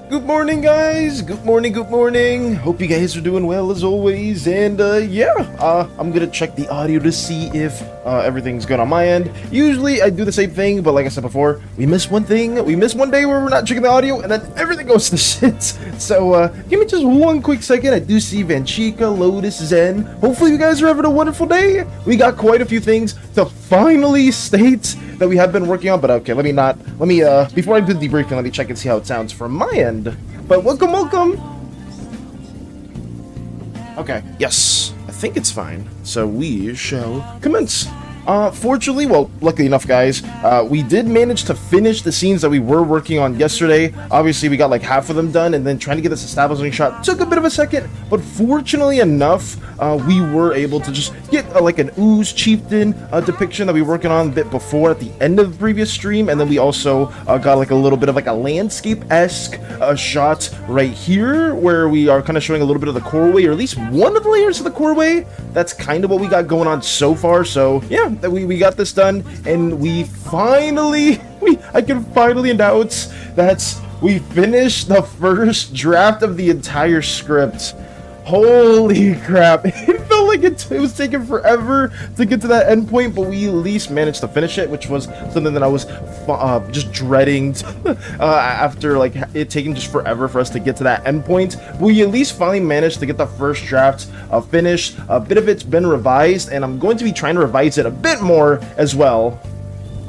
Good morning, guys. Good morning, good morning. Hope you guys are doing well as always. And I'm gonna check the audio to see if everything's good on my end. Usually I do the same thing, but like I said before, we miss one thing. We miss one day where we're not checking the audio, and then everything goes to shit. So give me just one quick second. I do see Vanchika, Lotus, Zen. Hopefully you guys are having a wonderful day. We got quite a few things to finally state that we have been working on, but okay, let me before I do the debriefing, let me check and see how it sounds from my end. But welcome. Okay, yes, I think it's fine. So we shall commence. Fortunately, well, luckily enough, guys, we did manage to finish the scenes that we were working on yesterday. Obviously, we got like half of them done, and then trying to get this establishing shot took a bit of a second, but fortunately enough, we were able to just get like an Ooze chieftain depiction that we were working on a bit before at the end of the previous stream, and then we also got like a little bit of like a landscape-esque shot right here, where we are kind of showing a little bit of the coreway, or at least one of the layers of the coreway. That's kind of what we got going on so far, so yeah, we got this done, and we finally, I can finally announce that we finished the first draft of the entire script. Holy crap, it felt like it was taking forever to get to that endpoint, but we at least managed to finish it, which was something that I was just dreading after like it taking just forever for us to get to that endpoint. We at least finally managed to get the first draft finished. A bit of it's been revised, and I'm going to be trying to revise it a bit more as well.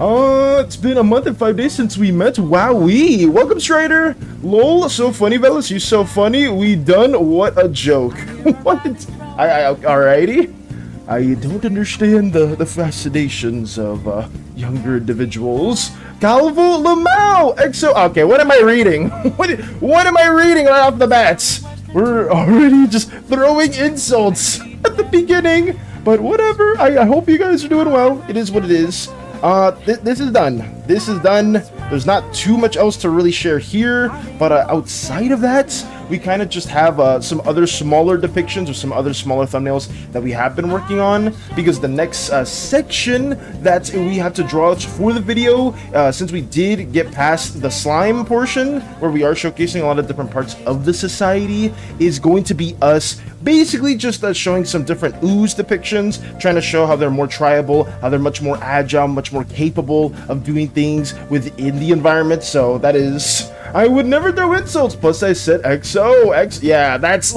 It's been a month and 5 days since we met. Wowee! Welcome, Strider! Lol, so funny, fellas. You so funny. We done. What a joke. What? Alrighty. I don't understand the fascinations of younger individuals. Calvo Lamau! Exo. Okay, what am I reading? What am I reading right off the bat? We're already just throwing insults at the beginning. But whatever. I hope you guys are doing well. It is what it is. This is done. This is done. There's not too much else to really share here, but outside of that, we kind of just have some other smaller depictions or some other smaller thumbnails that we have been working on, because the next section that we have to draw for the video, since we did get past the slime portion, where we are showcasing a lot of different parts of the society, is going to be us basically just showing some different Ooze depictions, trying to show how they're more triable, how they're much more agile, much more capable of doing things within the environment. So that is, I would never throw insults, plus I said XO, yeah, that's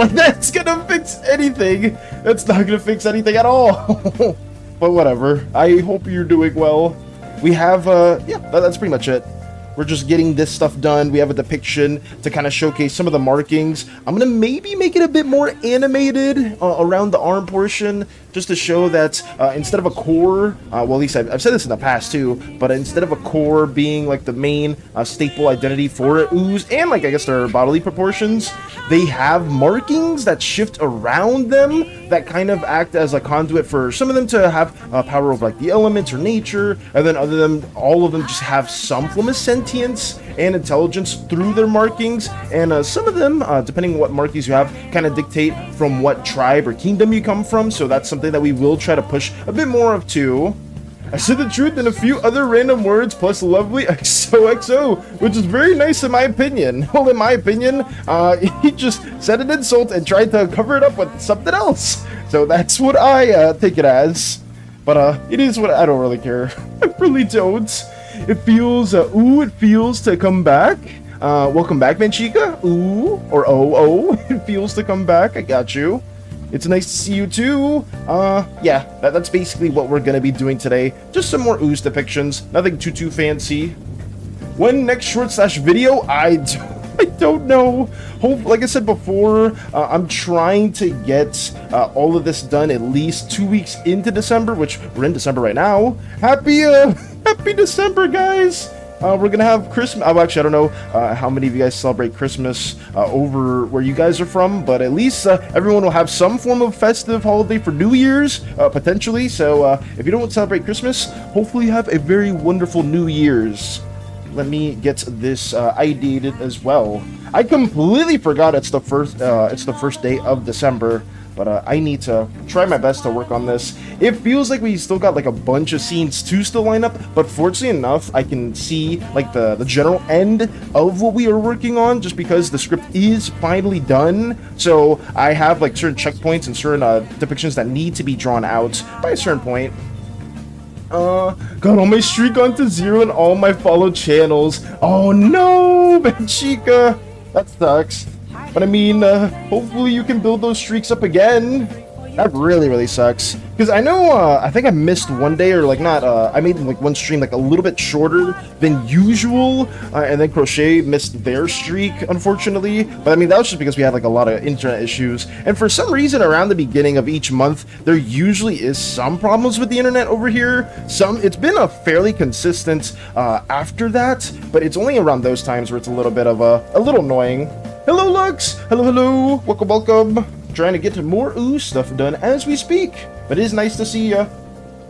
gonna fix anything. That's not gonna fix anything at all. But whatever, I hope you're doing well. We have, yeah, that's pretty much it. We're just getting this stuff done. We have a depiction to kind of showcase some of the markings. I'm gonna maybe make it a bit more animated around the arm portion, just to show that instead of a core, well, at least I've said this in the past too, but instead of a core being like the main staple identity for Ooze, and like I guess their bodily proportions, they have markings that shift around them that kind of act as a conduit for some of them to have power over like the elements or nature, and then all of them just have some form of sentience and intelligence through their markings, and some of them, depending on what markings you have, kind of dictate from what tribe or kingdom you come from, so that's something that we will try to push a bit more of too. I said the truth in a few other random words, plus lovely XOXO, which is very nice in my opinion. Well, in my opinion, he just said an insult and tried to cover it up with something else. So that's what I take it as. But it is what I don't really care. I really don't. It feels, it feels to come back. Welcome back, Manchika. Ooh, or oh, it feels to come back. I got you. It's nice to see you too. Yeah, that's basically what we're gonna be doing today. Just some more Ooze depictions. Nothing too fancy. When next short/video? I don't know. Like I said before, I'm trying to get all of this done at least 2 weeks into December, which we're in December right now. Happy December, guys. We're gonna have Christmas. Oh, actually, I don't know how many of you guys celebrate Christmas over where you guys are from, but at least everyone will have some form of festive holiday for New Year's, potentially. So if you don't celebrate Christmas, hopefully you have a very wonderful New Year's. Let me get this ideated as well. I completely forgot it's the first day of December. But I need to try my best to work on this. It feels like we still got like a bunch of scenes to still line up, but fortunately enough, I can see like the general end of what we are working on just because the script is finally done. So I have like certain checkpoints and certain depictions that need to be drawn out by a certain point. Got all my streak onto 0 and all my follow channels. Oh no, Manchika! That sucks. But I mean, hopefully you can build those streaks up again. That really sucks. Because I know, I think I missed one day, or like not, I made like one stream like a little bit shorter than usual, and then Crochet missed their streak, unfortunately. But I mean, that was just because we had like a lot of internet issues. And for some reason, around the beginning of each month, there usually is some problems with the internet over here. It's been a fairly consistent after that, but it's only around those times where it's a little bit of a little annoying. Hello, Lux! Hello! Welcome! Trying to get more Ooze stuff done as we speak. But it is nice to see ya.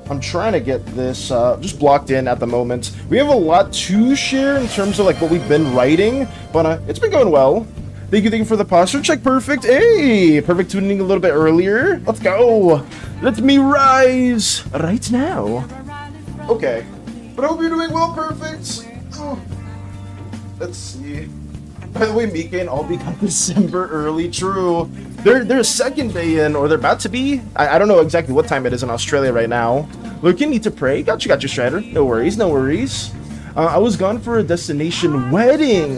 I'm trying to get this just blocked in at the moment. We have a lot to share in terms of like what we've been writing, but it's been going well. Thank you for the posture check. Perfect. Hey! Perfect tuning a little bit earlier. Let's go! Let me rise right now. Okay. But I hope you're doing well, Perfect. Oh. Let's see. By the way, Mika and all got December early. True. They're a second day in, or they're about to be. I don't know exactly what time it is in Australia right now. Looking, need to pray. Got you, Strider. No worries. I was gone for a destination wedding.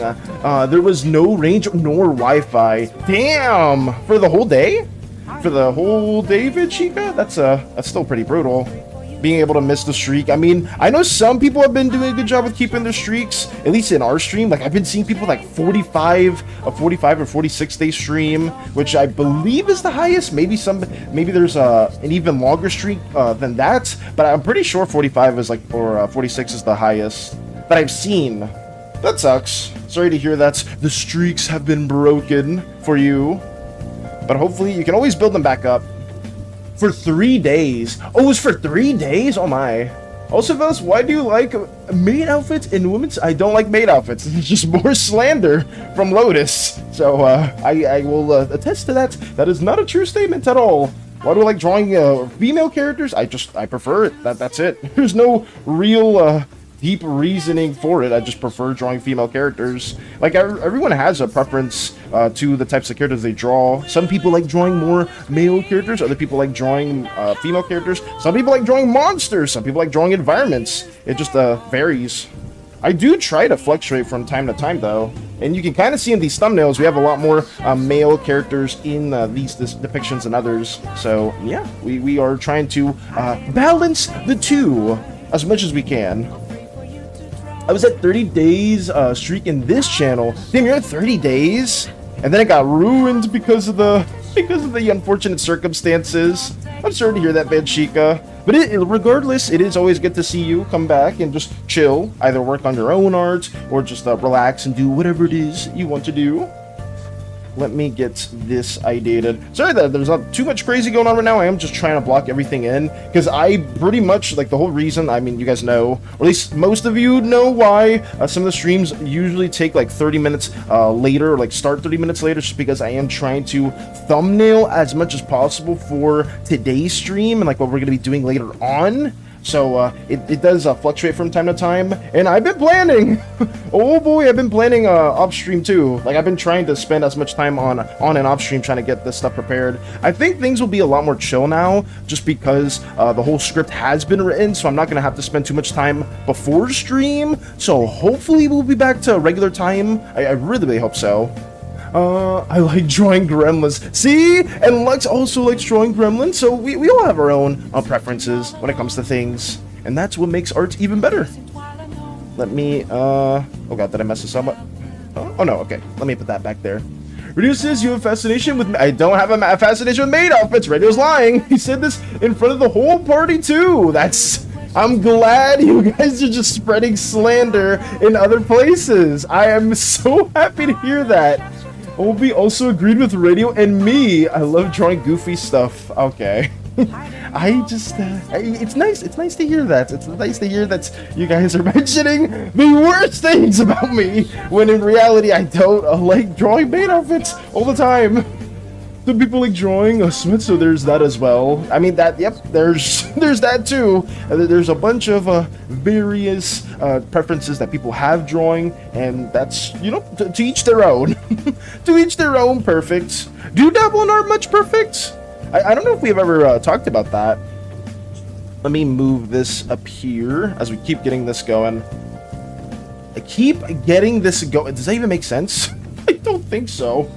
There was no range nor Wi-Fi. Damn! For the whole day? For the whole day, Chica? That's still pretty brutal. Being able to miss the streak. I mean, I know some people have been doing a good job with keeping their streaks, at least in our stream. Like, I've been seeing people like 45 or 46 day stream, which I believe is the highest. Maybe there's an even longer streak than that, but I'm pretty sure 45 is like, or 46 is the highest that I've seen. That sucks. Sorry to hear that the streaks have been broken for you, but hopefully you can always build them back up. For 3 days. Oh, it was for 3 days? Oh my. Also, Vels, why do you like maid outfits and women's? I don't like maid outfits. It's just more slander from Lotus. So, I will attest to that. That is not a true statement at all. Why do I like drawing female characters? I prefer it. That's it. There's no real deep reasoning for it. I just prefer drawing female characters. Like, everyone has a preference to the types of characters they draw. Some people like drawing more male characters, other people like drawing female characters, some people like drawing monsters, some people like drawing environments. It just varies. I do try to fluctuate from time to time, though, and you can kind of see in these thumbnails we have a lot more male characters in these depictions than others. So yeah, we are trying to balance the two as much as we can. I was at 30 days streak in this channel. Damn, you're at 30 days? And then it got ruined because of the unfortunate circumstances. I'm sorry to hear that, Banshika. But regardless, it is always good to see you come back and just chill. Either work on your own art or just relax and do whatever it is you want to do. Let me get this ideated. Sorry that there's not too much crazy going on right now. I am just trying to block everything in, because I pretty much, like, the whole reason, I mean, you guys know, or at least most of you know why some of the streams usually take like 30 minutes later, or like start 30 minutes later, just because I am trying to thumbnail as much as possible for today's stream and like what we're going to be doing later on. So it does fluctuate from time to time, and I've been planning. Oh boy, I've been planning off stream too. Like I've been trying to spend as much time on and off stream trying to get this stuff prepared. I think things will be a lot more chill now, just because the whole script has been written, so I'm not gonna have to spend too much time before stream. So hopefully we'll be back to regular time. I really hope so. I like drawing gremlins. See? And Lux also likes drawing gremlins, so we all have our own preferences when it comes to things. And that's what makes art even better. Let me, oh god, did I mess this up? Oh no, okay. Let me put that back there. Radio says you have a fascination with... I don't have a fascination with maid outfits. Radio's lying. He said this in front of the whole party too. That's... I'm glad you guys are just spreading slander in other places. I am so happy to hear that. Obi also agreed with Radio and me. I love drawing goofy stuff. Okay. I just, it's nice to hear that. It's nice to hear that you guys are mentioning the worst things about me, when in reality I don't like drawing maid outfits all the time. Do people like drawing Smith? So there's that as well. I mean that, yep, there's that too. There's a bunch of various preferences that people have drawing, and that's, you know, to each their own. To each their own. Perfect. Do you dabble in art much? Perfect? I don't know if we've ever talked about that. Let me move this up here as we keep getting this going. I keep getting this going. Does that even make sense? I don't think so.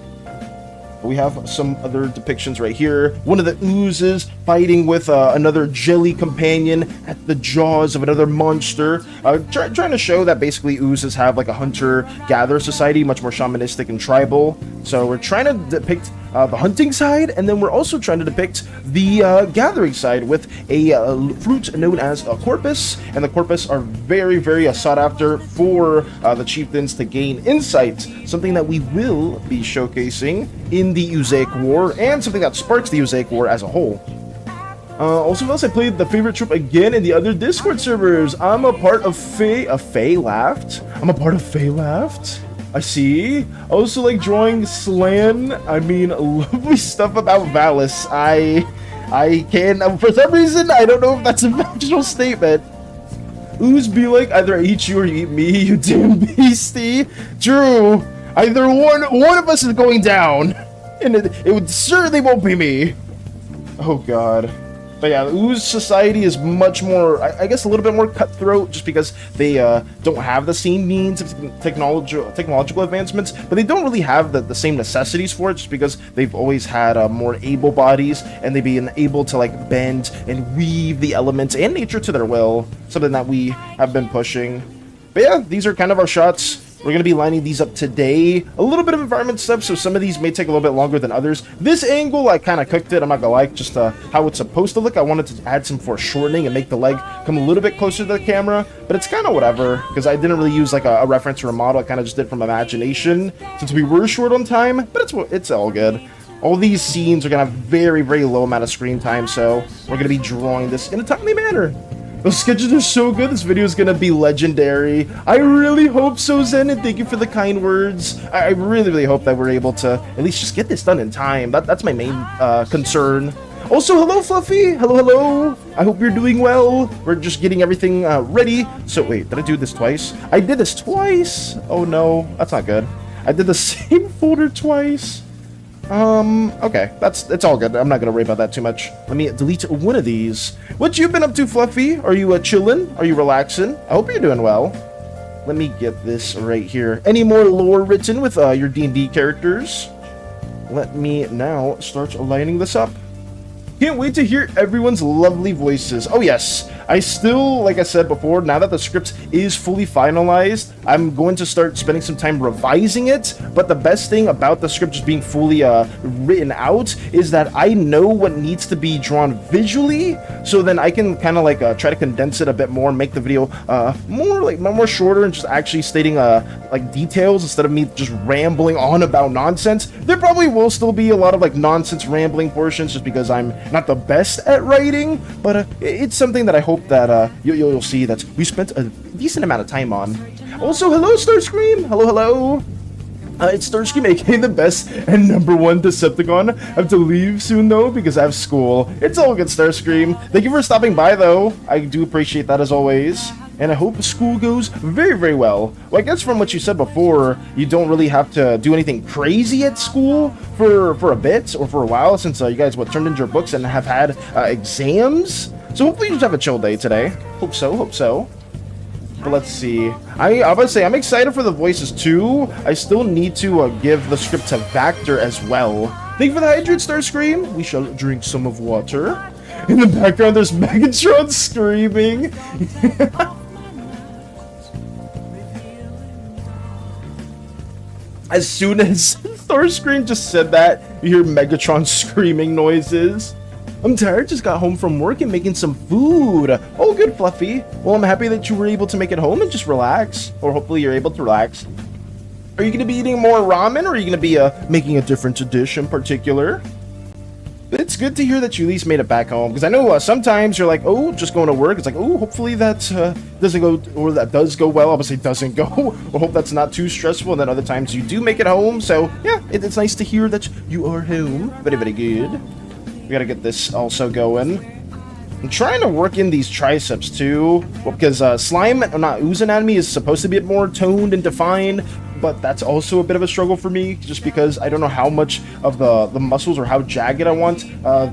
We have some other depictions right here. One of the oozes fighting with another jelly companion at the jaws of another monster. Trying to show that basically oozes have like a hunter-gatherer society, much more shamanistic and tribal. So we're trying to depict the hunting side, and then we're also trying to depict the gathering side with a fruit known as a corpus. And the corpus are very sought after for the chieftains to gain insight. Something that we will be showcasing in the Oozaic War, and something that sparks the Oozaic War as a whole. Also, else I played the favorite troop again in the other Discord servers. I'm a part of Faye laughed. I'm a part of Faye laughed. I see. Also like drawing slan. I mean, lovely stuff about Valis. I can, for some reason, I don't know if that's a factual statement. Ooze be like, either I eat you or you eat me, you damn beastie. True. Either one of us is going down, and it would certainly won't be me. Oh god. But yeah, the Ooze society is much more, I guess, a little bit more cutthroat, just because they don't have the same means of technological advancements, but they don't really have the same necessities for it, just because they've always had more able bodies, and they've been able to like bend and weave the elements and nature to their will, something that we have been pushing. But yeah, these are kind of our shots. We're going to be lining these up today. A little bit of environment stuff, so some of these may take a little bit longer than others. This angle, I kind of cooked it, I'm not going to lie, just how it's supposed to look. I wanted to add some foreshortening and make the leg come a little bit closer to the camera, but it's kind of whatever, because I didn't really use like a reference or a model. I kind of just did from imagination, since we were short on time, but it's all good. All these scenes are going to have very low amount of screen time, so we're going to be drawing this in a timely manner. Those sketches are so good, this video is gonna be legendary. I really hope so, Zen, and thank you for the kind words. I really hope that we're able to at least just get this done in time. That's my main concern. Also, hello, Fluffy! Hello! I hope you're doing well. We're just getting everything ready. So, wait, did I do this twice? I did this twice! Oh no, that's not good. I did the same folder twice. Okay, it's all good. I'm not gonna worry about that too much. Let me delete one of these. What you been up to, Fluffy? Are you chilling? Are you relaxing? I hope you're doing well. Let me get this right here. Any more lore written with your D&D characters? Let me now start lining this up. Can't wait to hear everyone's lovely voices. Oh yes, I still, like I said before, now that the script is fully finalized, I'm going to start spending some time revising it, but the best thing about the script just being fully written out is that I know what needs to be drawn visually, so then I can kind of like try to condense it a bit more, make the video more shorter and just actually stating like details instead of me just rambling on about nonsense. There probably will still be a lot of like nonsense rambling portions just because I'm not the best at writing, but it's something that I hope that you'll see that we spent a decent amount of time on. Also, hello, Starscream! Hello! It's Starscream, aka the best and #1 Decepticon. I have to leave soon though because I have school. It's all good, Starscream. Thank you for stopping by though. I do appreciate that as always. And I hope school goes very, very well. Well, I guess from what you said before, you don't really have to do anything crazy at school for a bit or for a while since you guys turned in your books and have had exams. So hopefully you just have a chill day today. Hope so, hope so. But let's see. I would say I'm excited for the voices too. I still need to give the script to Vector as well. Thank you for the hydrate, Starscream. We shall drink some of water. In the background, there's Megatron screaming. As soon as Starscream just said that, you hear Megatron screaming noises. I'm tired, just got home from work and making some food. Oh, good, Fluffy. Well, I'm happy that you were able to make it home and just relax. Or hopefully you're able to relax. Are you going to be eating more ramen, or are you going to be making a different dish in particular? It's good to hear that you at least made it back home, because I know sometimes you're like, oh, just going to work. It's like, oh, hopefully that doesn't go, or that does go well. Obviously doesn't go. Or hope that's not too stressful. And then other times you do make it home. So yeah, it's nice to hear that you are home. Very, very good. We gotta get this also going. I'm trying to work in these triceps too, because Ooze anatomy is supposed to be a bit more toned and defined, but that's also a bit of a struggle for me, just because I don't know how much of the muscles or how jagged I want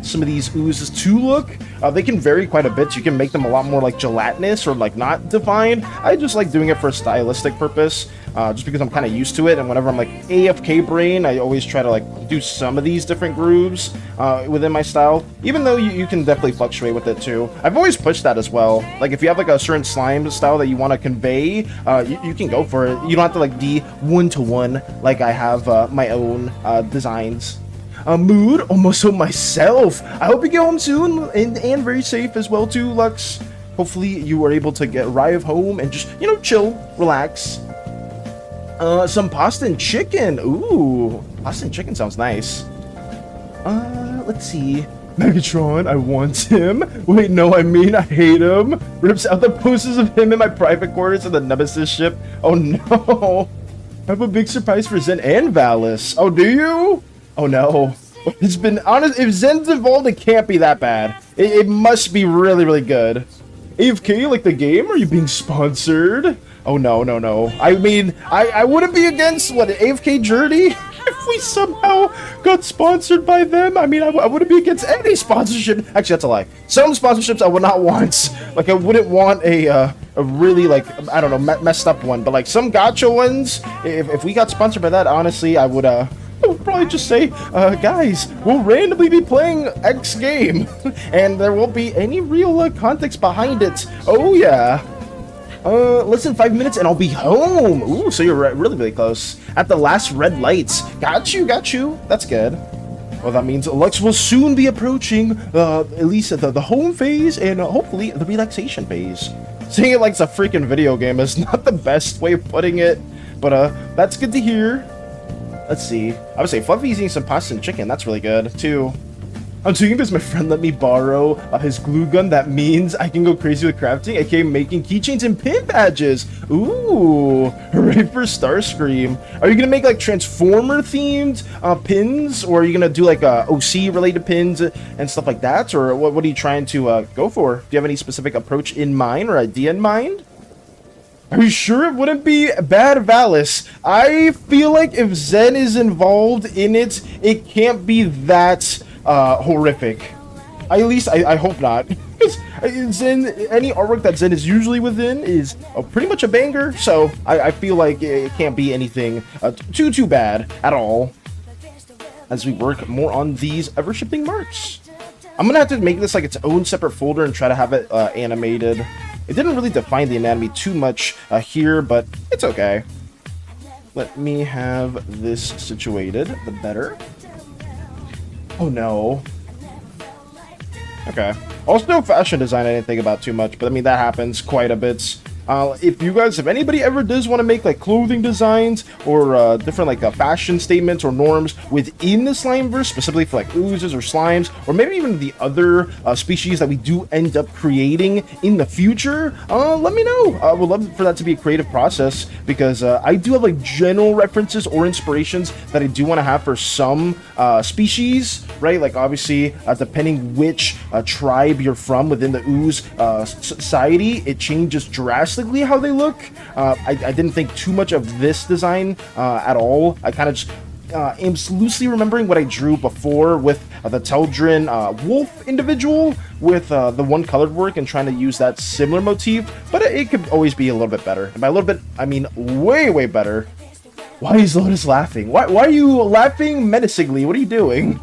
some of these oozes to look. They can vary quite a bit. You can make them a lot more like gelatinous or like not defined. I just like doing it for a stylistic purpose, just because I'm kind of used to it. And whenever I'm like AFK brain, I always try to like do some of these different grooves within my style, even though you can definitely fluctuate with it too. I've always pushed that as well. Like if you have like a certain slime style that you want to convey, you can go for it. You don't have to like be one-to-one like I have my own designs. Mood almost so myself. I hope you get home soon and very safe as well too, Lux. Hopefully you were able to arrive home and just, you know, chill, relax. Some pasta and chicken. Ooh, pasta and chicken sounds nice. Let's see. Megatron, I want him. Wait, no, I mean I hate him. Rips out the posters of him in my private quarters in the Nemesis ship. Oh no. I have a big surprise for Zen and Valis. Oh, do you? Oh no. It's been honest. If Zen's involved, it can't be that bad. It must be really, really good. AFK, like the game? Are you being sponsored? Oh no, no, no. I mean, I wouldn't be against what, AFK Journey? If we somehow got sponsored by them, I mean, I wouldn't be against any sponsorship. Actually, that's a lie. Some sponsorships I would not want. Like, I wouldn't want a really, like, I don't know, messed up one. But, like, some gacha ones, if we got sponsored by that, honestly, I would probably just say, guys, we'll randomly be playing X game. And there won't be any real context behind it. Oh, yeah. Less than 5 minutes and I'll be home. Ooh, so you're really, really close. At the last red lights. Got you, got you. That's good. Well, that means Lux will soon be approaching, at least the home phase and hopefully the relaxation phase. Saying it like it's a freaking video game is not the best way of putting it, but that's good to hear. Let's see. I would say Fluffy's eating some pasta and chicken. That's really good, too. I'm doing because my friend let me borrow his glue gun. That means I can go crazy with crafting, aka making keychains and pin badges. Ooh, hooray for Starscream. Are you gonna make like Transformer themed pins, or are you gonna do like OC related pins and stuff like that, or what are you trying to go for? Do you have any specific approach in mind or idea in mind? Are you sure it wouldn't be bad, Valis? I feel like if Zen is involved in it, it can't be that horrific. At least I hope not. Zen, any artwork that Zen is usually within is pretty much a banger, so I feel like it can't be anything too bad at all. As we work more on these ever-shifting marks. I'm gonna have to make this like its own separate folder and try to have it animated. It didn't really define the anatomy too much here, but it's okay. Let me have this situated, the better. Oh no. Okay. Also, fashion design I didn't think about too much, but I mean, that happens quite a bit. If anybody ever does want to make like clothing designs or different like fashion statements or norms within the Slimeverse, specifically for like oozes or slimes, or maybe even the other species that we do end up creating in the future, let me know. I would love for that to be a creative process, because I do have like general references or inspirations that I do want to have for some species, right? Like obviously, depending which tribe you're from within the Ooze society, it changes drastically how they look. I didn't think too much of this design at all. I kind of just am loosely remembering what I drew before with the Teldrin wolf individual with the one colored work, and trying to use that similar motif, but it could always be a little bit better. And by a little bit, I mean way better. Why is Lotus laughing? Why are you laughing menacingly? What are you doing?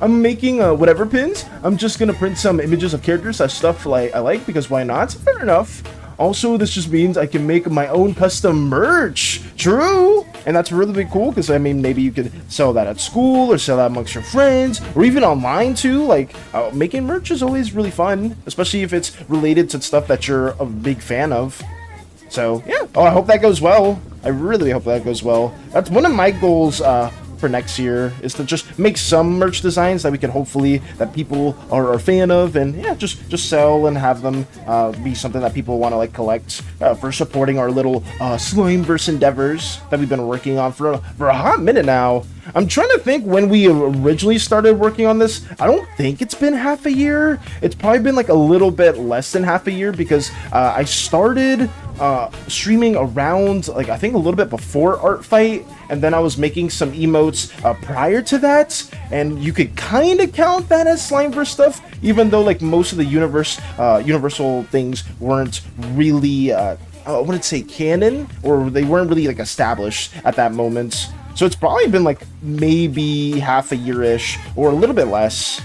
I'm making whatever pins. I'm just gonna print some images of characters, that stuff I like, because why not? Fair enough. Also, this just means I can make my own custom merch. True! And that's really cool, because I mean, maybe you could sell that at school, or sell that amongst your friends, or even online too. Like, making merch is always really fun, especially if it's related to stuff that you're a big fan of. So, yeah. Oh, I hope that goes well. I really hope that goes well. That's one of my goals for next year, is to just make some merch designs that we can hopefully, that people are a fan of, and yeah, just sell and have them be something that people want to like collect for supporting our little Slimeverse endeavors that we've been working on for a hot minute now. I'm trying to think when we originally started working on this. I don't think it's been half a year. It's probably been like a little bit less than half a year, because I started streaming around, like, I think a little bit before Art Fight, and then I was making some emotes prior to that, and you could kind of count that as Slimeverse stuff, even though like most of the universal things weren't really I wouldn't say canon, or they weren't really like established at that moment. So it's probably been like maybe half a year-ish, or a little bit less.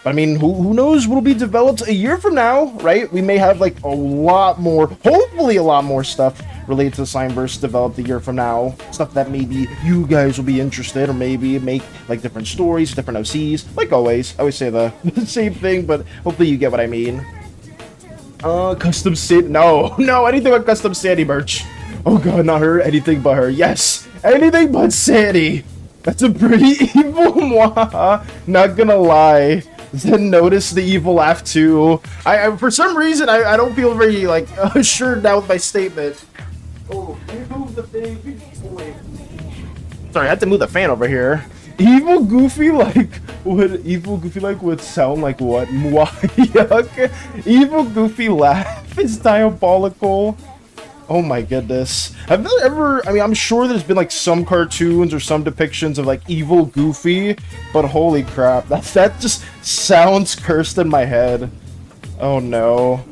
But I mean, who knows what'll be developed a year from now, right? We may have like a lot more, hopefully a lot more stuff related to the Slimeverse developed a year from now. Stuff that maybe you guys will be interested, or maybe make like different stories, different OCs. Like always, I always say the same thing, but hopefully you get what I mean. Custom SANI, no, anything but custom SANI merch. Oh god, not her, anything but her. Yes, anything but SANI. That's a pretty evil mwah. Not gonna lie. Then notice the evil laugh too. I for some reason I don't feel very like assured now with my statement. Oh, can you move the thing? Oh, wait. Sorry, I had to move the fan over here. Evil Goofy would sound like what? Mwah, yuck. Evil Goofy laugh is diabolical. Oh my goodness. Have there ever, I mean, I'm sure there's been like some cartoons or some depictions of like evil Goofy, but holy crap, that just sounds cursed in my head. Oh no.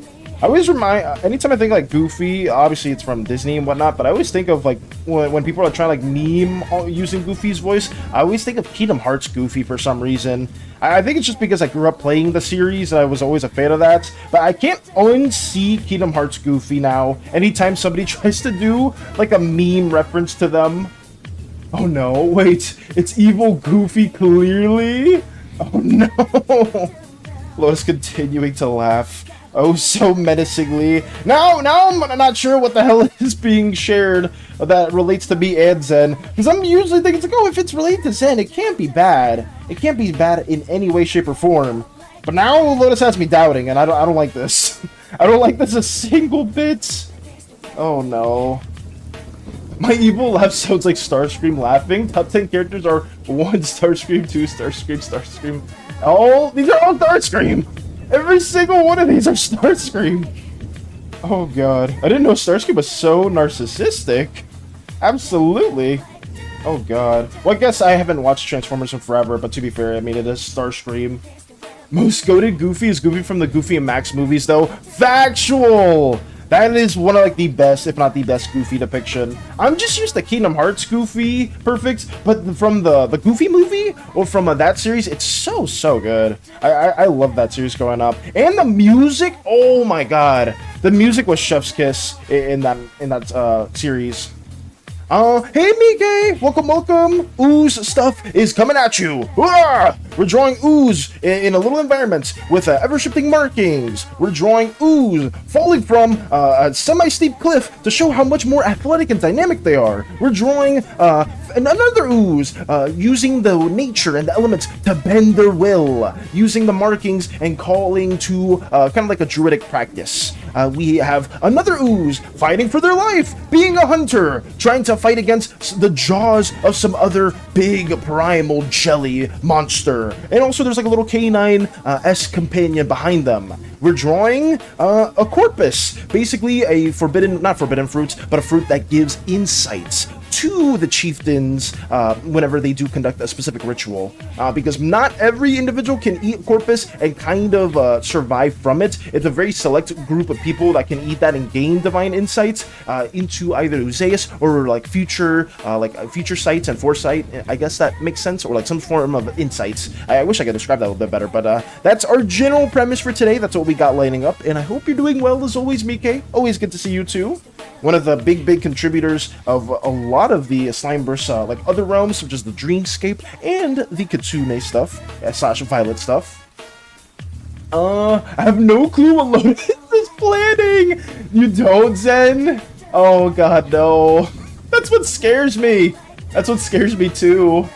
I always anytime I think like Goofy, obviously it's from Disney and whatnot, but I always think of like when people are trying to like meme using Goofy's voice, I always think of Kingdom Hearts Goofy for some reason. I think it's just because I grew up playing the series and I was always a fan of that, but I can't unsee Kingdom Hearts Goofy now anytime somebody tries to do like a meme reference to them. Oh no, wait, it's evil Goofy clearly? Oh no. Lotus continuing to laugh. Oh, so menacingly. Now I'm not sure what the hell is being shared that relates to me and Zen. Because I'm usually thinking, it's like, oh, if it's related to Zen, it can't be bad. It can't be bad in any way, shape, or form. But now Lotus has me doubting, and I don't like this. I don't like this a single bit. Oh, no. My evil laugh sounds like Starscream laughing. Top 10 characters are 1 Starscream, 2 Starscream, Starscream. Oh, these are all Starscream. Every single one of these are Starscream. Oh god. I didn't know Starscream was so narcissistic. Absolutely. Oh god. Well, I guess I haven't watched Transformers in forever, but to be fair, I mean, it is Starscream. Most goated Goofy is Goofy from the Goofy and Max movies, though. Factual! That is one of like the best, if not the best, Goofy depiction. I'm just used to Kingdom Hearts Goofy, perfect, but from the Goofy movie or from that series, it's so good. I love that series growing up, and the music. Oh my god, the music was chef's kiss in that series. Hey Mike! Welcome! Ooze stuff is coming at you! Hurrah! We're drawing Ooze in a little environment with ever-shifting markings. We're drawing Ooze falling from a semi-steep cliff to show how much more athletic and dynamic they are. We're drawing another Ooze using the nature and the elements to bend their will, using the markings and calling to kind of like a druidic practice. We have another Ooze fighting for their life, being a hunter, trying to fight against the jaws of some other big primal jelly monster. And also there's like a little canine-esque companion behind them. We're drawing a corpus, basically a not forbidden fruit, but a fruit that gives insights to the chieftains whenever they do conduct a specific ritual, because not every individual can eat corpus and kind of survive from it. It's a very select group of people that can eat that and gain divine insights into either Uzeus or like future sights and foresight. I guess that makes sense, or like some form of insights. I wish I could describe that a little bit better, but that's our general premise for today. That's what we got lining up, and I hope you're doing well as always, Mike. Always good to see you too. One of the big contributors of a lot of the Slimeverse, like other realms, such as the Dreamscape and the Kitsune stuff, / Violet stuff. I have no clue what Lotus is planning! You don't, Zen? Oh god, no. That's what scares me! That's what scares me too.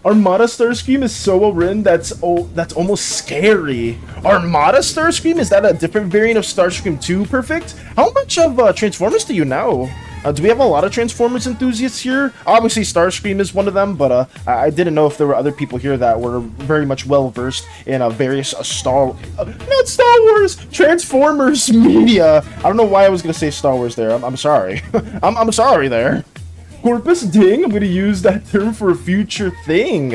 Armada Starscream is so well written that's almost scary. Armada Starscream? Is that a different variant of Starscream 2? Perfect? How much of Transformers do you know? Do we have a lot of Transformers enthusiasts here? Obviously Starscream is one of them, but I didn't know if there were other people here that were very much well versed in various not Star Wars, Transformers media. I don't know why I was gonna say Star Wars there. I'm sorry. I'm sorry there. Corpus, ding, I'm gonna use that term for a future thing.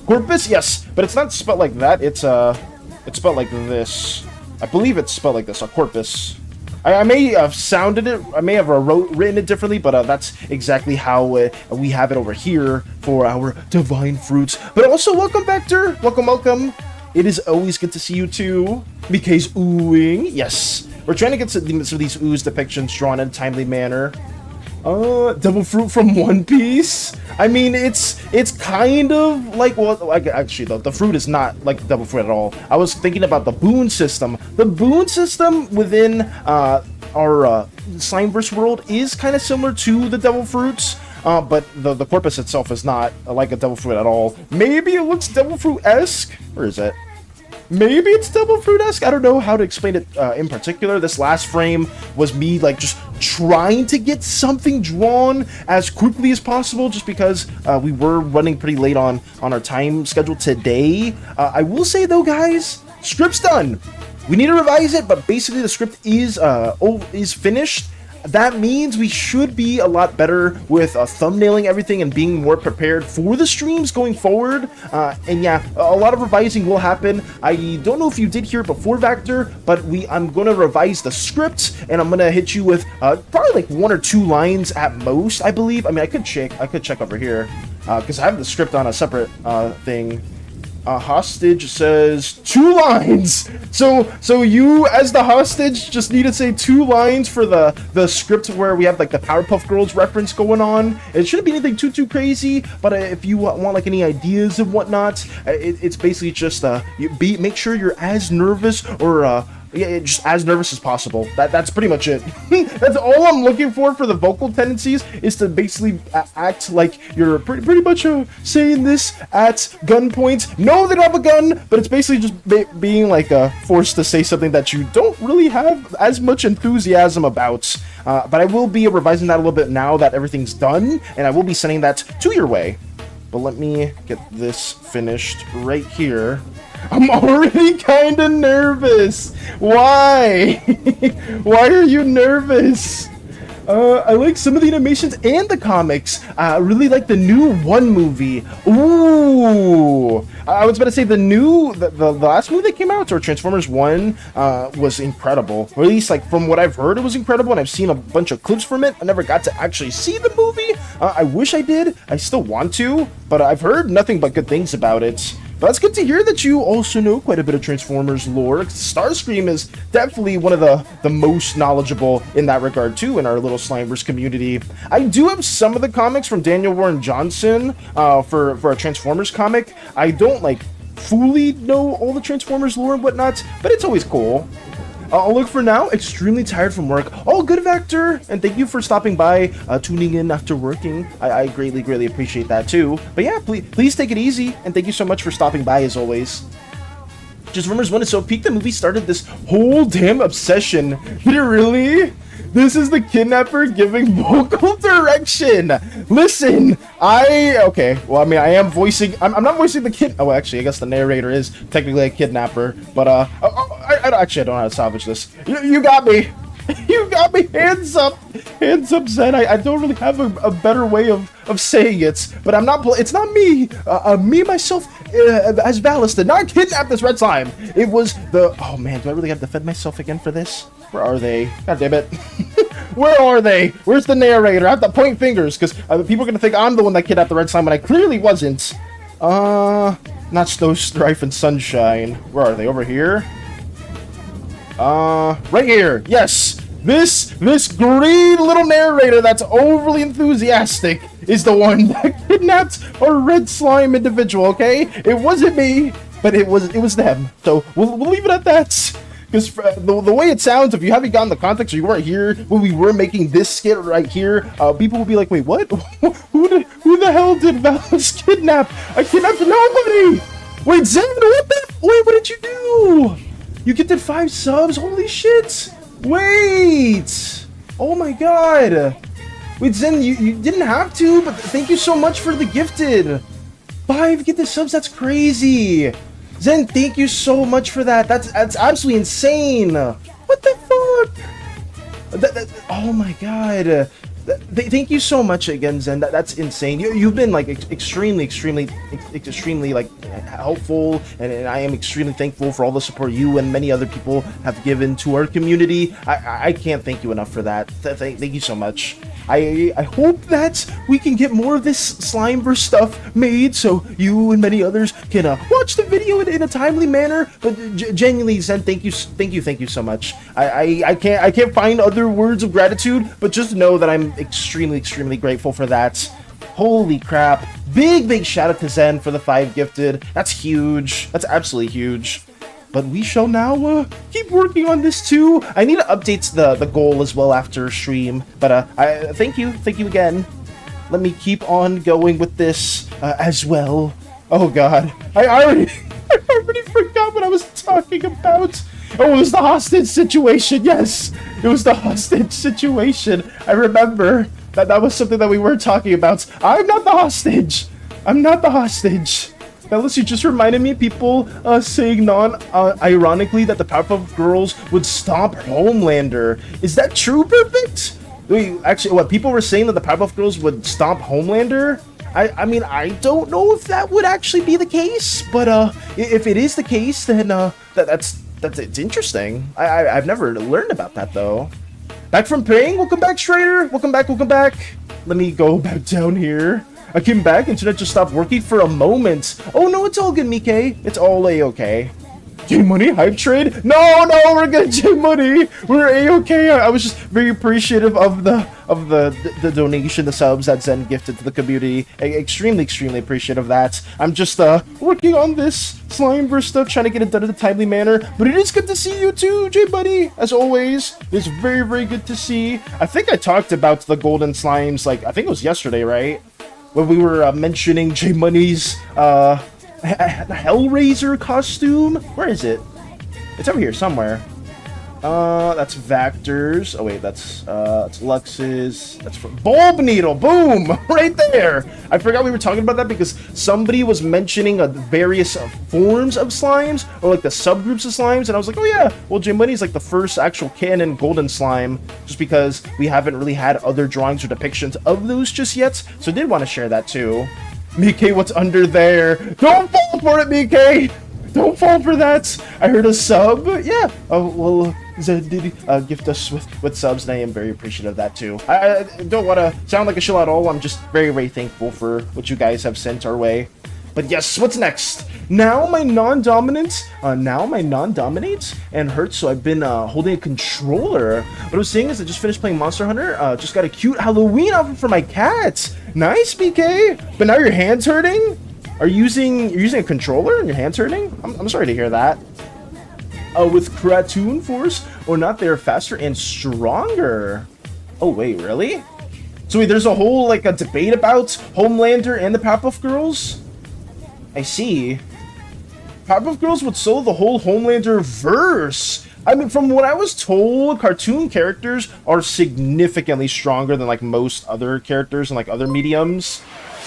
Corpus, yes, but it's not spelled like that. It's spelled like this. I believe it's spelled like this, a corpus. I may have sounded it, I may have written it differently, but that's exactly how we have it over here for our divine fruits. But also, welcome, Vector. Welcome. It is always good to see you too. Mika's oohing. Yes, we're trying to get some of these ooze depictions drawn in a timely manner. Devil fruit from One Piece? I mean, it's kind of like, well, actually, the fruit is not like devil fruit at all. I was thinking about the boon system. The boon system within our Slimeverse world is kind of similar to the devil fruits, but the corpus itself is not like a devil fruit at all. Maybe it looks devil fruit-esque? Where is it? Maybe it's devil fruit-esque? I don't know how to explain it in particular. This last frame was me like just trying to get something drawn as quickly as possible, just because we were running pretty late on our time schedule today. I will say though, guys, script's done. We need to revise it, but basically the script is finished. That means we should be a lot better with thumbnailing everything and being more prepared for the streams going forward. And yeah, a lot of revising will happen. I don't know if you did hear it before, Vector, but I'm going to revise the script, and I'm going to hit you with probably like 1 or 2 lines at most, I believe. I mean, I could check over here because I have the script on a separate thing. Hostage says 2 lines. So you, as the hostage, just need to say 2 lines for the script where we have like the Powerpuff Girls reference going on. It shouldn't be anything too crazy, but if you want like any ideas and whatnot, it's basically just make sure you're as nervous or yeah, just as nervous as possible. That's pretty much it. That's all I'm looking for the vocal tendencies, is to basically act like you're pretty much saying this at gunpoint. No, they don't have a gun, but it's basically just being like forced to say something that you don't really have as much enthusiasm about. But I will be revising that a little bit now that everything's done, and I will be sending that to your way. But let me get this finished right here. I'm already kind of nervous. Why? Why are you nervous? I like some of the animations and the comics. I really like the new One movie. Ooh, I was about to say the last movie that came out, or Transformers 1, was incredible. Or at least, like, from what I've heard, it was incredible, and I've seen a bunch of clips from it. I never got to actually see the movie. I wish I did. I still want to, but I've heard nothing but good things about it. But it's good to hear that you also know quite a bit of Transformers lore. Starscream is definitely one of the most knowledgeable in that regard too in our little Slimeverse community. I do have some of the comics from Daniel Warren Johnson for a Transformers comic. I don't like fully know all the Transformers lore and whatnot, but it's always cool. I'll look for now. Extremely tired from work. Oh, good, Vector. And thank you for stopping by, tuning in after working. I greatly appreciate that too. But yeah, please take it easy. And thank you so much for stopping by as always. Just Rumors when it's so peak, the movie started this whole damn obsession. Did it really? This is the kidnapper giving vocal direction. Listen, okay. Well, I mean, I am voicing. I'm not voicing the kid. Oh, actually, I guess the narrator is technically a kidnapper. But I don't know how to salvage this. You got me. You got me. Hands up, Zen. I don't really have a better way of saying it. But I'm not. It's not me. Me myself as Valis did not kidnap this red slime. It was the. Oh man, do I really have to defend myself again for this? Where are they? God damn it. Where are they? Where's the narrator? I have to point fingers because people are going to think I'm the one that kidnapped the red slime when I clearly wasn't. Not Snow Strife and Sunshine. Where are they? Over here? Right here. Yes. This green little narrator that's overly enthusiastic is the one that kidnapped our red slime individual, okay? It wasn't me, but it was them. So we'll leave it at that. Because the way it sounds, if you haven't gotten the context or you weren't here when we were making this skit right here, people will be like, wait, what? Who the hell did Valis kidnap? I kidnapped nobody! Wait, Zen, what did you do? You gifted 5 subs? Holy shit! Wait! Oh my god! Wait, Zen, you didn't have to, but thank you so much for the gifted! 5 gifted subs, that's crazy! Zen, thank you so much for that. That's absolutely insane. What the fuck? Oh my god. Thank you so much again, Zen. That's insane. You've been like extremely like helpful, and I am extremely thankful for all the support you and many other people have given to our community. I can't thank you enough for that. Thank you so much. I hope that we can get more of this Slimeverse stuff made so you and many others can watch the video in a timely manner. But genuinely, Zen, thank you so much. I can't find other words of gratitude, but just know that I'm extremely grateful for that. Holy crap. Big shout out to Zen for the 5 gifted. That's huge. That's absolutely huge. But we shall now keep working on this too. I need to update the goal as well after stream. But thank you again. Let me keep on going with this as well. Oh god, I already forgot what I was talking about. Oh, it was the hostage situation. Yes, it was the hostage situation. I remember that was something that we were talking about. I'm not the hostage. I'm not the hostage. Fellas, you just reminded me, people saying ironically that the Powerpuff Girls would stomp Homelander. Is that true, Perfect? Wait, actually, what, people were saying that the Powerpuff Girls would stomp Homelander? I mean, I don't know if that would actually be the case, but if it is the case, then it's interesting. I've never learned about that, though. Back from praying? Welcome back, Schrader. Welcome back. Let me go back down here. I came back, internet just stopped working for a moment. Oh no, it's all good, Mike. It's all a-okay. J-Money hype trade? No, we're good, J-Money. We're a-okay. I was just very appreciative of the donation, the subs that Zen gifted to the community. Extremely appreciative of that. I'm just working on this Slimeverse stuff, trying to get it done in a timely manner. But it is good to see you too, J-Buddy. As always, it's very good to see. I think I talked about the golden slimes, like, I think it was yesterday, right? When we were mentioning J-Money's Hellraiser costume. Where is it? It's over here somewhere. That's Vector's. Oh wait, that's Lux's. That's from Bulb Needle. Boom! Right there. I forgot we were talking about that because somebody was mentioning various forms of slimes, or like the subgroups of slimes, and I was like, oh yeah, well J-Money's like the first actual canon golden slime, just because we haven't really had other drawings or depictions of those just yet. So I did want to share that too. Mickey, what's under there? Don't fall for it, Mickey! Don't fall for that! I heard a sub. Yeah. Oh, well, Zed did gift us with subs, and I am very appreciative of that too. I don't want to sound like a shill at all. I'm just very thankful for what you guys have sent our way. But yes, what's next? Now my non-dominant and hurts, so I've been holding a controller. What I was saying is I just finished playing Monster Hunter, just got a cute Halloween outfit for my cat. Nice, BK. But now your hand's hurting? You're using a controller and your hand's hurting? I'm sorry to hear that. With Cartoon Force or not, they're faster and stronger. Oh wait, really? So wait, there's a whole like a debate about Homelander and the Powerpuff Girls? I see. Powerpuff Girls would solo the whole Homelander verse. I mean, from what I was told, cartoon characters are significantly stronger than like most other characters in like other mediums.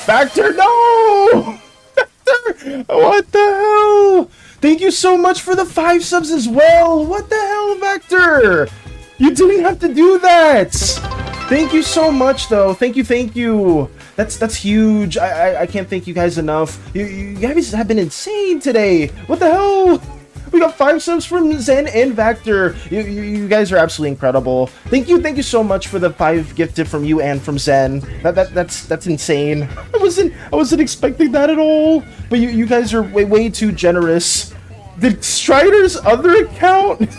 Vector, no! Vector, what the hell? Thank you so much for the 5 subs as well. What the hell, Vector? You didn't have to do that. Thank you so much, though. Thank you. That's huge. I can't thank you guys enough. You guys have been insane today. What the hell? We got 5 subs from Zen and Vector. You guys are absolutely incredible. Thank you so much for the 5 gifted from you and from Zen. That's insane. I wasn't expecting that at all. But you guys are way too generous. Did Strider's other account?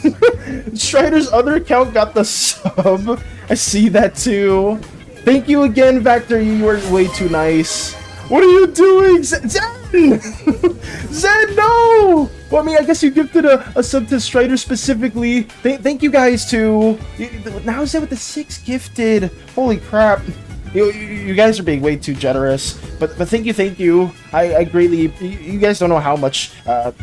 Strider's other account got the sub. I see that too. Thank you again, Vector. You were way too nice. What are you doing, Zen? Zen, no! Well, I mean, I guess you gifted a sub to Strider specifically. Thank you guys too. Now Zen with the 6 gifted. Holy crap. You guys are being way too generous, but thank you. I greatly, you guys don't know how much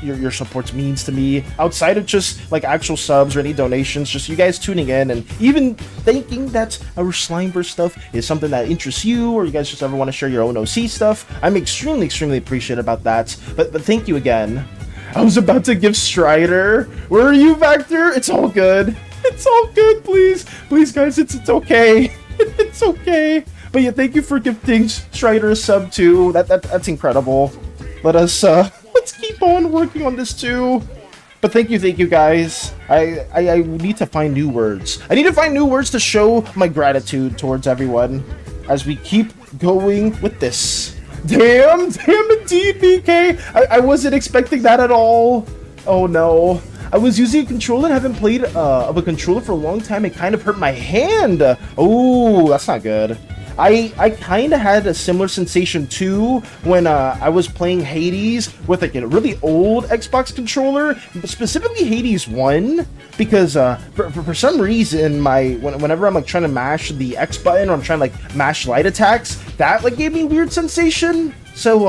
your support means to me outside of just like actual subs or any donations. Just you guys tuning in and even thinking that our Slimeverse stuff is something that interests you, or you guys just ever want to share your own OC stuff. I'm extremely appreciative about that. But thank you again. I was about to give Strider. Where are you, Vector? It's all good. It's all good. Please guys, it's okay. It's okay. But yeah, thank you for gifting Strider a sub too. That's incredible. Let's keep on working on this too. But thank you guys. I need to find new words. I need to find new words to show my gratitude towards everyone as we keep going with this. Damn indeed, BK. I wasn't expecting that at all. Oh no. I was using a controller and haven't played of a controller for a long time. It kind of hurt my hand. Oh, that's not good. I kind of had a similar sensation too when I was playing Hades with like a really old Xbox controller, specifically Hades 1, because for some reason whenever I'm like trying to mash the X button or I'm trying to like mash light attacks, that like gave me a weird sensation. So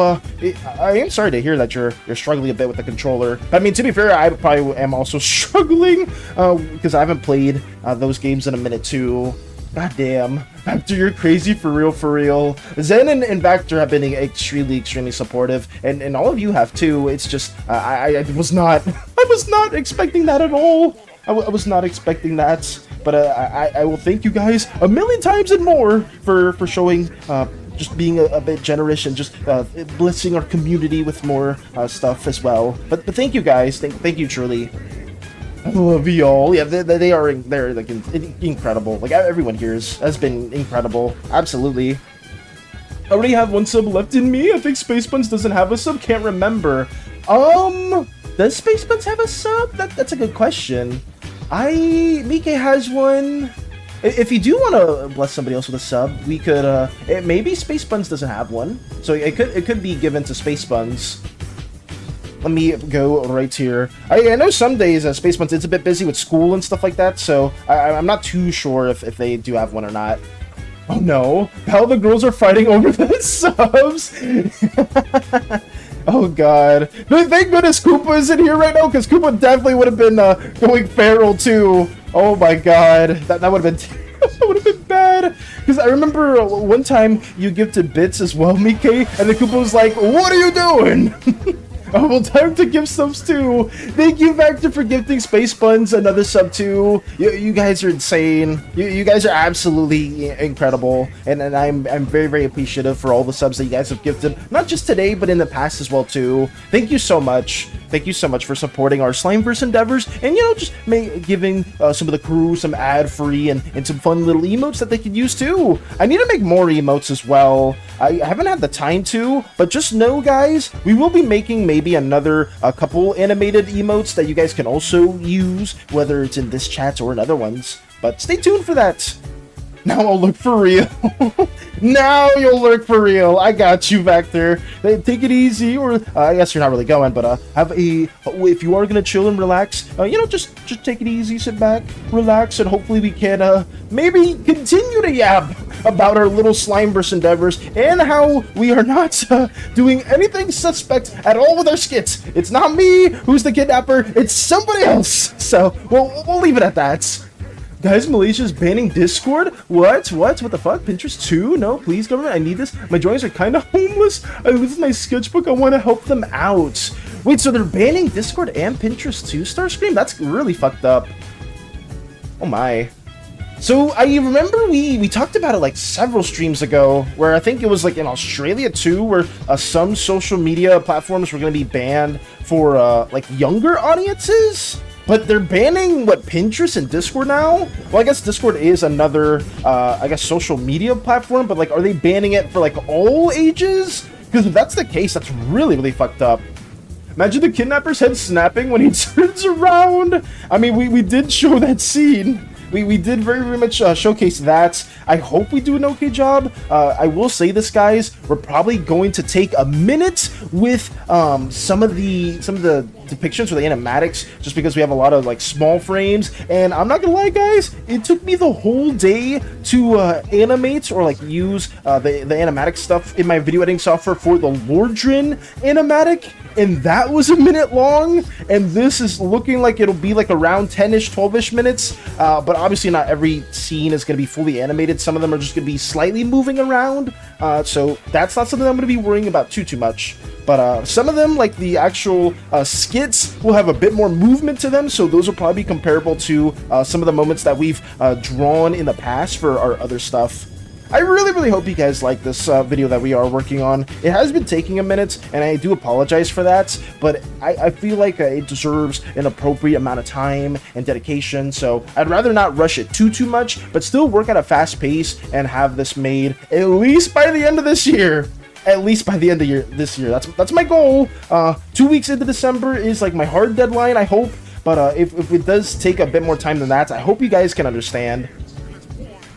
I am sorry to hear that you're struggling a bit with the controller. But I mean, to be fair, I probably am also struggling because I haven't played those games in a minute too. God damn, Vector, you're crazy for real. Zen and Vector have been extremely supportive, and all of you have too. It's just I was not expecting that at all. I was not expecting that, but I will thank you guys a million times and more for showing just being a bit generous and just blessing our community with more stuff as well. But thank you guys, thank you truly. I love y'all. Yeah, they're like incredible. Like everyone here has been incredible. Absolutely. I already have 1 sub left in me. I think Space Buns doesn't have a sub. Can't remember. Does Space Buns have a sub? That's a good question. Mike has one. If you do want to bless somebody else with a sub, we could. Maybe Space Buns doesn't have one, so it could be given to Space Buns. Let me go right here. I know some days Space Buns it's a bit busy with school and stuff like that, so I'm not too sure if they do have one or not. Oh no, how the girls are fighting over the subs. Oh god. Thank goodness Koopa isn't here right now, because Koopa definitely would have been going feral too. Oh my god, that would have been that would have been bad. Because I remember one time you gifted bits as well, Mike, and the Koopa was like, "What are you doing?" Oh, well, time to give subs too. Thank you, Vector, for gifting Space Buns another sub too. You guys are insane. You guys are absolutely incredible, and I'm very appreciative for all the subs that you guys have gifted, not just today, but in the past as well too. Thank you so much. thank you so much for supporting our Slimeverse endeavors, and, you know, just giving some of the crew some ad-free and some fun little emotes that they could use too. I need to make more emotes as well. I haven't had the time to, but just know, guys, we will be making maybe another couple animated emotes that you guys can also use, whether it's in this chat or in other ones. But stay tuned for that. Now I'll look for real. Now you'll lurk for real. I got you back there. Take it easy, or I guess you're not really going, but if you are gonna chill and relax, you know, just take it easy, sit back, relax, and hopefully we can maybe continue to yap about our little Slimeverse endeavors and how we are not doing anything suspect at all with our skits. It's not me who's the kidnapper. It's somebody else. So we'll leave it at that. Guys, Malaysia's banning Discord? What the fuck? Pinterest too? No, please, government, I need this. My drawings are kind of homeless. I lose my sketchbook. I want to help them out. Wait, so they're banning Discord and Pinterest too, Starscream? That's really fucked up. Oh my. So I remember we talked about it like several streams ago, where I think it was like in Australia too, where some social media platforms were going to be banned for like younger audiences. But they're banning, what, Pinterest and Discord now? Well, I guess Discord is another, I guess, social media platform, but, like, are they banning it for, like, all ages? Because if that's the case, that's really, really fucked up. Imagine the kidnapper's head snapping when he turns around. I mean, we did show that scene. We did very, very much showcase that. I hope we do an okay job. I will say this, guys. We're probably going to take a minute with some of the depictions or the animatics, just because we have a lot of like small frames. And I'm not gonna lie, guys, it took me the whole day to animate or like use the animatic stuff in my video editing software for the Lordrin animatic. And that was a minute long, and this is looking like it'll be like around 10-ish, 12-ish minutes, but obviously not every scene is going to be fully animated. Some of them are just going to be slightly moving around, so that's not something I'm going to be worrying about too much. But some of them, like the actual skits, will have a bit more movement to them, so those will probably be comparable to some of the moments that we've drawn in the past for our other stuff. I really, really hope you guys like this video that we are working on. It has been taking a minute, and I do apologize for that, but I feel like it deserves an appropriate amount of time and dedication, so I'd rather not rush it too much, but still work at a fast pace and have this made at least by the end of this year. At least by the end of this year. That's my goal. 2 weeks into December is like my hard deadline, I hope, but if it does take a bit more time than that, I hope you guys can understand.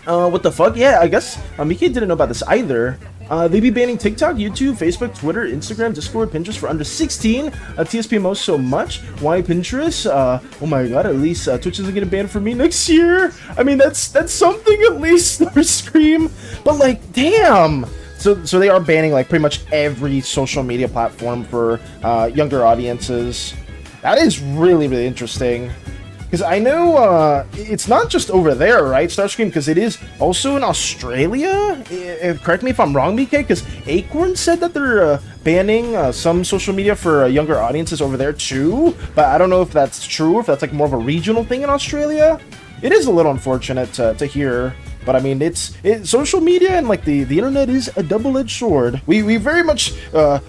What the fuck? Yeah, I guess Miki didn't know about this either. They be banning TikTok, YouTube, Facebook, Twitter, Instagram, Discord, Pinterest for under 16. TSPMO so much. Why Pinterest? Oh my god, at least Twitch isn't getting banned for me next year. I mean, that's something at least, Starscream. But like, damn. So they are banning like pretty much every social media platform for younger audiences. That is really, really interesting. Because I know it's not just over there, right, Starscream? Because it is also in Australia. Correct me if I'm wrong, BK, because Acorn said that they're banning some social media for younger audiences over there too. But I don't know if that's true, if that's like more of a regional thing in Australia. It is a little unfortunate to hear. But I mean, social media and like the internet is a double-edged sword. We very much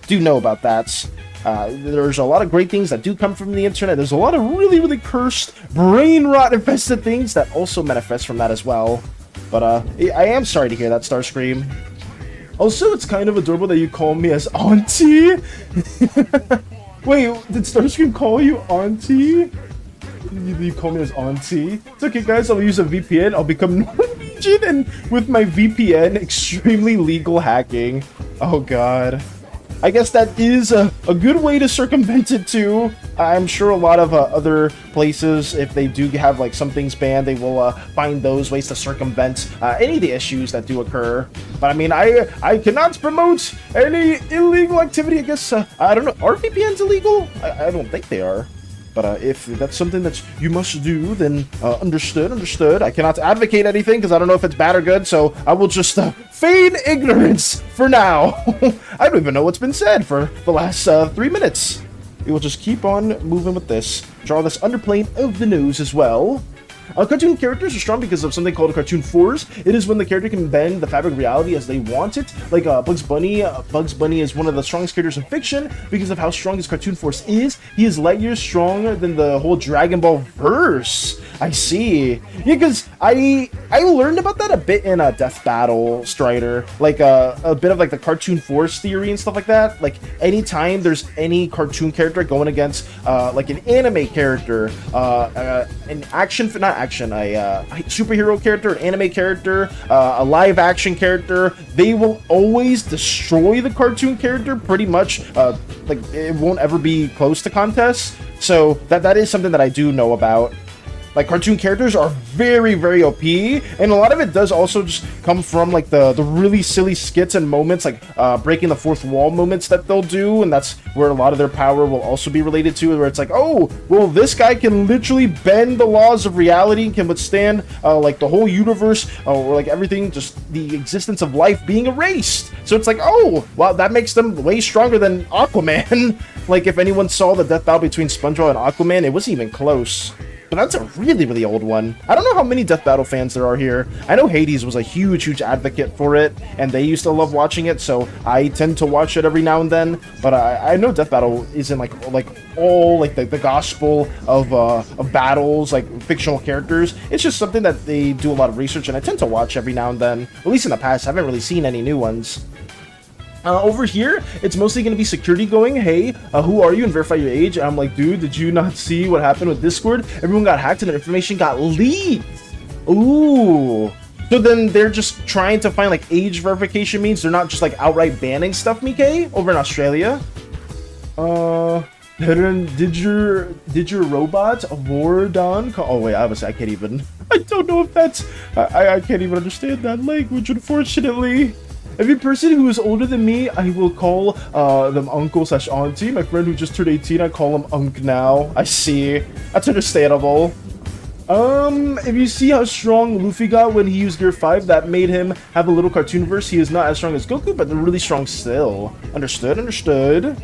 do know about that. There's a lot of great things that do come from the internet. There's a lot of really, really cursed, brain rot infested things that also manifest from that as well. But I am sorry to hear that, Starscream. Also, it's kind of adorable that you call me as Auntie. Wait, did Starscream call you Auntie? You call me as Auntie? It's okay, guys. I'll use a VPN. I'll become Norwegian, and with my VPN, extremely legal hacking. Oh god. I guess that is a good way to circumvent it too. I'm sure a lot of other places, if they do have like some things banned, they will find those ways to circumvent any of the issues that do occur. But I mean, I cannot promote any illegal activity. I guess, I don't know, are VPNs illegal? I don't think they are. But if that's something that you must do, then understood. I cannot advocate anything because I don't know if it's bad or good, so I will just feign ignorance for now. I don't even know what's been said for the last 3 minutes. We will just keep on moving with this. Draw this underplane of the nose as well. Cartoon characters are strong because of something called a cartoon force. It is when the character can bend the fabric of reality as they want it. Like Bugs Bunny. Bugs Bunny is one of the strongest characters in fiction because of how strong his cartoon force is. He is light years stronger than the whole Dragon Ball verse. I see. Yeah, because I learned about that a bit in Death Battle Strider, like a bit of like the cartoon force theory and stuff like that. Like anytime there's any cartoon character going against like an anime character, an action, not action, a superhero character, an anime character, a live action character, they will always destroy the cartoon character pretty much. Like it won't ever be close to contests. So that is something that I do know about. Like, cartoon characters are very, very OP, and a lot of it does also just come from, like, the really silly skits and moments, like, breaking the fourth wall moments that they'll do, and that's where a lot of their power will also be related to, where it's like, oh, well, this guy can literally bend the laws of reality, can withstand, like, the whole universe, or, like, everything, just the existence of life being erased. So it's like, oh, well, that makes them way stronger than Aquaman. Like, if anyone saw the death battle between SpongeBob and Aquaman, it wasn't even close. But that's a really, really old one. I don't know how many Death Battle fans there are here. I know Hades was a huge, huge advocate for it, and they used to love watching it, so I tend to watch it every now and then. But I know Death Battle isn't like all like the gospel of battles, like fictional characters. It's just something that they do a lot of research, and I tend to watch every now and then. At least in the past, I haven't really seen any new ones. Over here, it's mostly going to be security going, hey, who are you, and verify your age. And I'm like, dude, did you not see what happened with Discord? Everyone got hacked and their information got leaked. Ooh. So then they're just trying to find like age verification means they're not just like outright banning stuff, Mike, over in Australia. Did your robot war done? Oh wait, obviously I can't even. I don't know if that's. I can't even understand that language, unfortunately. Every person who is older than me, I will call them uncle/auntie. My friend who just turned 18, I call him unk now. I see. That's understandable. If you see how strong Luffy got when he used Gear 5, that made him have a little cartoon verse. He is not as strong as Goku, but they're really strong still. Understood, understood.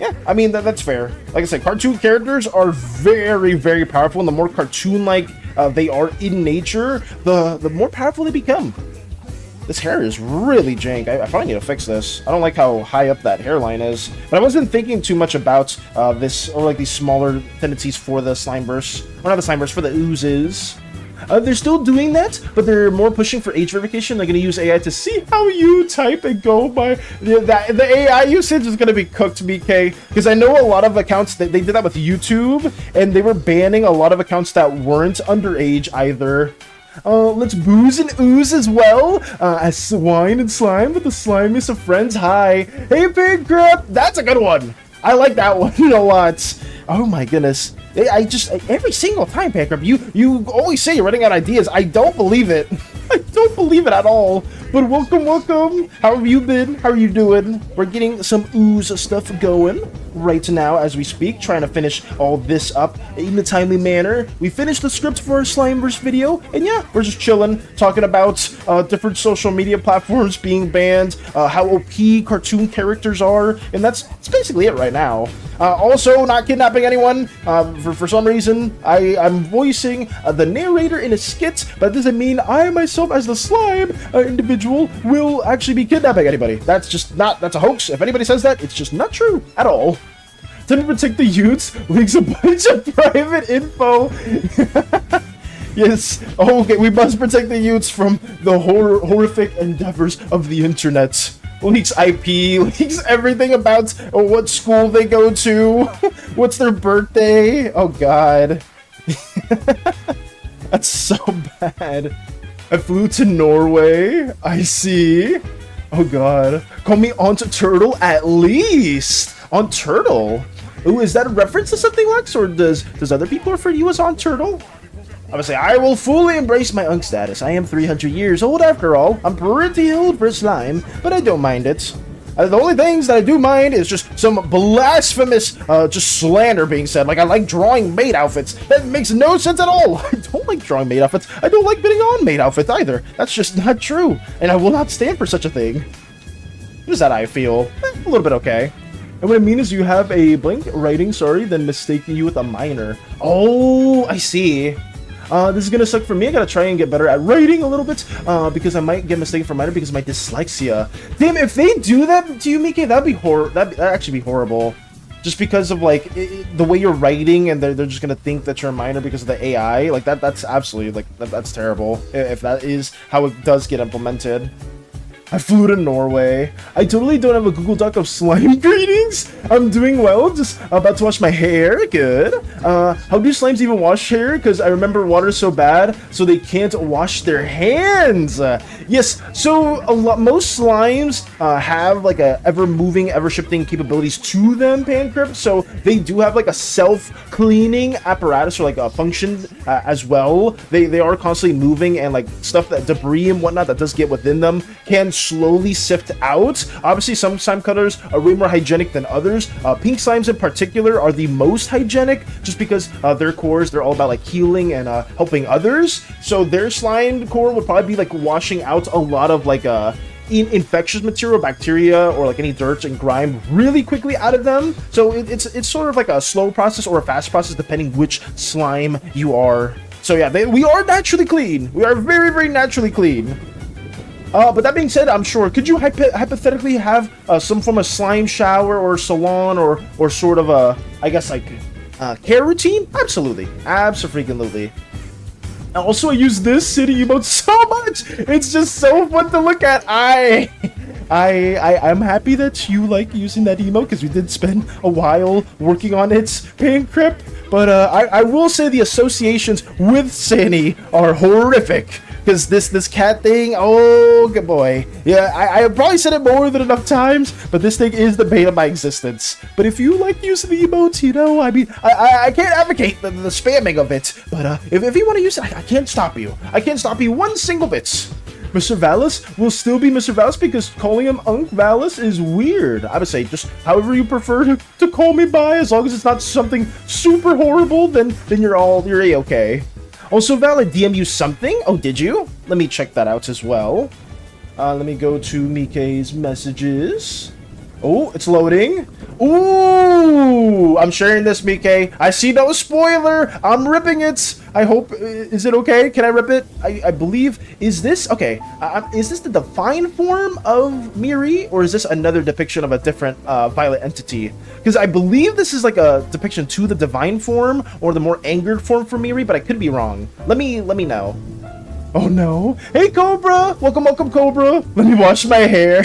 Yeah, I mean, that's fair. Like I said, cartoon characters are very, very powerful, and the more cartoon-like they are in nature, the more powerful they become. This hair is really jank. I probably need to fix this. I don't like how high up that hairline is. But I wasn't thinking too much about this, or like these smaller tendencies for the Slimeverse. Or not the Slimeverse, for the Oozes. They're still doing that, but they're more pushing for age verification. They're going to use AI to see how you type and go by. The AI usage is going to be cooked, BK. Because I know a lot of accounts, they did that with YouTube, and they were banning a lot of accounts that weren't underage either. Let's booze and ooze as well, as swine and slime with the slimiest of friends. Hi. Hey, Big Grip. That's a good one. I like that one a lot. Oh my goodness. I just, every single time, Pancrab, you always say you're running out of ideas. I don't believe it. I don't believe it at all. But welcome, welcome. How have you been? How are you doing? We're getting some ooze stuff going right now as we speak, trying to finish all this up in a timely manner. We finished the script for our Slimeverse video, and yeah, we're just chilling, talking about different social media platforms being banned, how OP cartoon characters are, and that's basically it right now. Also, not kidnapping anyone. For some reason, I'm voicing the narrator in a skit, but that doesn't mean I myself, as the slime individual, will actually be kidnapping anybody. That's just not, that's a hoax. If anybody says that, it's just not true at all. Time to protect the youths, leaks a bunch of private info. Yes, okay, we must protect the youths from the horrific endeavors of the internet. Leaks IP, leaks everything about what school they go to, what's their birthday. Oh god. That's so bad. I flew to Norway. I see. Oh god. Call me Aunt Turtle at least. Aunt Turtle? Ooh, is that a reference to something, Lex? Or does other people refer to you as Aunt Turtle? Obviously, I will fully embrace my unk status. I am 300 years old after all. I'm pretty old for slime, but I don't mind it. The only things that I do mind is just some blasphemous just slander being said. Like, I like drawing maid outfits. That makes no sense at all. I don't like drawing maid outfits. I don't like bidding on maid outfits either. That's just not true. And I will not stand for such a thing. What is that I feel? A little bit okay. And what I mean is you have a blank writing, sorry, then mistaking you with a minor. Oh, I see. This is gonna suck for me. I gotta try and get better at writing a little bit, because I might get mistaken for minor because of my dyslexia. Damn, if they do that to you, Mike, that'd actually be horrible. Just because of like the way you're writing, and they're just gonna think that you're a minor because of the AI. Like that's absolutely like that's terrible if that is how it does get implemented. I flew to Norway. I totally don't have a Google Doc of slime greetings. I'm doing well, just about to wash my hair. Good. How do slimes even wash hair? Because I remember water's so bad, so they can't wash their hands. Yes, so most slimes have like a ever-moving, ever-shifting capabilities to them, Pancrypt. So they do have like a self-cleaning apparatus or like a function as well. They are constantly moving, and like stuff that debris and whatnot that does get within them can slowly sift out. Obviously, some slime cutters are way more hygienic than others. Pink slimes in particular are the most hygienic, just because their cores, they're all about like healing and helping others. So their slime core would probably be like washing out a lot of like infectious material, bacteria, or like any dirt and grime really quickly out of them. So it's sort of like a slow process or a fast process depending which slime you are. So yeah, we are naturally clean. We are very, very naturally clean. But that being said, I'm sure, could you hypothetically have some form of slime shower or salon or sort of a, I guess, like, care routine? Absolutely. Abso-freaking-lutely. Also, I use this city emote so much! It's just so fun to look at! I'm happy that you like using that emote, because we did spend a while working on its Pancrypt, but I will say the associations with SANI are horrific. Because this cat thing, oh good boy. Yeah, I probably said it more than enough times, but this thing is the bane of my existence. But if you like using the emotes, you know, I mean, I can't advocate the spamming of it, but if you want to use it, I can't stop you. I can't stop you one single bit. Mr. Valis will still be Mr. Valis because calling him Unc Valis is weird. I would say just however you prefer to call me by, as long as it's not something super horrible, then you're A-okay. Also, Val, I DM you something? Oh, did you? Let me check that out as well. Let me go to Mike's messages. Oh, it's loading. Ooh, I'm sharing this, Mike. I see no spoiler. I'm ripping it. I hope, is it okay? Can I rip it? I believe, is this, okay. Is this the divine form of Miri, or is this another depiction of a different violet entity? Because I believe this is like a depiction to the divine form, or the more angered form for Miri, but I could be wrong. Let me know. Oh no. Hey Cobra! Welcome, Cobra! Let me wash my hair.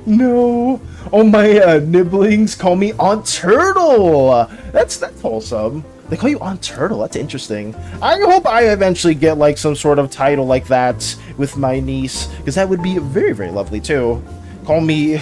No. Oh, my nibblings call me Aunt Turtle. That's wholesome. They call you Aunt Turtle. That's interesting. I hope I eventually get like some sort of title like that with my niece, because that would be very, very lovely too. Call me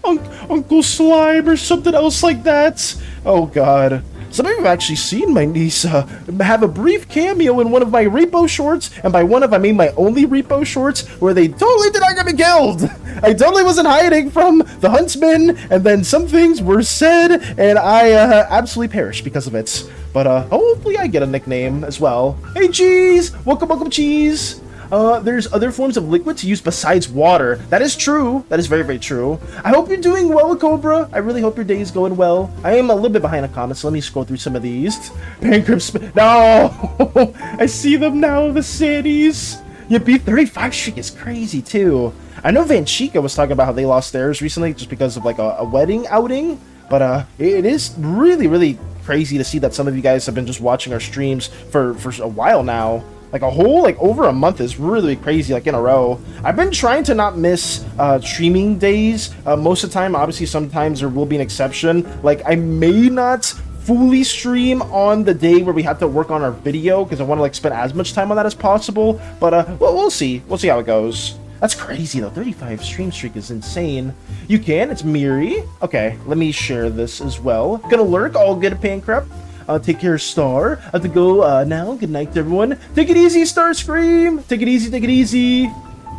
Uncle Slime or something else like that. Oh god. Some of you have actually seen my niece have a brief cameo in one of my repo shorts, and by one of I mean my only repo shorts, where they totally did not get me killed. I totally wasn't hiding from the huntsman, and then some things were said, and I absolutely perished because of it. But hopefully I get a nickname as well. Hey Cheese! Welcome Cheese! There's other forms of liquid to use besides water. That is true. That is very, very true. I hope you're doing well, Cobra. I really hope your day is going well. I am a little bit behind on comments, so let me scroll through some of these. Pancrypt, no! I see them now, the cities. Yeah, B35 streak is crazy, too. I know Van Chica was talking about how they lost theirs recently just because of, like, a wedding outing. But, it is really, really crazy to see that some of you guys have been just watching our streams for a while now. Like a whole, like over a month is really crazy, like in a row. I've been trying to not miss streaming days most of the time. Obviously, sometimes there will be an exception. Like I may not fully stream on the day where we have to work on our video because I want to like spend as much time on that as possible. But we'll see. We'll see how it goes. That's crazy though. 35 stream streak is insane. You can. It's Miri. Okay, let me share this as well. Gonna lurk. All good at Pancrypt. Take care, Star. I have to go now. Good night to everyone. Take it easy, Star Scream. Take it easy, take it easy.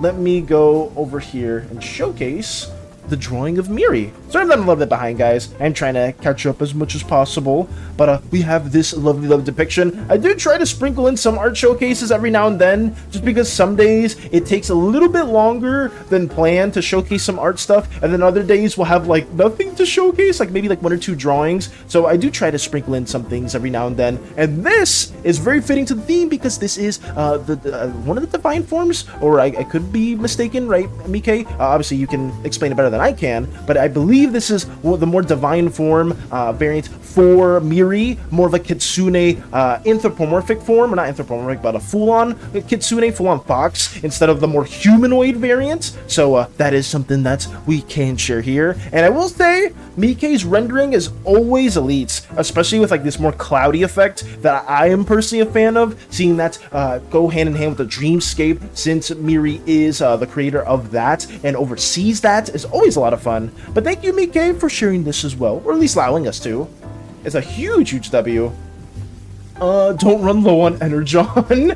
Let me go over here and showcase the drawing of Miri. Sorry I'm a little bit behind, guys. I'm trying to catch up as much as possible, but we have this lovely depiction. I do try to sprinkle in some art showcases every now and then, just because some days it takes a little bit longer than planned to showcase some art stuff, and then other days we'll have like nothing to showcase, like maybe like 1 or 2 drawings. So I do try to sprinkle in some things every now and then, and this is very fitting to the theme because this is one of the divine forms, or I could be mistaken, right, Mike? Obviously you can explain it better than I can, but I believe this is the more divine form variant for Miri, more of a kitsune anthropomorphic form, or not anthropomorphic, but a full-on kitsune, full-on fox, instead of the more humanoid variant. So that is something that we can share here. And I will say, Mike's rendering is always elite, especially with like this more cloudy effect that I am personally a fan of, seeing that go hand in hand with the dreamscape, since Miri is the creator of that and oversees that, is always a lot of fun. But thank you, Mike, for sharing this as well, or at least allowing us to. It's a huge W. Don't run low on Energon.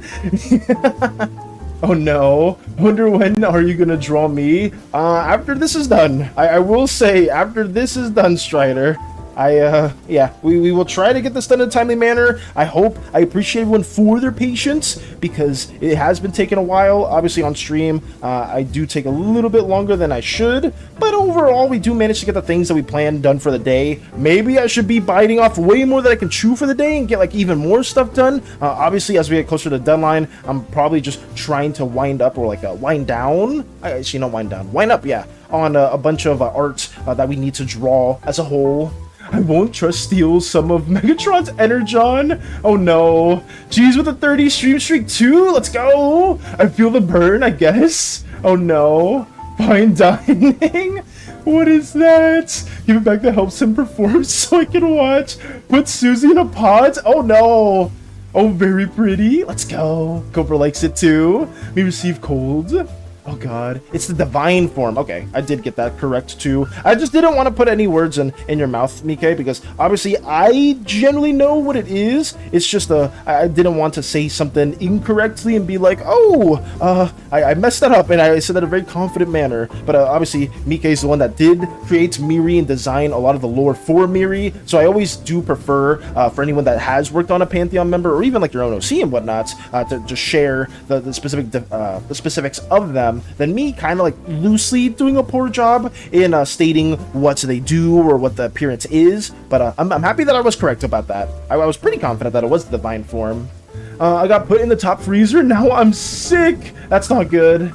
Oh no. I wonder when are you gonna draw me? After this is done. I will say, after this is done, Strider. Yeah, we will try to get this done in a timely manner. I appreciate everyone for their patience, because it has been taking a while. Obviously on stream, I do take a little bit longer than I should, but overall we do manage to get the things that we planned done for the day. Maybe I should be biting off way more than I can chew for the day and get like even more stuff done. Obviously as we get closer to the deadline, I'm probably just trying to wind up, or like wind down. Actually, no, wind down. Wind up, yeah, on a bunch of art that we need to draw as a whole. I won't trust steal some of Megatron's Energon. Oh no. Jeez, with a 30 stream streak too? Let's go. I feel the burn, I guess. Oh no. Fine dining? What is that? Give it back that helps him perform so I can watch. Put Susie in a pot? Oh no. Oh, very pretty. Let's go. Cobra likes it too. We receive cold. Oh god, it's the divine form. Okay, I did get that correct too. I just didn't want to put any words in your mouth, Mike, because obviously I generally know what it is. It's just I didn't want to say something incorrectly and be like, oh, I messed that up, and I said that in a very confident manner. But obviously Mike is the one that did create Miri and design a lot of the lore for Miri, so I always do prefer for anyone that has worked on a Pantheon member, or even like your own OC and whatnot, to just share the specifics of them, than me kind of like loosely doing a poor job in stating what they do or what the appearance is. But I'm happy that I was correct about that. I was pretty confident that it was the divine form. I got put in the top freezer. Now I'm sick. That's not good.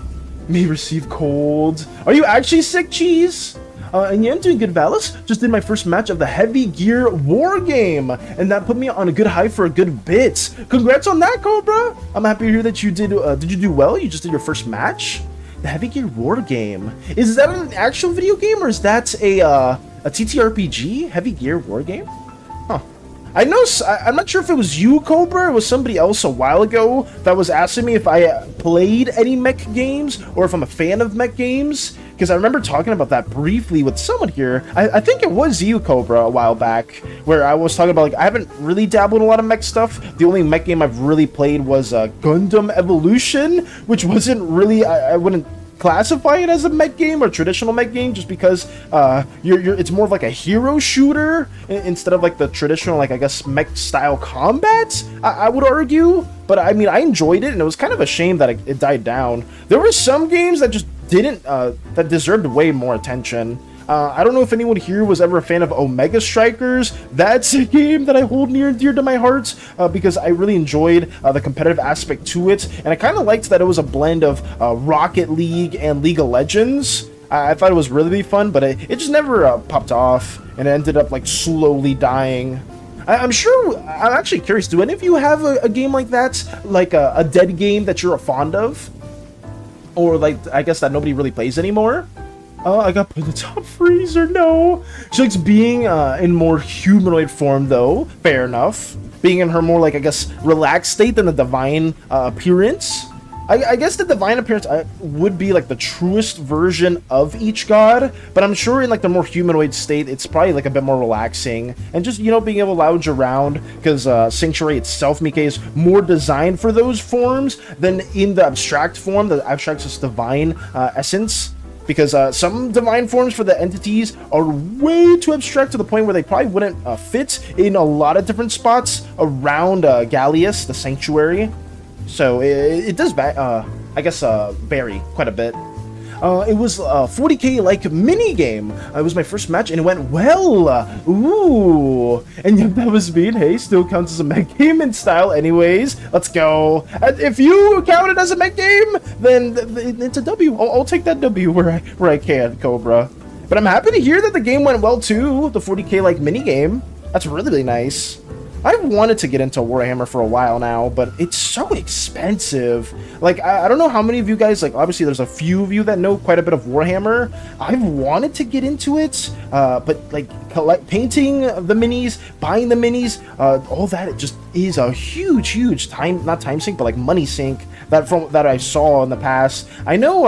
May receive cold. Are you actually sick, Cheese? And yeah, I'm doing good, Valis. Just did my first match of the Heavy Gear War Game, and that put me on a good high for a good bit. Congrats on that, Cobra. I'm happy to hear that you did. Did you do well? You just did your first match? The Heavy Gear War Game. Is that an actual video game, or is that a TTRPG? Heavy Gear War Game? Huh. I know, I'm not sure if it was you, Cobra, or it was somebody else a while ago that was asking me if I played any mech games, or if I'm a fan of mech games, because I remember talking about that briefly with someone here. I think it was you, Cobra, a while back, where I was talking about, like, I haven't really dabbled in a lot of mech stuff. The only mech game I've really played was Gundam Evolution, which wasn't really, I wouldn't classify it as a mech game or traditional mech game, just because it's more of like a hero shooter instead of like the traditional, like, I guess, mech style combat, I would argue. But I mean, I enjoyed it, and it was kind of a shame that it died down. There were some games that just didn't that deserved way more attention. I don't know if anyone here was ever a fan of Omega Strikers. That's a game that I hold near and dear to my heart, because I really enjoyed the competitive aspect to it, and I kind of liked that it was a blend of Rocket League and League of Legends. I thought it was really fun, but it just never popped off, and it ended up like slowly dying. I'm actually curious, do any of you have a game like that, like a dead game that you're fond of? Or like, I guess that nobody really plays anymore? Oh, I got put in the top freezer, no. She likes being in more humanoid form, though. Fair enough. Being in her more, like, I guess, relaxed state than the divine appearance. I guess the divine appearance would be, like, the truest version of each god. But I'm sure in, like, the more humanoid state, it's probably, like, a bit more relaxing. And just, you know, being able to lounge around. Because Sanctuary itself, Mike, is more designed for those forms than in the abstract form, the abstract just divine essence. because some divine forms for the entities are way too abstract to the point where they probably wouldn't fit in a lot of different spots around Gallius, the sanctuary. So it does, I guess, vary quite a bit. It was a 40k like mini game. It was my first match and it went well. Ooh, and yep, that was me. Hey, still counts as a mech game in style anyways. Let's go. And if you count it as a mech game, then it's a W. I'll take that W where I can, Cobra. But I'm happy to hear that the game went well too. The 40k like mini game. That's really, really nice. I've wanted to get into Warhammer for a while now, but it's so expensive. Like, I don't know how many of you guys, like, obviously there's a few of you that know quite a bit of Warhammer. I've wanted to get into it, but, like, painting the minis, buying the minis, all that, it just is a huge not time sink, but, like, money sink that I saw in the past. I know,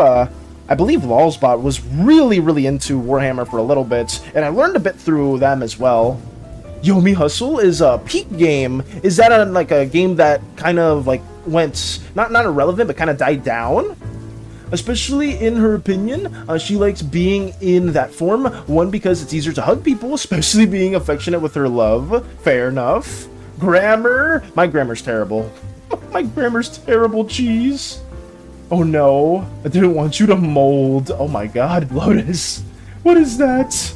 I believe Lawsbot was really into Warhammer for a little bit, and I learned a bit through them as well. Yomi Hustle is a peak game. Is that a game that kind of like went not irrelevant but kind of died down? Especially in her opinion, she likes being in that form. One, because it's easier to hug people, especially being affectionate with her love. Fair enough. Grammar. My grammar's terrible. My grammar's terrible, cheese. Oh no, I didn't want you to mold. Oh my god, Lotus. What is that?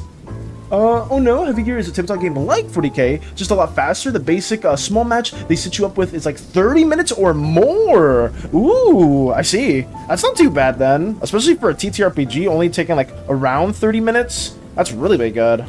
Oh no, Heavy Gear is a tabletop game like 40k, just a lot faster. The basic small match they set you up with is like 30 minutes or more. Ooh, I see. That's not too bad then, especially for a TTRPG only taking like around 30 minutes. That's really good.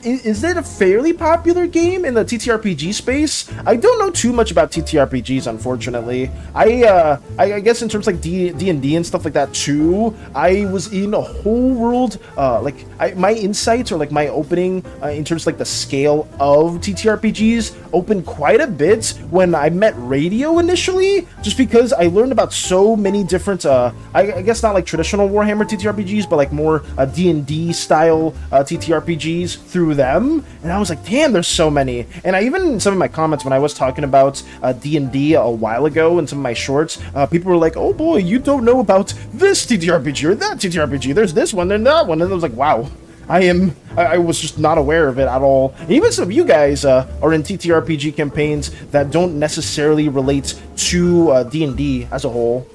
Is it a fairly popular game in the TTRPG space? I don't know too much about TTRPGs, unfortunately. I guess in terms of like D&D and stuff like that too, I was in a whole world, my insights or like my opening in terms of like the scale of TTRPGs opened quite a bit when I met Radio initially, just because I learned about so many different, I guess not like traditional Warhammer TTRPGs, but like more D&D style TTRPGs through them, and I was like, damn, there's so many. And I even, in some of my comments when I was talking about D&D a while ago in some of my shorts, people were like, oh boy, you don't know about this TTRPG or that TTRPG, there's this one and that one, and I was like, wow, I was just not aware of it at all. And even some of you guys are in TTRPG campaigns that don't necessarily relate to D&D as a whole.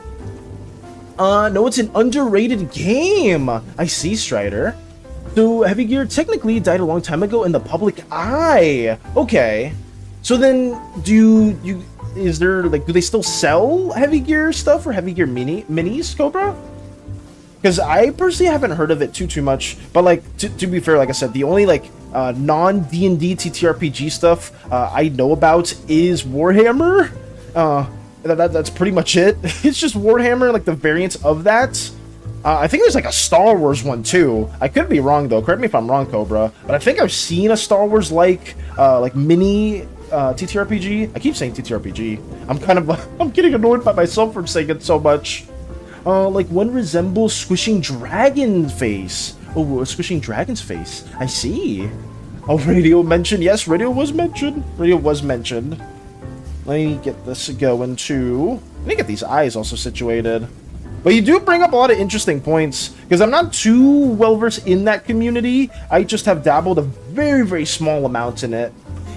No, it's an underrated game. I see, Strider. So, Heavy Gear technically died a long time ago in the public eye. Okay. So then, do they still sell Heavy Gear stuff or Heavy Gear minis, Cobra? Because I personally haven't heard of it too much. But, like, to be fair, like I said, the only, like, non-D&D TTRPG stuff I know about is Warhammer. That's pretty much it. It's just Warhammer, like, the variants of that. I think there's like a Star Wars one too. I could be wrong though. Correct me if I'm wrong, Cobra. But I think I've seen a Star Wars like mini TTRPG. I keep saying TTRPG. I'm getting annoyed by myself for saying it so much. Like one resembles Squishing Dragon Face. Oh, a Squishing Dragon's Face. I see. Oh, Radio mentioned. Yes, Radio was mentioned. Radio was mentioned. Let me get this going too. Let me get these eyes also situated. But you do bring up a lot of interesting points, because I'm not too well-versed in that community. I just have dabbled a very small amount in it.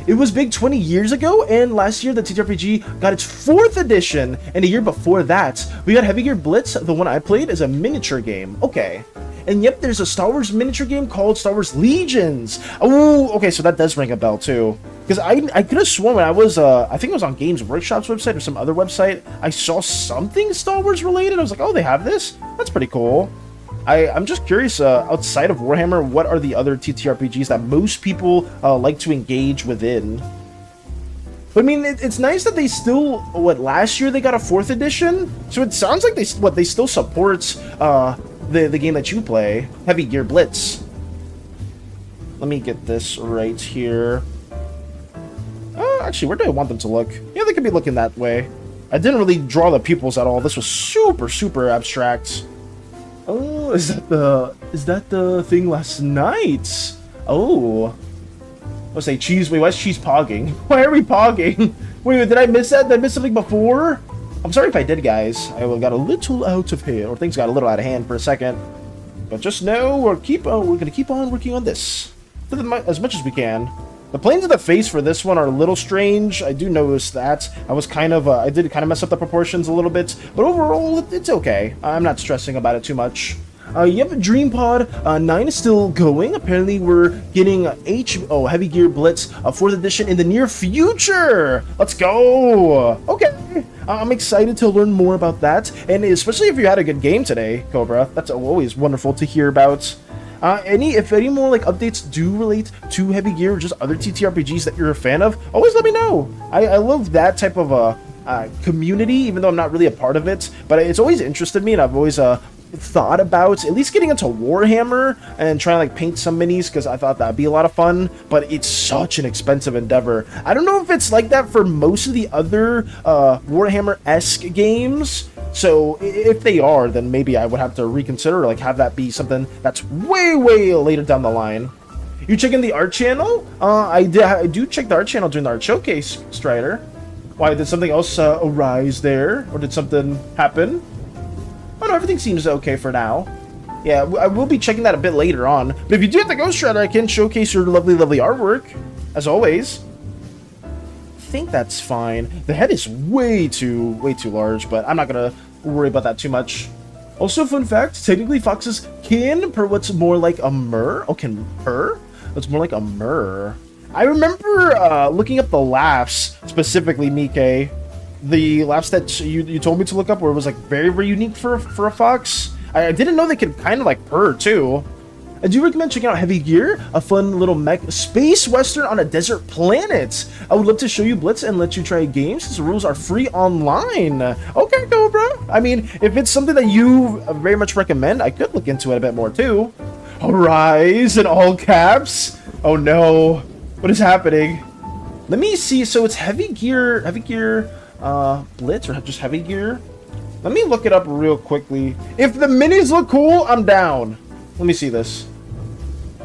It was big 20 years ago, and last year the TTRPG got its 4th edition, and a year before that, we got Heavy Gear Blitz. The one I played is a miniature game. Okay. And yep, there's a Star Wars miniature game called Star Wars Legions. Oh, okay, so that does ring a bell too. Because I could have sworn when I was, I think it was on Games Workshop's website or some other website, I saw something Star Wars related. I was like, oh, they have this? That's pretty cool. I'm just curious, outside of Warhammer, what are the other TTRPGs that most people like to engage within? But I mean, it's nice that they still, last year they got a 4th edition? So it sounds like they still support the game that you play, Heavy Gear Blitz. Let me get this right here. Actually, where do I want them to look? Yeah, they could be looking that way. I didn't really draw the pupils at all. This was super abstract. Oh, is that the thing last night? Oh. Let's say cheese. Wait, why is cheese pogging? Why are we pogging? Wait, did I miss that? Did I miss something before? I'm sorry if I did, guys. I got a little out of hand, or things got a little out of hand for a second. But just know we're gonna keep on working on this as much as we can. The planes of the face for this one are a little strange. I do notice that. I was kind of I did kind of mess up the proportions a little bit, but overall it's okay. I'm not stressing about it too much. Yep, Dream Pod 9 is still going. Apparently, we're getting Heavy Gear Blitz 4th edition in the near future. Let's go. Okay, I'm excited to learn more about that, and especially if you had a good game today, Cobra. That's always wonderful to hear about. If any more like updates do relate to Heavy Gear or just other TTRPGs that you're a fan of, always let me know. I love that type of community, even though I'm not really a part of it. But it's always interested me, and I've always thought about at least getting into Warhammer and trying to like paint some minis, because I thought that'd be a lot of fun, but it's such an expensive endeavor. I don't know if it's like that for most of the other Warhammer-esque games, so if they are, then maybe I would have to reconsider, like have that be something that's way later down the line. You checking the art channel? I do check the art channel during the art showcase, Strider. Why, did something else arise there, or did something happen? Oh no, everything seems okay for now. Yeah, I will be checking that a bit later on. But if you do have the Ghost Shredder, I can showcase your lovely artwork, as always. I think that's fine. The head is way too large, but I'm not gonna worry about that too much. Also, fun fact, technically foxes can purr what's more like a murr. Oh, can purr? It's more like a murr. I remember looking up the laughs, specifically, Mike. The laughs that you told me to look up, where it was like very unique for a fox. I didn't know they could kind of like purr too. I do recommend checking out Heavy Gear, a fun little mech space western on a desert planet. I would love to show you Blitz and let you try games, since the rules are free online. Okay, Cobra. I mean, if it's something that you very much recommend, I could look into it a bit more too. Arise in all caps. Oh no, what is happening? Let me see. So it's Heavy Gear Blitz, or just Heavy Gear. Let me look it up real quickly. If the minis look cool, I'm down. Let me see this.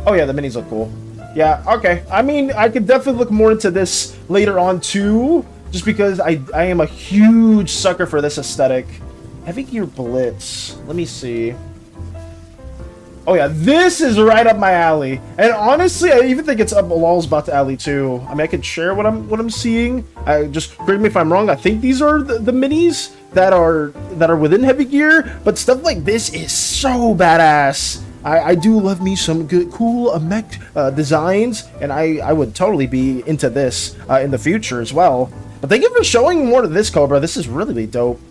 Oh yeah, the minis look cool. Yeah, okay. I mean, I could definitely look more into this later on too, just because I am a huge sucker for this aesthetic. Heavy Gear Blitz. Let me see. Oh yeah, this is right up my alley. And honestly, I even think it's up Lal's about to alley too. I mean, I can share what I'm seeing. Just correct me if I'm wrong. I think these are the minis that are within Heavy Gear, but stuff like this is so badass. I do love me some good, cool mech designs, and I would totally be into this in the future as well. But thank you for showing more of this, Cobra. This is really dope.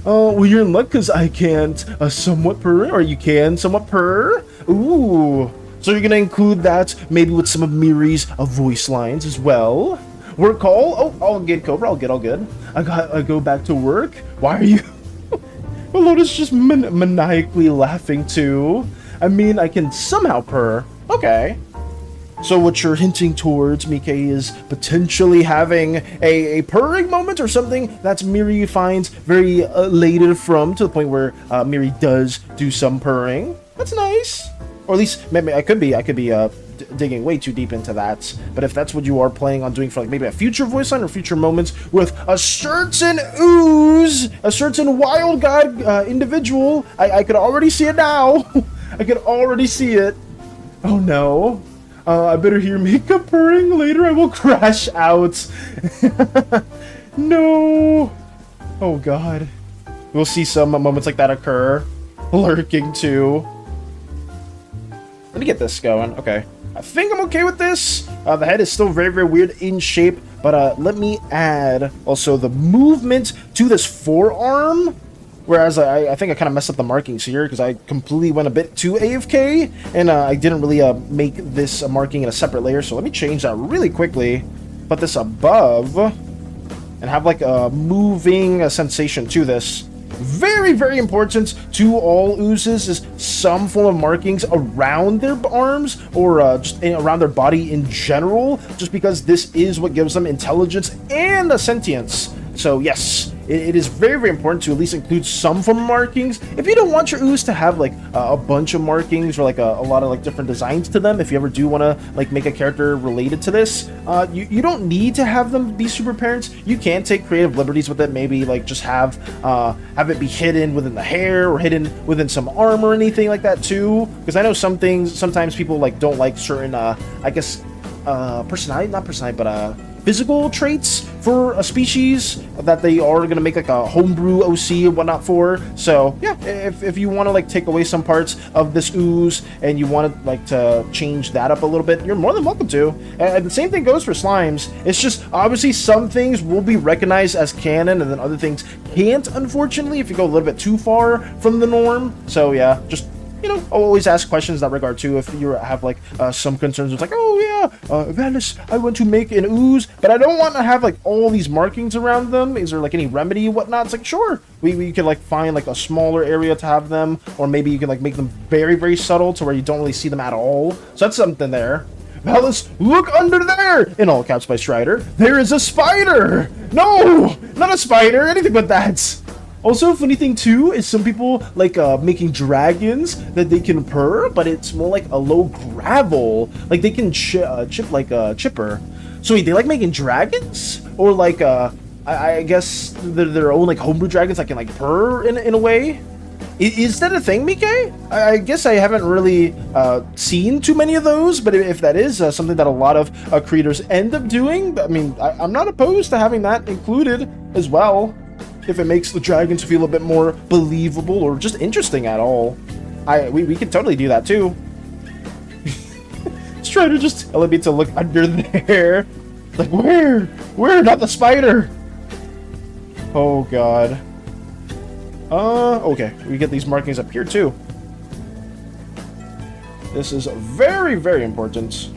Well, you're in luck, because I can't somewhat purr, or you can somewhat purr. Ooh. So you're going to include that maybe with some of Miri's voice lines as well. Work call? Oh, all good, Cobra. All good. I go back to work. Why are you... Lotus just maniacally laughing too. I mean, I can somehow purr. Okay. So what you're hinting towards, Mike, is potentially having a purring moment, or something that's Miri finds very elated from, to the point where Miri does do some purring. That's nice. Or at least, maybe I could be digging way too deep into that. But if that's what you are planning on doing for like maybe a future voice line or future moments with a certain Ooze, a certain wild god individual, I could already see it now. I could already see it. Oh no. I better hear makeup purring. Later I will crash out. No. Oh god. We'll see some moments like that occur. Lurking too. Let me get this going. Okay. I think I'm okay with this. The head is still very weird in shape, but let me add also the movement to this forearm. Whereas I think I kind of messed up the markings here, because I completely went a bit too AFK, and I didn't really make this marking in a separate layer. So let me change that really quickly. Put this above, and have like a moving sensation to this. Very important to all Oozes is some form of markings around their arms, or just around their body in general, just because this is what gives them intelligence and a sentience. So yes, it is very, very important to at least include some form of markings. If you don't want your ooze to have like a bunch of markings or like a lot of like different designs to them, if you ever do want to like make a character related to this, you don't need to have them be super parents. You can take creative liberties with it. Maybe like just have it be hidden within the hair or hidden within some armor or anything like that too. Because I know sometimes people like don't like certain I guess physical traits for a species that they are going to make like a homebrew OC and whatnot for. So yeah, if you want to like take away some parts of this ooze and you want to like to change that up a little bit, you're more than welcome to. And the same thing goes for slimes. It's just obviously some things will be recognized as canon and then other things can't, unfortunately, if you go a little bit too far from the norm. So yeah, just I'll always ask questions in that regard too. If you have like some concerns, it's like, oh yeah, Valis, I want to make an ooze, but I don't want to have like all these markings around them. Is there like any remedy and whatnot? It's like, sure, we could like find like a smaller area to have them, or maybe you can like make them very, very subtle to where you don't really see them at all. So that's something there. Valis, look under there! In all caps by Strider, there is a spider! No! Not a spider, anything but that! Also, funny thing too is some people like making dragons that they can purr, but it's more like a low gravel. Like they can chip like a chipper. So wait, they like making dragons, or like I guess their own like homebrew dragons that can like purr in a way. Is that a thing, Mike? I guess I haven't really seen too many of those, but if that is something that a lot of creators end up doing, I mean, I'm not opposed to having that included as well. If it makes the dragons feel a bit more believable or just interesting at all. We could totally do that too. Let's try to just tell me to look under there. Like, where? Where? Not the spider! Oh god. Okay. We get these markings up here too. This is very, very important.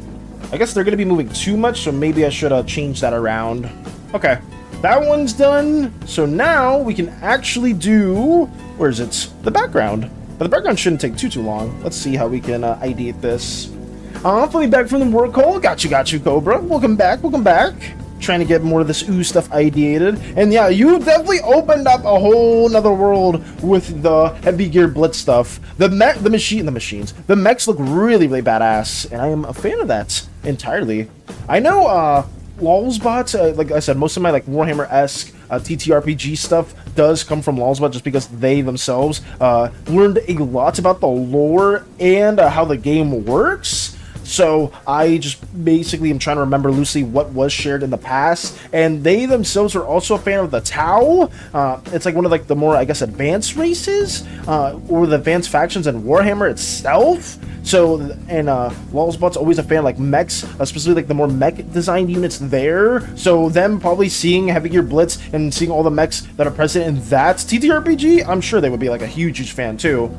I guess they're going to be moving too much, so maybe I should change that around. Okay. That one's done. So now we can actually do, where is it? The background. But the background shouldn't take too long. Let's see how we can ideate this. Fully back from the work hole. Got you, Cobra. Welcome back. Trying to get more of this ooze stuff ideated. And yeah, you definitely opened up a whole nother world with the heavy gear blitz stuff. The mechs look really, really badass. And I am a fan of that entirely. I know, Lulzbot, like I said, most of my like Warhammer-esque TTRPG stuff does come from Lulzbot just because they themselves learned a lot about the lore and how the game works. So I just basically am trying to remember loosely what was shared in the past, and they themselves are also a fan of the Tau. It's like one of like the more, I guess, advanced races, or the advanced factions in Warhammer itself. So, and Lulzbot's always a fan of like mechs, specifically like the more mech designed units there. So them probably seeing Heavy Gear Blitz and seeing all the mechs that are present in that TTRPG, I'm sure they would be like a huge fan too.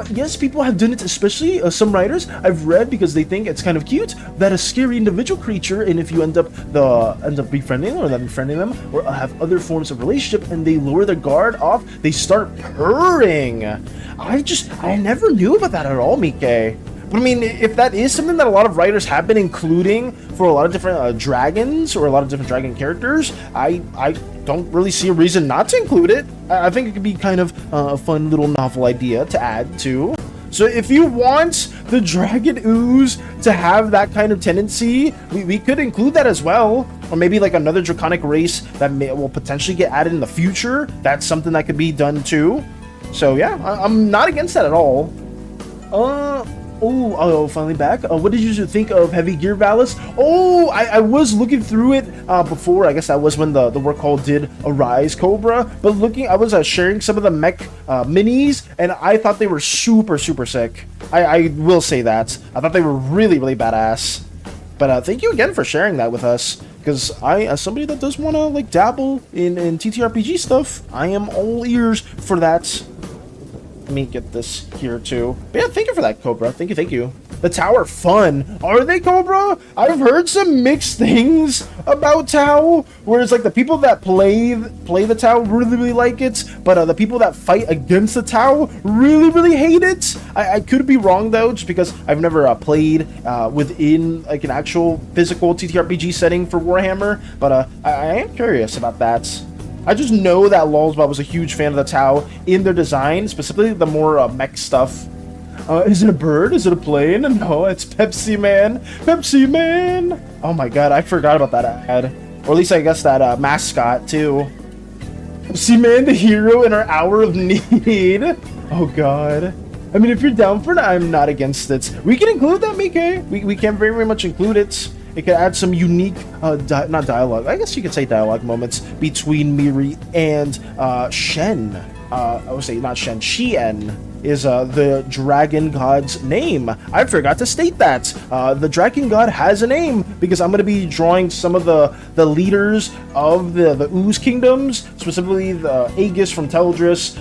Yes, people have done it, especially some writers I've read, because they think it's kind of cute that a scary individual creature, and if you end up befriending them or then befriending them or have other forms of relationship and they lower their guard off, they start purring. I never knew about that at all, Mike. But I mean, if that is something that a lot of writers have been including for a lot of different dragons or a lot of different dragon characters, I don't really see a reason not to include it. I think it could be kind of a fun little novel idea to add to. So if you want the Dragon Ooze to have that kind of tendency, we could include that as well. Or maybe like another draconic race that will potentially get added in the future. That's something that could be done too. So yeah, I'm not against that at all. Oh, finally back. What did you think of Heavy Gear Valis? Oh, I was looking through it before. I guess that was when the work hall did arise, Cobra. But I was sharing some of the mech minis, and I thought they were super, super sick. I will say that. I thought they were really, really badass. But thank you again for sharing that with us. Because as somebody that does want to like dabble in TTRPG stuff, I am all ears for that. Let me get this here too. But yeah, thank you for that, Cobra. Thank you. The Tau are fun. Are they, Cobra? I've heard some mixed things about Tau, whereas like the people that play the Tau really like it, but the people that fight against the Tau really hate it. I could be wrong though, just because I've never played within like an actual physical TTRPG setting for Warhammer, but I am curious about that. I just know that Lulzbot was a huge fan of the Tau in their design, specifically the more mech stuff. Is it a bird? Is it a plane? No, it's Pepsi Man. Pepsi Man! Oh my god, I forgot about that ad. Or at least I guess that mascot too. Pepsi Man, the hero in our hour of need. Oh god. I mean, if you're down for it, I'm not against it. We can include that, Mike. We can very much include it. It could add some unique, not dialogue, I guess you could say dialogue moments between Miri and Shen. I would say not Shen, Shien is the dragon god's name. I forgot to state that. The dragon god has a name because I'm going to be drawing some of the leaders of the Ooze kingdoms, specifically the Aegis from Teldris,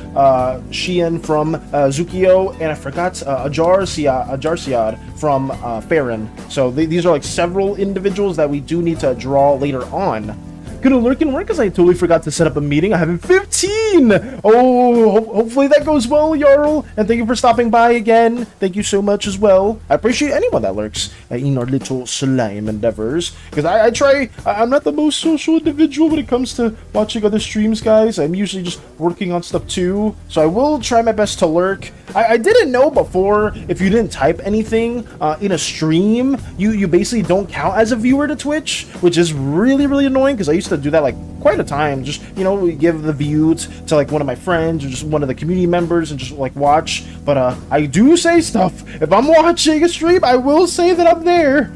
Shien from Zukio, and I forgot Ajarsiad from Farron. So these are like several individuals that we do need to draw later on. Gonna lurk and work, because I totally forgot to set up a meeting. I have 15! Oh, hopefully that goes well, Jarl. And thank you for stopping by again. Thank you so much as well. I appreciate anyone that lurks in our little slime endeavors. Because I try, I'm not the most social individual when it comes to watching other streams, guys. I'm usually just working on stuff too. So I will try my best to lurk. I didn't know before, if you didn't type anything in a stream, you basically don't count as a viewer to Twitch, which is really annoying, because I used to do that like quite a time. Just, you know, we give the view to like one of my friends or just one of the community members and just like watch. But I do say stuff. If I'm watching a stream, I will say that I'm there.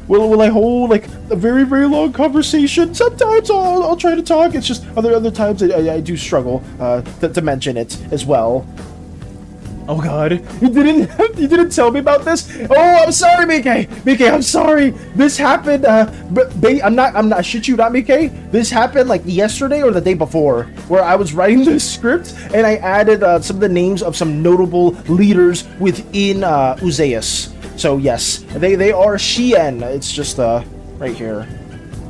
Will I hold like a very long conversation? Sometimes I'll try to talk. It's just other times I do struggle to mention it as well. Oh god, you didn't tell me about this? Oh, I'm sorry, Mike. Mike, I'm sorry. This happened, I'm not shit you not, Mike. This happened like yesterday or the day before, where I was writing the script and I added some of the names of some notable leaders within Uzeus. So yes, they are Shien. It's just right here.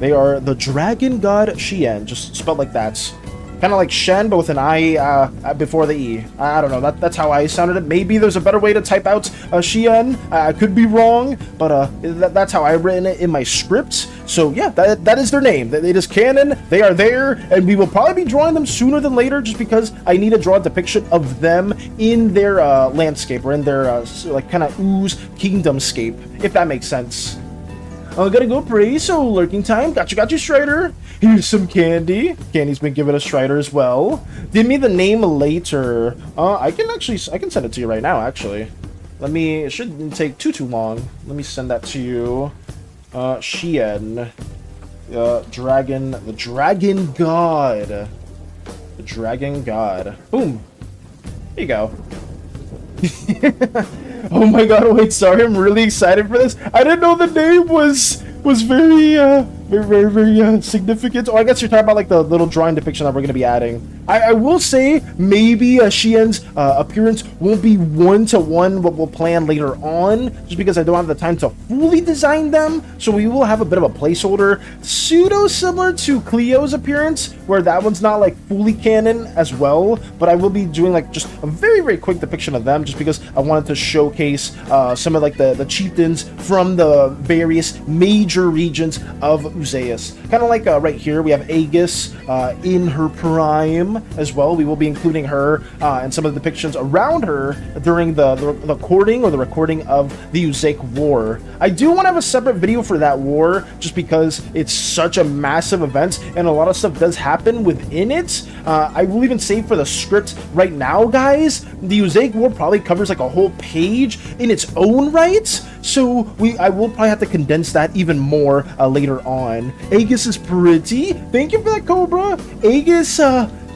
They are the dragon god Shien, just spelled like that. Kind of like Shen, but with an I before the E. I don't know. That's how I sounded it. Maybe there's a better way to type out Shien. I could be wrong, but that's how I've written it in my script. So yeah, that is their name. It is canon. They are there, and we will probably be drawing them sooner than later, just because I need to draw a depiction of them in their landscape, or in their like kind of Ooze kingdomscape, if that makes sense. I'm gonna go pray, so lurking time. Got you, Strider. Here's some candy. Candy's been given a Strider as well. Give me the name later. I can send it to you right now, actually. It shouldn't take too long. Let me send that to you. Shien. The Dragon God. The Dragon God. Boom. There you go. Oh my god, wait, sorry, I'm really excited for this. I didn't know the name was very significant. Oh, I guess you're talking about like the little drawing depiction that we're going to be adding. I will say maybe Shien's appearance won't be one-to-one what we'll plan later on, just because I don't have the time to fully design them. So we will have a bit of a placeholder, pseudo similar to Cleo's appearance, where that one's not like fully canon as well, but I will be doing like just a very quick depiction of them, just because I wanted to showcase some of like the chieftains from the various major regions of Uzeus. Kind of like right here, we have Aegis in her prime as well. We will be including her and some of the depictions around her during the recording or the recording of the Uzaic War. I do want to have a separate video for that war, just because it's such a massive event and a lot of stuff does happen within it. I will even say for the script right now, guys, the Uzaic War probably covers like a whole page in its own right, so I will probably have to condense that even more later on. Aegis is pretty. Thank you for that, Cobra. Aegis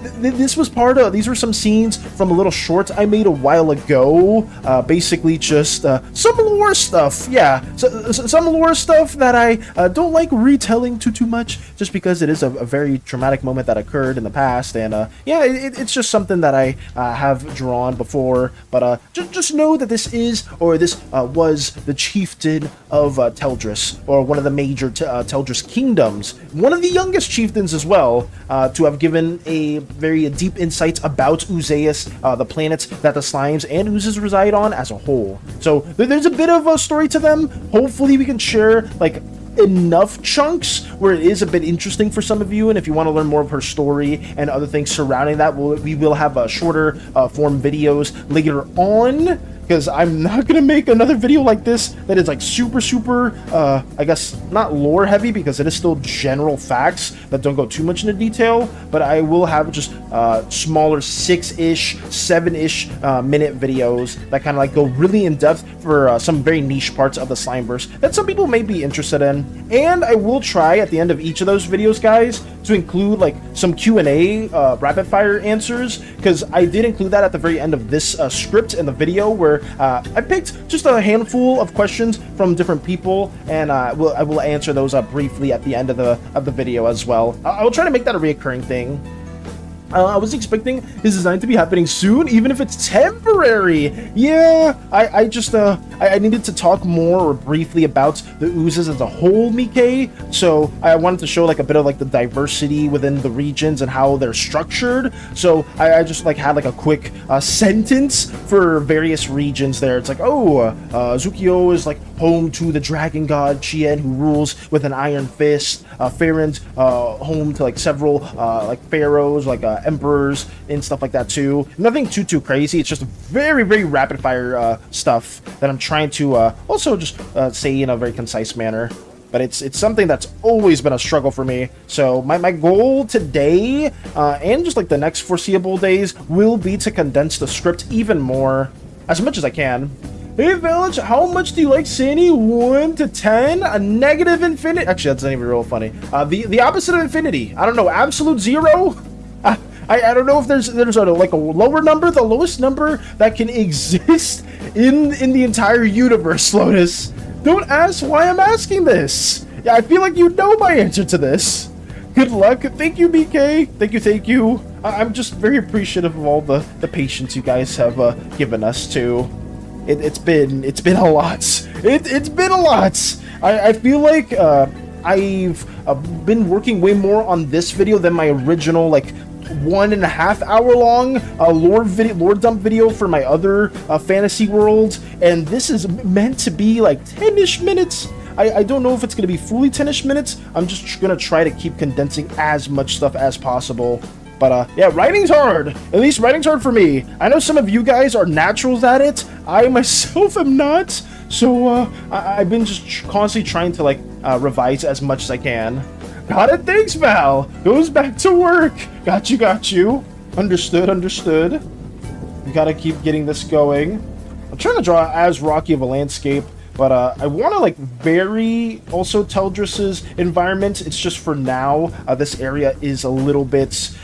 this was part of, these were some scenes from a little short I made a while ago. Basically just some lore stuff. Yeah, some lore stuff that I don't like retelling too much, just because it is a very traumatic moment that occurred in the past. And yeah, it's just something that I have drawn before. But just know that this was the chieftain of Teldris, or one of the major Teldris kingdoms, one of the youngest chieftains as well, to have given a very deep insights about Oozeus, the planets that the slimes and oozes reside on as a whole. So there's a bit of a story to them. Hopefully we can share like enough chunks where it is a bit interesting for some of you, and if you want to learn more of her story and other things surrounding that, we will have shorter form videos later on, because I'm not gonna make another video like this that is like super I guess not lore heavy, because it is still general facts that don't go too much into detail, but I will have just smaller 6-ish 7-ish minute videos that kind of like go really in depth for some very niche parts of the Slimeverse that some people may be interested in. And I will try at the end of each of those videos, guys, to include like some Q&A rapid fire answers, because I did include that at the very end of this script in the video, where I picked just a handful of questions from different people, and I will answer those briefly at the end of the video as well. I will try to make that a reoccurring thing. I was expecting his design to be happening soon, even if it's temporary. Yeah, I just I needed to talk more or briefly about the oozes as a whole, Mike. So I wanted to show like a bit of like the diversity within the regions and how they're structured. So I just like had like a quick sentence for various regions there. It's like, oh, Zukio is like home to the dragon god Chien, who rules with an iron fist. Farron's home to like several like pharaohs, like emperors and stuff like that too. Nothing too crazy. It's just very rapid fire stuff that I'm trying to also just say in a very concise manner. But it's something that's always been a struggle for me. So my goal today and just like the next foreseeable days will be to condense the script even more, as much as I can. Hey Village, how much do you like SANI? 1 to 10? A negative infinity? Actually, that's not even real funny. The opposite of infinity. I don't know. Absolute 0? I don't know if there's like a lower number. The lowest number that can exist in the entire universe, Lotus. Don't ask why I'm asking this. Yeah, I feel like you know my answer to this. Good luck. Thank you, BK. Thank you. I'm just very appreciative of all the patience you guys have given us too. It's been a lot. It's been a lot. I feel like I've been working way more on this video than my original like 1.5 hour long lore dump video for my other fantasy world, and this is meant to be like 10-ish minutes. I don't know if it's going to be fully 10-ish minutes. I'm just going to try to keep condensing as much stuff as possible. But yeah, writing's hard. At least writing's hard for me. I know some of you guys are naturals at it. I myself am not. So I've been just constantly trying to like revise as much as I can. Got it. Thanks, Val. Goes back to work. Got you. Understood. We gotta keep getting this going. I'm trying to draw as rocky of a landscape, but I want to like vary also Teldris's environment. It's just for now, this area is a little bit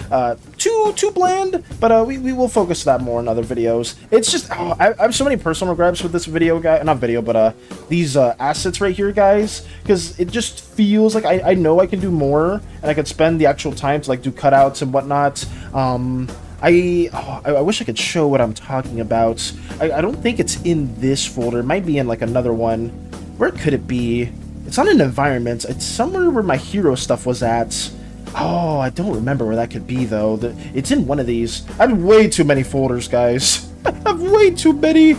too bland, but we will focus that more in other videos. It's just I have so many personal grabs with this video, guy. Not video, but these assets right here, guys, because it just feels like I know I can do more, and I could spend the actual time to like do cutouts and whatnot. I wish I could show what I'm talking about. I don't think it's in this folder. It might be in like another one. Where could it be? It's not an environment. It's somewhere where my hero stuff was at. Oh, I don't remember where that could be though. It's in one of these. I have way too many folders, guys. I have way too many.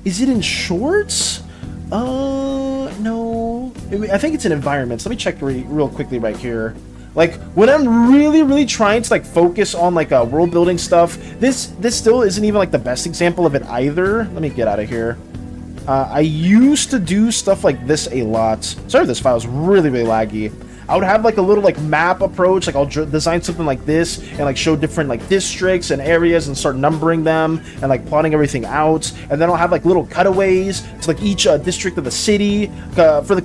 Is it in shorts? No. I think it's in environments. Let me check real quickly right here. Like, when I'm really trying to, like, focus on, like, world building stuff, this still isn't even, like, the best example of it either. Let me get out of here. I used to do stuff like this a lot. Sorry if this file is really laggy. I would have like a little like map approach. Like I'll design something like this and like show different like districts and areas and start numbering them and like plotting everything out. And then I'll have like little cutaways to like each district of the city. For the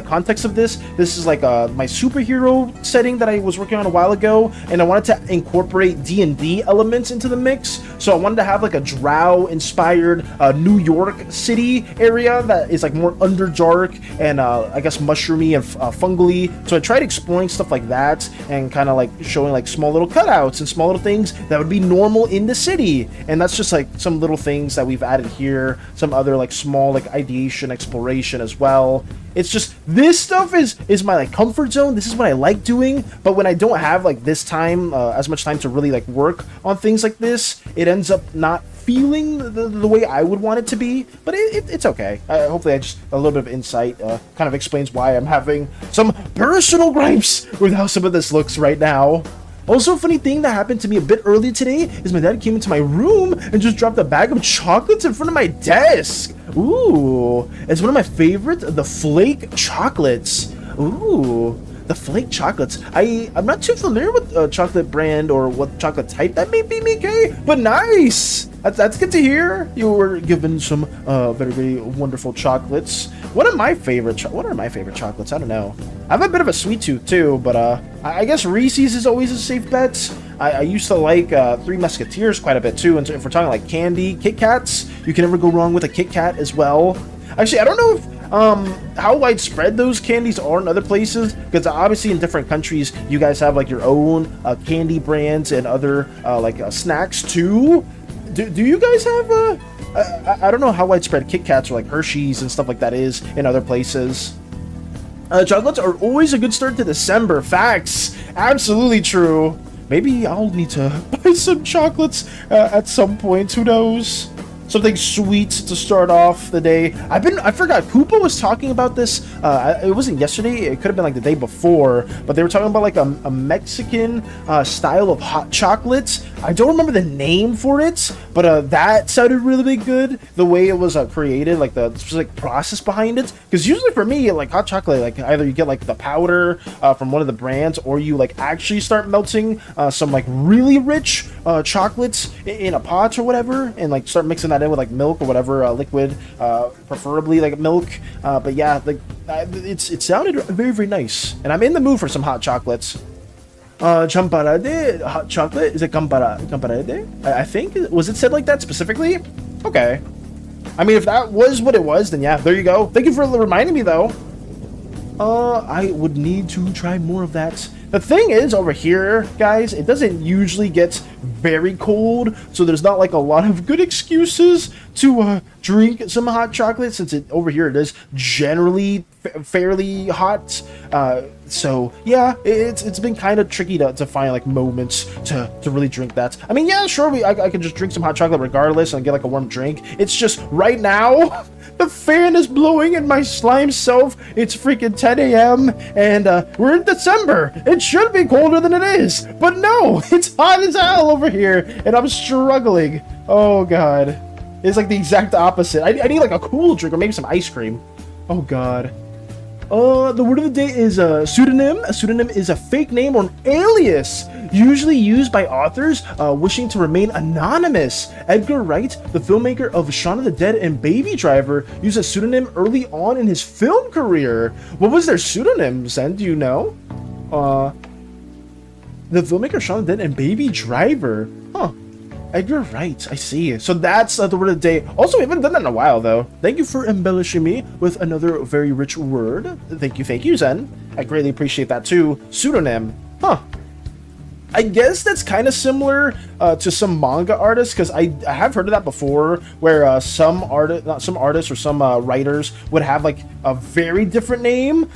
context of this is like my superhero setting that I was working on a while ago, and I wanted to incorporate D&D elements into the mix. So I wanted to have like a drow inspired New York City area that is like more underdark and I guess mushroomy and fungally. So I tried exploring stuff like that and kind of like showing like small little cutouts and small little things that would be normal in the city. And that's just like some little things that we've added here, some other like small like ideation exploration as well. It's just, this stuff is my like comfort zone. This is what I like doing. But when I don't have like this time, as much time to really like work on things like this, it ends up not feeling the way I would want it to be. But it's okay. Hopefully I just, a little bit of insight kind of explains why I'm having some personal gripes with how some of this looks right now. Also, a funny thing that happened to me a bit earlier today is my dad came into my room and just dropped a bag of chocolates in front of my desk. Ooh, it's one of my favorites, the flake chocolates. Ooh, the flake chocolates. I'm not too familiar with a chocolate brand or what chocolate type that may be, Mickey, but nice. That's good to hear. You were given some very, very wonderful chocolates. What are my favorite chocolates? I don't know. I have a bit of a sweet tooth too, but I guess Reese's is always a safe bet. I used to like Three Musketeers quite a bit too. And so if we're talking like candy, Kit Kats, you can never go wrong with a Kit Kat as well. Actually, I don't know if how widespread those candies are in other places, because obviously in different countries you guys have like your own candy brands and other snacks too. Do you guys have I don't know how widespread Kit Kats or like Hershey's and stuff like that is in other places. Chocolates are always a good start to December. Facts. Absolutely true. Maybe I'll need to buy some chocolates at some point. Who knows? Something sweet to start off the day. I forgot, Koopa was talking about this. It wasn't yesterday. It could have been like the day before, but they were talking about like a Mexican style of hot chocolates. I don't remember the name for it, but that sounded really good. The way it was created, like the specific process behind it. Because usually for me, like hot chocolate, like either you get like the powder from one of the brands, or you like actually start melting some like really rich chocolates in a pot or whatever, and like start mixing that in with like milk or whatever liquid, preferably like milk. But yeah, like it sounded very, very nice, and I'm in the mood for some hot chocolates. Champarade hot chocolate, is it camparade? I think, was it said like that specifically? Okay, I mean, if that was what it was, then yeah, there you go. Thank you for reminding me though. I would need to try more of that. The thing is, over here, guys, it doesn't usually get very cold, so there's not like a lot of good excuses to drink some hot chocolate, since over here it is generally fairly hot. So yeah, it's been kind of tricky to find like moments to really drink that. I mean, yeah, sure, I can just drink some hot chocolate regardless and get like a warm drink. It's just right now the fan is blowing in my slime self. It's freaking 10 a.m. and we're in December. It should be colder than it is, but no, it's hot as hell over here, and I'm struggling. Oh god, it's like the exact opposite. I need like a cool drink or maybe some ice cream. Oh god. The word of the day is a pseudonym. A pseudonym is a fake name or an alias, usually used by authors wishing to remain anonymous. Edgar Wright, the filmmaker of Shaun of the Dead and Baby Driver, used a pseudonym early on in his film career. What was their pseudonym, Zen? Do you know? The filmmaker Shaun of the Dead and Baby Driver. Huh. Edgar Wright, I see. So that's the word of the day. Also, we haven't done that in a while, though. Thank you for embellishing me with another very rich word. Thank you, Zen. I greatly appreciate that, too. Pseudonym. Huh. I guess that's kind of similar to some manga artists, because I have heard of that before, where some artists or some writers would have, like, a very different name.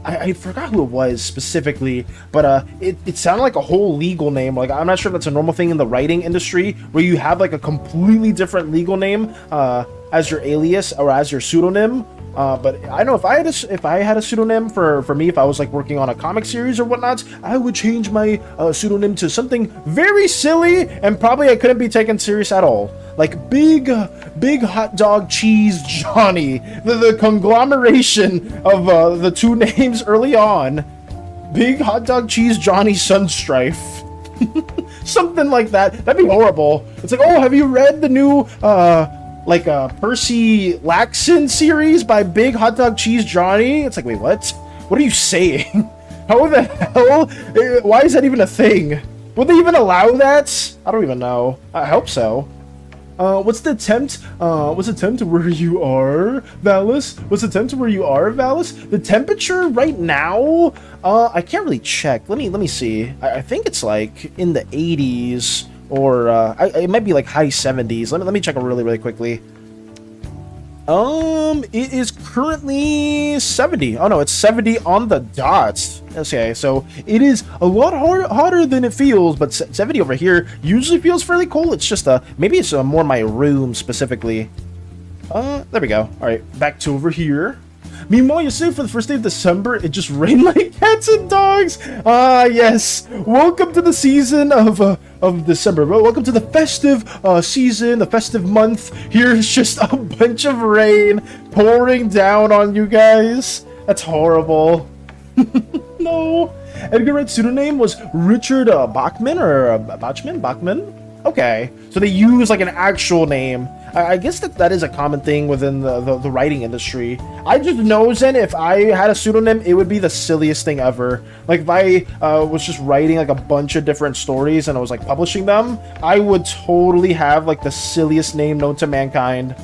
I forgot who it was specifically, but it sounded like a whole legal name. Like, I'm not sure if that's a normal thing in the writing industry, where you have like a completely different legal name as your alias or as your pseudonym. But I know if I had a pseudonym for me, if I was like working on a comic series or whatnot, I would change my pseudonym to something very silly, and probably I couldn't be taken serious at all. like big hot dog cheese Johnny, the conglomeration of the two names early on. Big hot dog cheese Johnny Sunstrife. Something like that. That'd be horrible. It's like, oh, have you read the new Percy Laxon series by Big Hot Dog Cheese Johnny? It's like, wait, what? What are you saying? How the hell? Why is that even a thing? Would they even allow that? I don't even know. I hope so. What's the temp to where you are, Valis? What's the temp to where you are, Valis? The temperature right now, I can't really check. Let me see. I think it's like in the 80s or it might be like high 70s. Let me check it really quickly. It is currently 70. Oh no, it's 70 on the dot. Okay, so it is a lot hotter than it feels, but 70 over here usually feels fairly cold. It's just maybe it's more my room specifically. There we go. All right, back to over here. Meanwhile, yesterday for the first day of December, it just rained like cats and dogs. Ah, yes. Welcome to the season of December. Welcome to the festive season, the festive month. Here's just a bunch of rain pouring down on you guys. That's horrible. No. Edgar Wright's pseudonym was Richard Bachman or Bachman? Okay, so they use like an actual name. I guess that is a common thing within the writing industry. I just know, Zen, if I had a pseudonym, it would be the silliest thing ever. Like if I was just writing like a bunch of different stories and I was like publishing them, I would totally have like the silliest name known to mankind.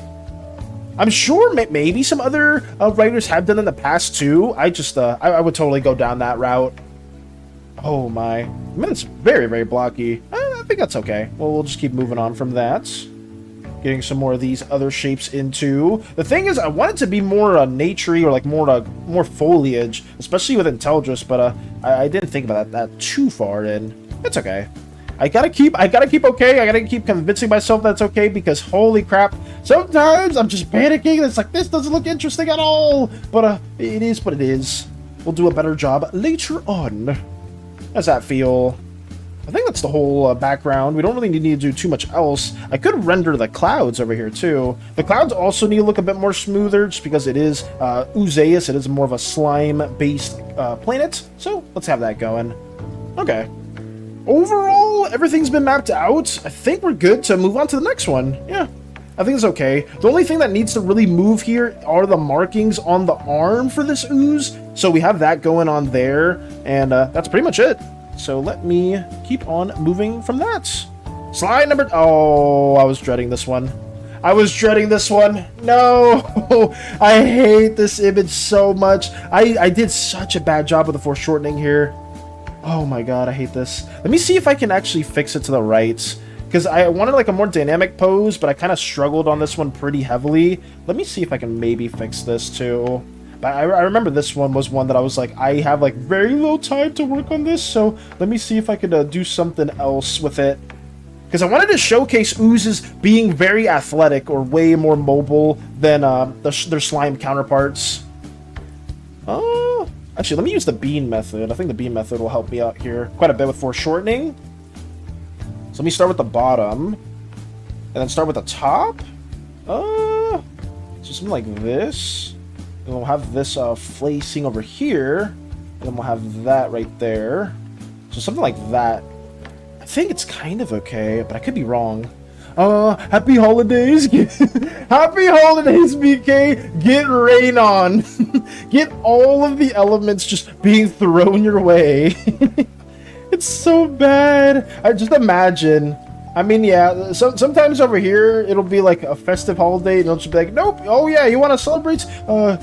I'm sure maybe some other writers have done in the past too. I would totally go down that route. Oh my. I mean, it's very blocky. I think that's okay. Well, we'll just keep moving on from that. Getting some more of these other shapes into. The thing is, I want it to be more naturey or like more foliage, especially with Intelligence, but I didn't think about that too far in. It's okay. I gotta keep okay. I gotta keep convincing myself that's okay because holy crap, sometimes I'm just panicking. It's like, this doesn't look interesting at all. But it is what it is. We'll do a better job later on. How does that feel? I think that's the whole background. We don't really need to do too much else. I could render the clouds over here too. The clouds also need to look a bit more smoother just because it is Ooze. It is more of a slime-based planet. So let's have that going. Okay. Overall, everything's been mapped out. I think we're good to move on to the next one. Yeah, I think it's okay. The only thing that needs to really move here are the markings on the arm for this Ooze. So we have that going on there, and that's pretty much it. So let me keep on moving from that. Slide number... Oh, I was dreading this one. No! I hate this image so much. I did such a bad job with the foreshortening here. Oh my god, I hate this. Let me see if I can actually fix it to the right. Because I wanted like a more dynamic pose, but I kind of struggled on this one pretty heavily. Let me see if I can maybe fix this too. But I remember this one was one that I was like, I have like very little time to work on this, so let me see if I could do something else with it. Because I wanted to showcase Oozes being very athletic or way more mobile than their slime counterparts. Actually, let me use the bean method. I think the bean method will help me out here quite a bit with foreshortening. So let me start with the bottom, and then start with the top. So something like this. And we'll have this flacing over here, and then we'll have that right there. So something like that. I think it's kind of okay, but I could be wrong. Happy holidays. Happy holidays, BK. Get rain on. Get all of the elements just being thrown your way. It's so bad. I just imagine. I mean, yeah, sometimes over here, it'll be like a festive holiday, and it'll just be like, nope, oh yeah, you want to celebrate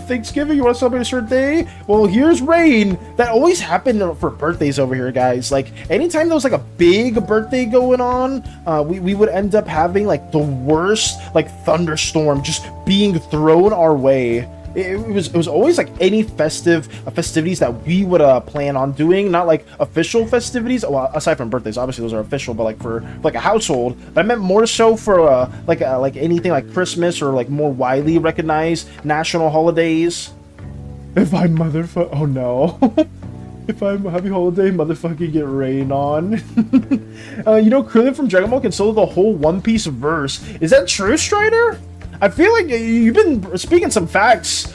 Thanksgiving? You want to celebrate a certain day? Well, here's rain. That always happened for birthdays over here, guys. Like, anytime there was like a big birthday going on, we would end up having like the worst like thunderstorm just being thrown our way. It was always like any festivities that we would plan on doing, not like official festivities. Well, aside from birthdays, obviously those are official, but like for like a household. But I meant more so for like anything like Christmas or like more widely recognized national holidays. If I motherfucker, oh no. If I'm a happy holiday, motherfucking get rain on. You know, Krillin from Dragon Ball can solo the whole One Piece verse. Is that true, Strider? I feel like you've been speaking some facts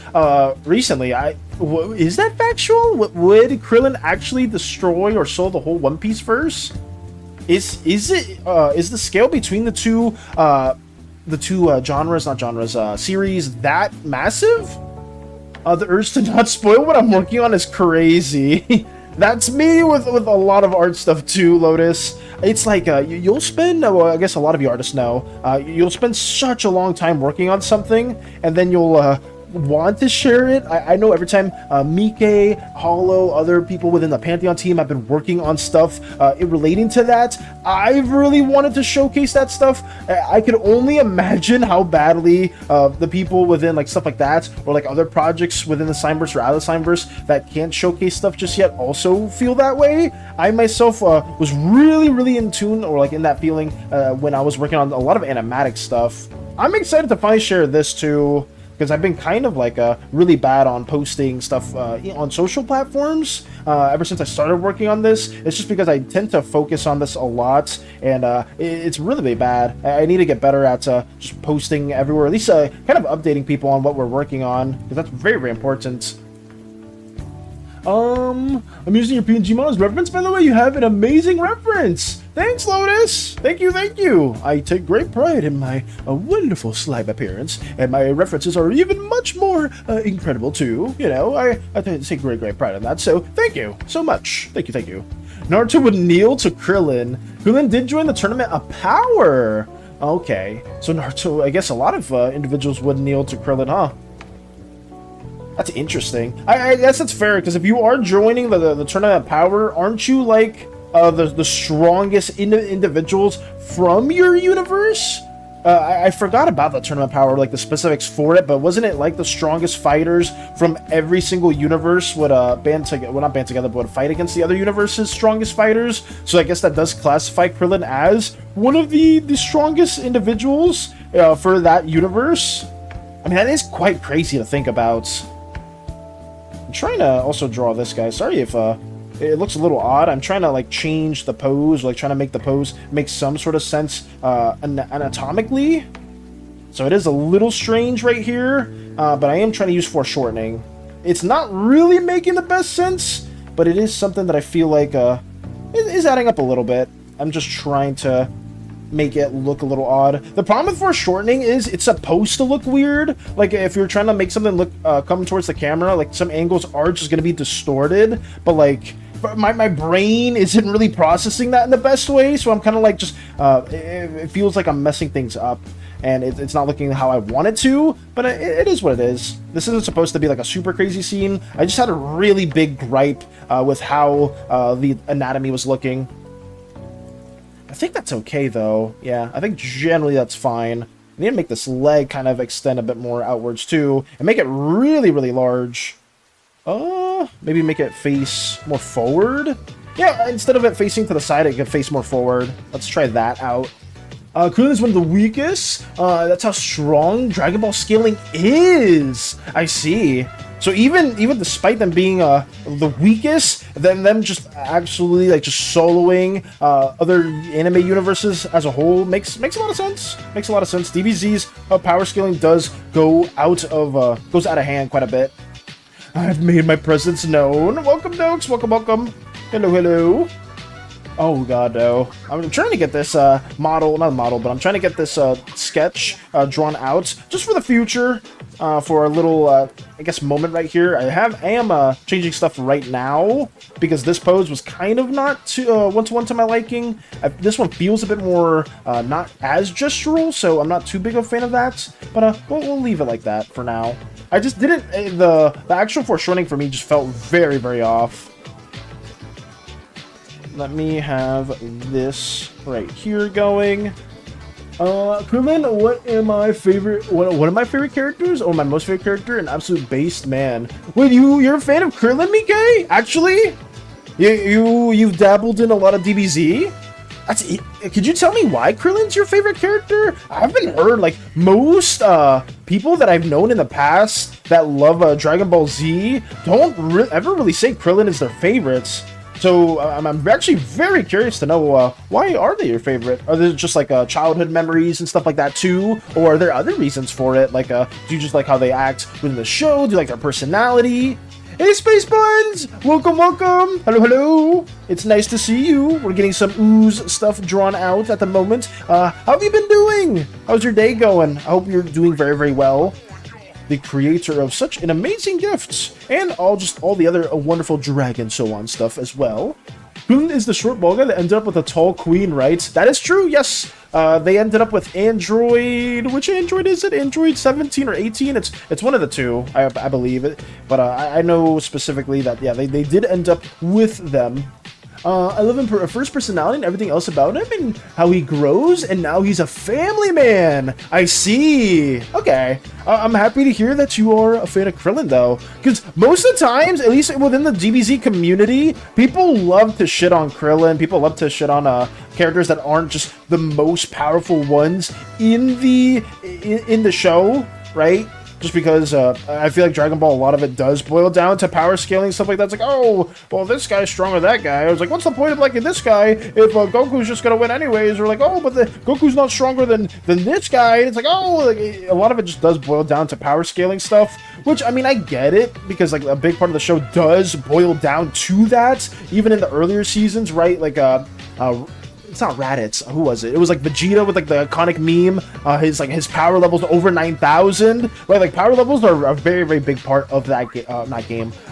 recently. Is that factual? Would Krillin actually destroy or solo the whole One Piece verse? Is the scale between the two series that massive? The urge to not spoil what I'm working on is crazy. That's me with a lot of art stuff too, Lotus. It's like you'll spend, well, I guess a lot of you artists know, you'll spend such a long time working on something, and then you'll want to share it. I know every time Mike, Hollow, other people within the Pantheon team have been working on stuff relating to that, I've really wanted to showcase that stuff. I could only imagine how badly the people within like stuff like that, or like other projects within the Slimeverse or out of the Slimeverse that can't showcase stuff just yet also feel that way. I myself was really in tune, or like in that feeling when I was working on a lot of animatic stuff. I'm excited to finally share this too, because I've been kind of like really bad on posting stuff on social platforms ever since I started working on this. It's just because I tend to focus on this a lot, and it's really bad. I need to get better at just posting everywhere, at least kind of updating people on what we're working on, because that's very important. I'm using your PNG model as reference, by the way. You have an amazing reference. Thanks, Lotus. Thank you. I take great pride in my wonderful slime appearance, and my references are even much more incredible too. You know, I take great pride in that. So thank you so much. Thank you. Naruto would kneel to Krillin. Krillin did join the Tournament of Power. Okay, so Naruto, I guess a lot of individuals would kneel to Krillin, huh? That's interesting. I guess that's fair, because if you are joining the Tournament of Power, aren't you like the strongest individuals from your universe? I forgot about the Tournament of Power, like the specifics for it, but wasn't it like the strongest fighters from every single universe would band together? Well, not band together, but would fight against the other universe's strongest fighters. So I guess that does classify Krillin as one of the strongest individuals for that universe. I mean, that is quite crazy to think about. I'm trying to also draw this guy. Sorry if it looks a little odd. I'm trying to like change the pose, like trying to make the pose make some sort of sense anatomically. So it is a little strange right here, but I am trying to use foreshortening. It's not really making the best sense, but it is something that I feel like is adding up a little bit. I'm just trying to make it look a little odd. The problem with foreshortening is it's supposed to look weird. Like if you're trying to make something look come towards the camera, like some angles are just gonna be distorted, but like my brain isn't really processing that in the best way, so I'm kind of like just it feels like I'm messing things up, and it's not looking how I want it to, but it is what it is. This isn't supposed to be like a super crazy scene. I just had a really big gripe with how the anatomy was looking. I think that's okay, though. Yeah, I think generally that's fine. I need to make this leg kind of extend a bit more outwards, too, and make it really large. Maybe make it face more forward? Yeah, instead of it facing to the side, it can face more forward. Let's try that out. Krillin is one of the weakest? That's how strong Dragon Ball scaling is! I see. So even despite them being the weakest, then them just actually like just soloing other anime universes as a whole makes a lot of sense. Makes a lot of sense. DBZ's power scaling does goes out of hand quite a bit. I've made my presence known. Welcome, Dokes. Welcome. Hello. Oh god, no. I'm trying to get this not model, but I'm trying to get this sketch drawn out just for the future, for a little I guess moment right here. I am changing stuff right now because this pose was kind of not too one-to-one to my liking. This one feels a bit more not as gestural, so I'm not too big of a fan of that, but we'll leave it like that for now. I just didn't the actual foreshortening for me just felt very off. Let me have this right here going. Krillin, what are my favorite characters? Or my most favorite character? An absolute based man. Wait, you're a fan of Krillin, Mike? Actually? You've dabbled in a lot of DBZ? Could you tell me why Krillin's your favorite character? I haven't heard, like, most people that I've known in the past that love Dragon Ball Z don't ever really say Krillin is their favorites. So I'm actually very curious to know why are they your favorite? Are they just like childhood memories and stuff like that too? Or are there other reasons for it? Like, do you just like how they act within the show? Do you like their personality? Hey, Space Buns! Welcome, welcome! Hello, hello! It's nice to see you. We're getting some Ooze stuff drawn out at the moment. How have you been doing? How's your day going? I hope you're doing very, very well. The creator of such an amazing gifts, and all the other wonderful dragon so on stuff as well. Krillin is the short ball guy that ended up with a tall queen, right? That is true, yes. They ended up with Android. Which Android is it? Android 17 or 18? It's one of the two, I believe it. But I know specifically that, yeah, they did end up with them. I love him for first personality and everything else about him and how he grows, and now he's a family man. I see. Okay. I'm happy to hear that you are a fan of Krillin, though, because most of the times, at least within the DBZ community, people love to shit on Krillin. People love to shit on characters that aren't just the most powerful ones in the show, right? Just because I feel like Dragon Ball, a lot of it does boil down to power scaling, stuff like that. It's like, oh, well, this guy's stronger than that guy. I was like, what's the point of liking this guy if Goku's just going to win anyways? Or like, oh, but Goku's not stronger than this guy. It's like, oh, like, a lot of it just does boil down to power scaling stuff, which, I mean, I get it, because like a big part of the show does boil down to that, even in the earlier seasons, right? Like, it's not Raditz. Who was it? It was like Vegeta with like the iconic meme. His power levels over 9,000. Right, like power levels are a very, very big part of that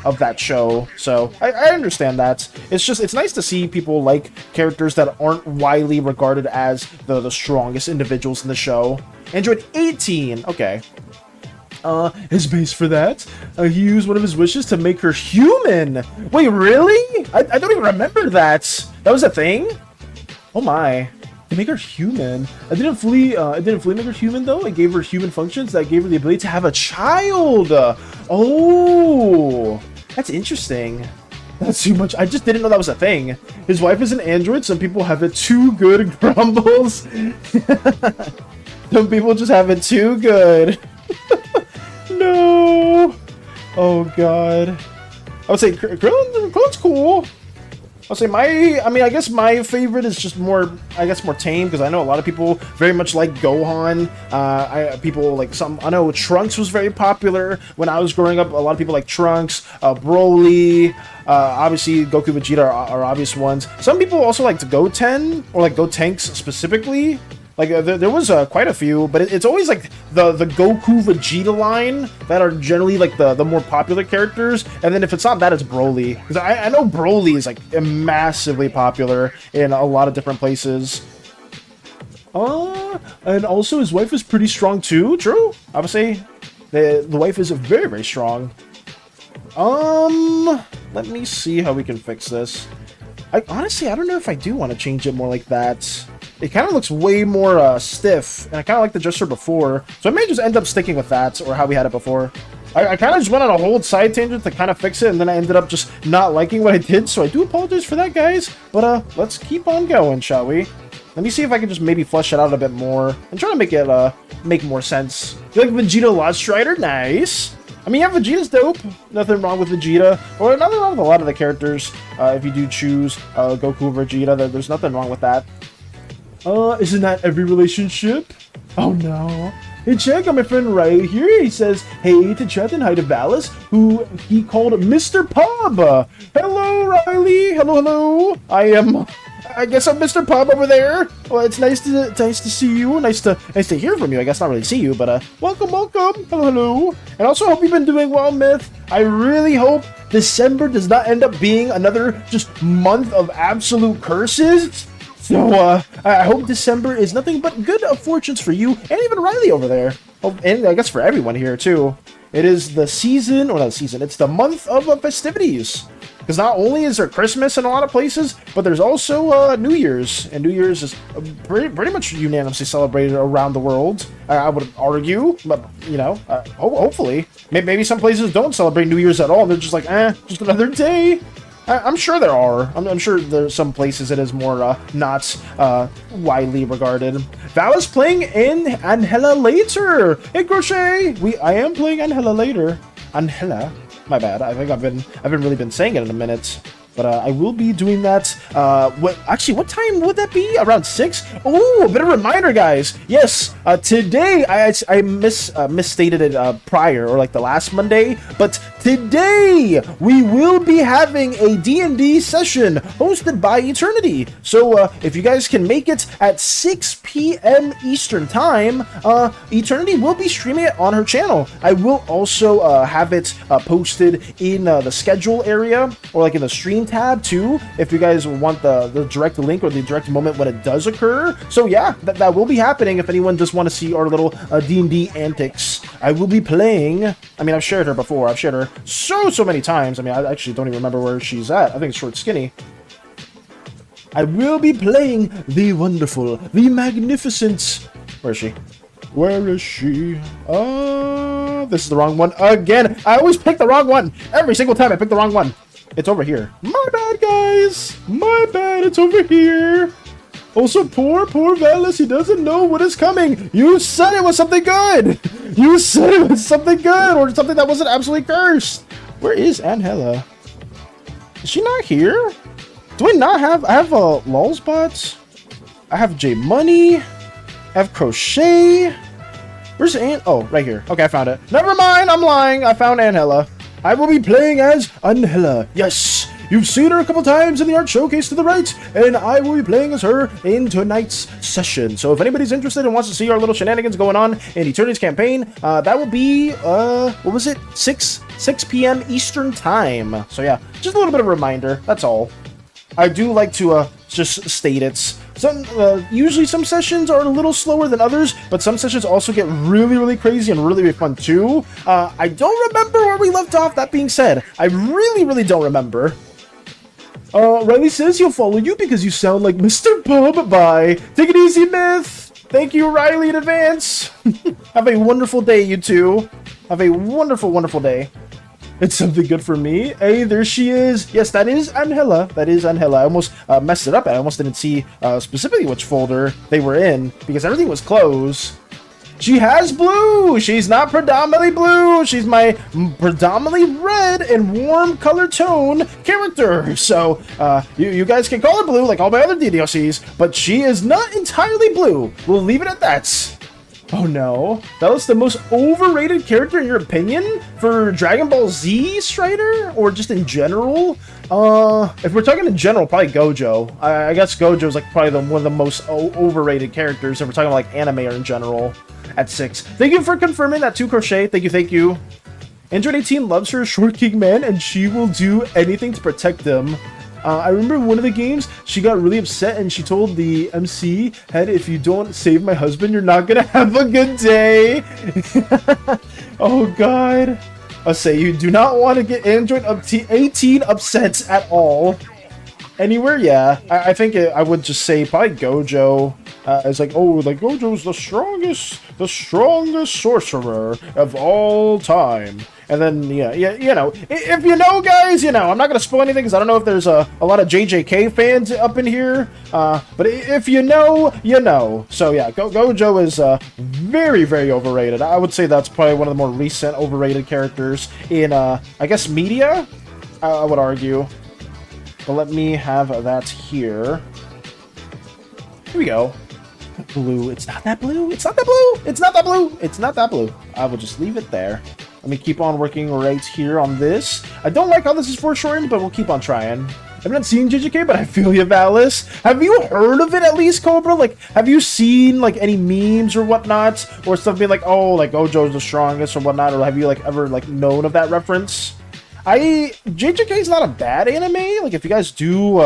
of that show. So I understand that. It's nice to see people like characters that aren't widely regarded as the strongest individuals in the show. Android 18. Okay. His base for that. He used one of his wishes to make her human. Wait, really? I don't even remember that. That was a thing? Oh my. To make her human. It didn't fully make her human though. It gave her human functions that gave her the ability to have a child. Oh, that's interesting. That's too much. I just didn't know that was a thing. His wife is an android. Some people have it too good. Grumbles. Some people just have it too good. No. Oh god. I would say Krillin's cool. I'll say I guess my favorite is just more tame, because I know a lot of people very much like Gohan. I know Trunks was very popular when I was growing up. A lot of people like Trunks, Broly, obviously Goku, Vegeta are obvious ones. Some people also like Goten, or like Gotenks specifically. Like, there was quite a few, but it's always, like, the Goku Vegeta line that are generally, like, the more popular characters. And then if it's not that, it's Broly. Because I know Broly is, like, massively popular in a lot of different places. And also his wife is pretty strong, too. True. I would say the wife is very, very strong. Let me see how we can fix this. Honestly, I don't know if I do want to change it more like that. It kind of looks way more stiff, and I kind of like the gesture before, so I may just end up sticking with that, or how we had it before. I kind of just went on a whole side tangent to kind of fix it, and then I ended up just not liking what I did, so I do apologize for that, guys. But let's keep on going, shall we? Let me see if I can just maybe flesh it out a bit more, and try to make it make more sense. You like Vegeta Lot Strider? Nice! I mean, yeah, Vegeta's dope. Nothing wrong with Vegeta, or nothing wrong with a lot of the characters. If you do choose Goku or Vegeta, there's nothing wrong with that. Isn't that every relationship? Oh no. Hey, check out my friend Riley here. He says, hey to chat and hi to Valis, who he called Mr. Pub. Hello, Riley. Hello. I guess I'm Mr. Pub over there. Well, it's nice to see you. Nice to hear from you. I guess not really see you, but welcome. Hello. And also hope you've been doing well, Myth. I really hope December does not end up being another just month of absolute curses. So, I hope December is nothing but good fortunes for you, and even Riley over there. Oh, and I guess for everyone here, too. It is the season, or not season, it's the month of festivities. Because not only is there Christmas in a lot of places, but there's also New Year's. And New Year's is pretty much unanimously celebrated around the world, I would argue. But, you know, hopefully. Maybe some places don't celebrate New Year's at all. They're just like, just another day. I'm sure there are. I'm sure there's some places it is more not widely regarded. Val is playing in Angela later. Hey Crochet, I am playing Angela later. Angela, my bad. I think I've been really been saying it in a minute. But I will be doing that. What time would that be? Around 6? Oh, a bit of a reminder, guys. Yes, today I misstated it prior, or like the last Monday. But today we will be having a D&D session hosted by Eternity. So if you guys can make it at 6 p.m. Eastern time, Eternity will be streaming it on her channel. I will also have it posted in the schedule area, or like in the stream tab too, if you guys want the direct link or the direct moment when it does occur. So yeah, that will be happening if anyone just want to see our little D&D antics. I will be playing, I mean, I've shared her before. I've shared her so many times. I mean, I actually don't even remember where she's at. I think it's Short Skinny. I will be playing the wonderful, the magnificent, where is she? Where is she? This is the wrong one again. I always pick the wrong one. Every single time I pick the wrong one. It's over here. My bad, guys. My bad. It's over here. Also, poor Velas. He doesn't know what is coming. You said it was something good. You said it was something good, or something that wasn't absolutely cursed. Where is Angela? Is she not here? Do I not have... I have Lulzbots. I have J Money. I have Crochet. Where's Ann? Oh, right here. Okay, I found it. Never mind. I'm lying. I found Angela. I will be playing as Angela. Yes, you've seen her a couple times in the art showcase to the right, and I will be playing as her in tonight's session. So if anybody's interested and wants to see our little shenanigans going on in Eternity's campaign, that will be, what was it? 6 p.m. Eastern time. So yeah, just a little bit of a reminder. That's all. I do like to just state it. Usually some sessions are a little slower than others, but some sessions also get really crazy and really fun too. I don't remember where we left off, that being said. I really don't remember. Riley says he'll follow you because you sound like Mr. Pub. Bye. Take it easy, Myth. Thank you, Riley, in advance. Have a wonderful day, you two. Have a wonderful day. It's something good for me. Hey, there she is. Yes, that is Angela. That is Angela. I almost messed it up. I almost didn't see specifically which folder they were in because everything was closed. She has blue. She's not predominantly blue. She's my predominantly red and warm color tone character. So you guys can call her blue like all my other DDLCs, but she is not entirely blue. We'll leave it at that. Oh no, that was the most overrated character in your opinion for Dragon Ball Z, Strider, or just in general? If we're talking in general, probably Gojo. I guess Gojo's like probably one of the most overrated characters if we're talking like anime or in general at 6. Thank you for confirming that too, Crochet. Thank you. Android 18 loves her short king man and she will do anything to protect them. I remember one of the games, she got really upset and she told the MC head, if you don't save my husband, you're not gonna have a good day. Oh god. I'll say you do not want to get Android 18 upset at all. Anywhere, yeah. I think I would just say probably Gojo. It's like, oh, like Gojo's the strongest sorcerer of all time. And then, yeah, you know, if you know, guys, you know, I'm not going to spoil anything because I don't know if there's a lot of JJK fans up in here. But if you know, you know. So, yeah, Gojo is very overrated. I would say that's probably one of the more recent overrated characters in, I guess, media, I would argue. But let me have that here. Here we go. Blue. It's not that blue. It's not that blue. It's not that blue. It's not that blue. I will just leave it there. Let me keep on working right here on this. I don't like how this is foreshortened, but we'll keep on trying. I've not seen JJK, but I feel you, Valis. Have you heard of it at least, Cobra? Like, have you seen, like, any memes or whatnot? Or stuff being like, oh, like, Gojo's the strongest or whatnot? Or have you, like, ever, like, known of that reference? JJK is not a bad anime. Like, if you guys do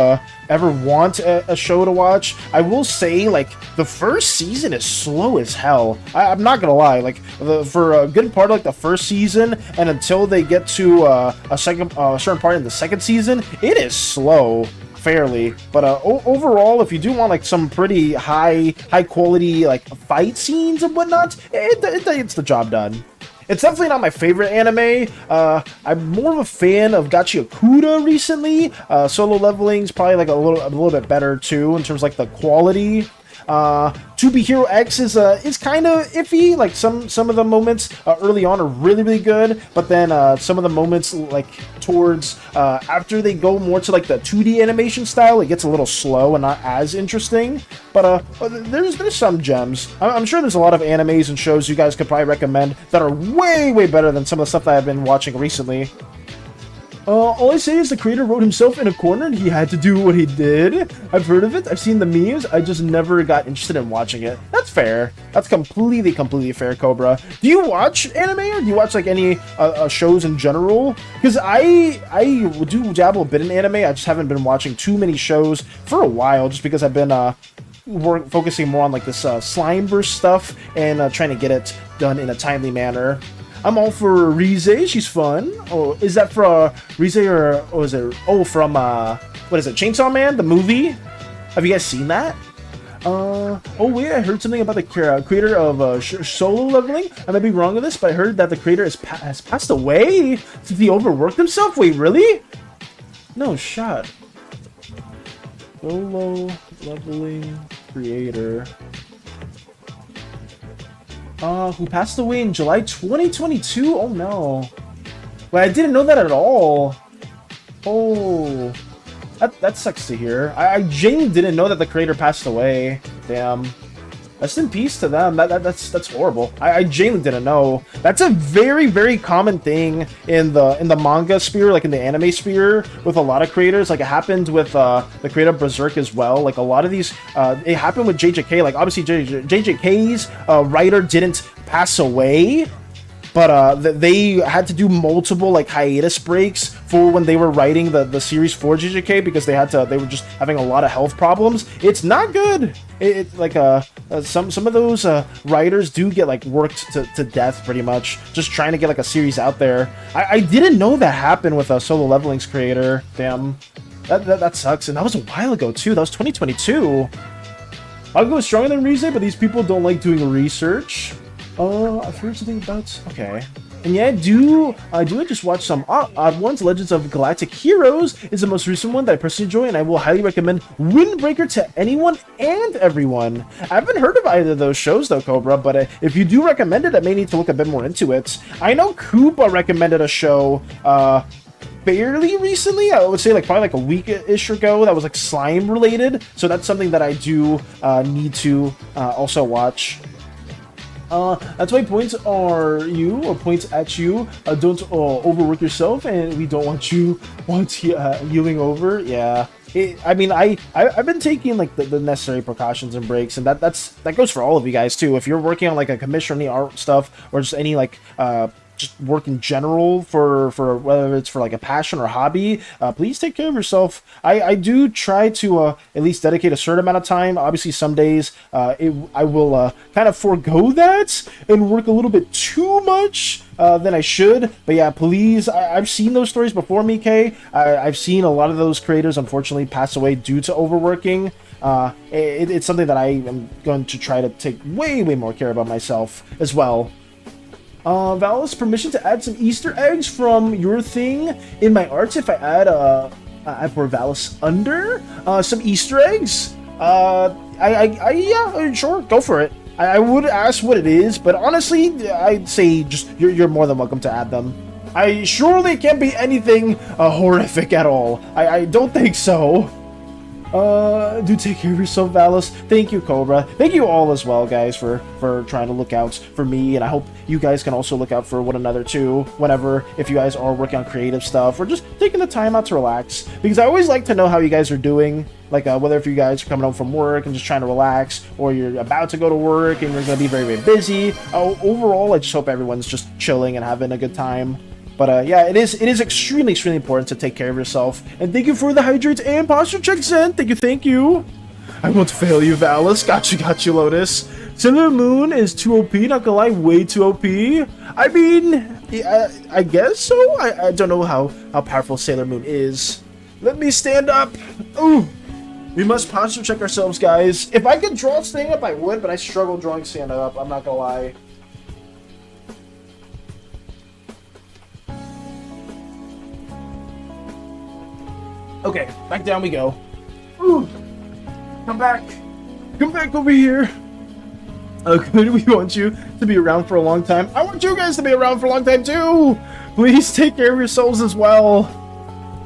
ever want a show to watch, I will say, like, the first season is slow as hell. I'm not gonna lie. Like, for a good part of, like, the first season, and until they get to a certain part in the second season, it is slow. Fairly, but overall, if you do want like some pretty high quality like fight scenes and whatnot, it's the job done. It's definitely not my favorite anime. I'm more of a fan of Gachi Okuda recently. Solo Leveling's probably like a little bit better too in terms of like the quality. To Be Hero X is kind of iffy. Like some of the moments early on are really good, but then some of the moments like towards after they go more to like the 2D animation style, it gets a little slow and not as interesting. But there's some gems. I'm sure there's a lot of animes and shows you guys could probably recommend that are way better than some of the stuff that I've been watching recently. All I say is the creator wrote himself in a corner and he had to do what he did. I've heard of it, I've seen the memes, I just never got interested in watching it. That's fair. That's completely fair, Cobra. Do you watch anime or do you watch like any shows in general? Because I do dabble a bit in anime, I just haven't been watching too many shows for a while just because I've been focusing more on like this Slimeverse stuff and trying to get it done in a timely manner. I'm all for Rize, she's fun. Oh, is that for Rize or is it? Oh, from what is it? Chainsaw Man, the movie? Have you guys seen that? Oh wait, I heard something about the creator of Solo Leveling. I might be wrong on this, but I heard that the creator has passed away since he overworked himself. Wait, really? No shot. Solo Leveling creator. Who passed away in July 2022? Oh no. Wait, I didn't know that at all. Oh. That sucks to hear. I genuinely didn't know that the creator passed away. Damn. Rest in peace to them. That's horrible. I genuinely didn't know. That's a very common thing in the manga sphere, like in the anime sphere, with a lot of creators. Like it happened with the creator of Berserk as well. Like a lot of these, it happened with JJK. Like obviously JJK's writer didn't pass away, but they had to do multiple like hiatus breaks for when they were writing the series for JJK because they were just having a lot of health problems. It's not good. Some of those writers do get like worked to death pretty much just trying to get like a series out there. I didn't know that happened with a Solo Leveling's creator. Damn, that sucks. And that was a while ago too. That was 2022. I'll go stronger than Rize, but these people don't like doing research. I've heard something about... Okay. And yeah, I just watched some odd ones. Legends of Galactic Heroes is the most recent one that I personally enjoy, and I will highly recommend Windbreaker to anyone and everyone. I haven't heard of either of those shows though, Cobra, but if you do recommend it, I may need to look a bit more into it. I know Koopa recommended a show, fairly recently, I would say like probably like a week-ish ago, that was like slime related, so that's something that I do need to also watch. That's why points are you, or points at you. Don't overwork yourself, and we don't want you healing over. Yeah. I mean, I've been taking like the necessary precautions and breaks, and that goes for all of you guys too. If you're working on like a commission or any art stuff, or just any like just work in general for whether it's for like a passion or hobby, please take care of yourself. I do try to at least dedicate a certain amount of time. Obviously some days I will kind of forego that and work a little bit too much than I should. But yeah, please, I've seen those stories before me, Kay. I've seen a lot of those creators unfortunately pass away due to overworking. It's something that I am going to try to take way more care about myself as well. Valis, permission to add some Easter eggs from your thing in my arts if I add for Valis under some Easter eggs. Yeah, sure, go for it. I would ask what it is, but honestly, I'd say just you're more than welcome to add them. I surely can't be anything horrific at all. I don't think so. Do take care of yourself, Valis. Thank you, Cobra. Thank you all as well, guys, for trying to look out for me, and I hope you guys can also look out for one another too, whenever, if you guys are working on creative stuff, or just taking the time out to relax, because I always like to know how you guys are doing, like whether if you guys are coming home from work and just trying to relax, or you're about to go to work and you're going to be very busy. Overall, I just hope everyone's just chilling and having a good time. But yeah, it is extremely important to take care of yourself. And thank you for the hydrates and posture checks, Zen. Thank you. I won't fail you, Valis. Got you, Lotus. Sailor Moon is too OP, not gonna lie, way too OP. I mean, I guess so. I don't know how powerful Sailor Moon is. Let me stand up. Ooh. We must posture check ourselves, guys. If I could draw standing up, I would, but I struggle drawing stand up. I'm not gonna lie. Okay, back down we go. Ooh. Come back. Come back over here. Good, we want you to be around for a long time. I want you guys to be around for a long time too. Please take care of yourselves as well.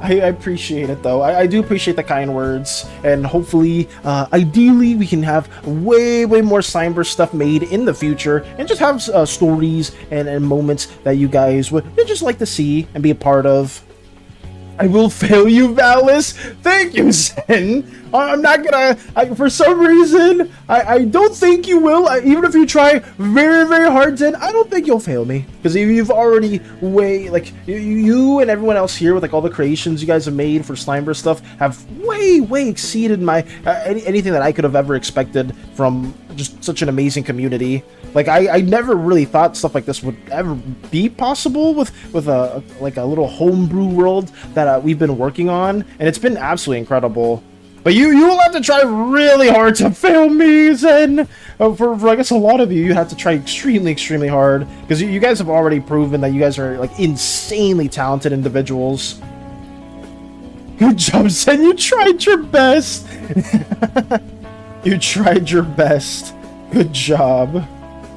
I appreciate it though. I do appreciate the kind words, and hopefully, ideally, we can have way more Slimeverse stuff made in the future, and just have stories and moments that you guys would just like to see and be a part of. I will fail you, Valis. Thank you, Zen. I'm not gonna. For some reason, I don't think you will. Even if you try very hard, Zen, I don't think you'll fail me, because you've already you and everyone else here with like all the creations you guys have made for Slimeverse stuff have way exceeded my anything that I could have ever expected from just such an amazing community. Like I never really thought stuff like this would ever be possible with a little homebrew world that we've been working on, and it's been absolutely incredible. But you will have to try really hard to fail me, Zen. For I guess a lot of you have to try extremely hard, because you guys have already proven that you guys are like insanely talented individuals. Good job, Zen. You tried your best. You tried your best. Good job.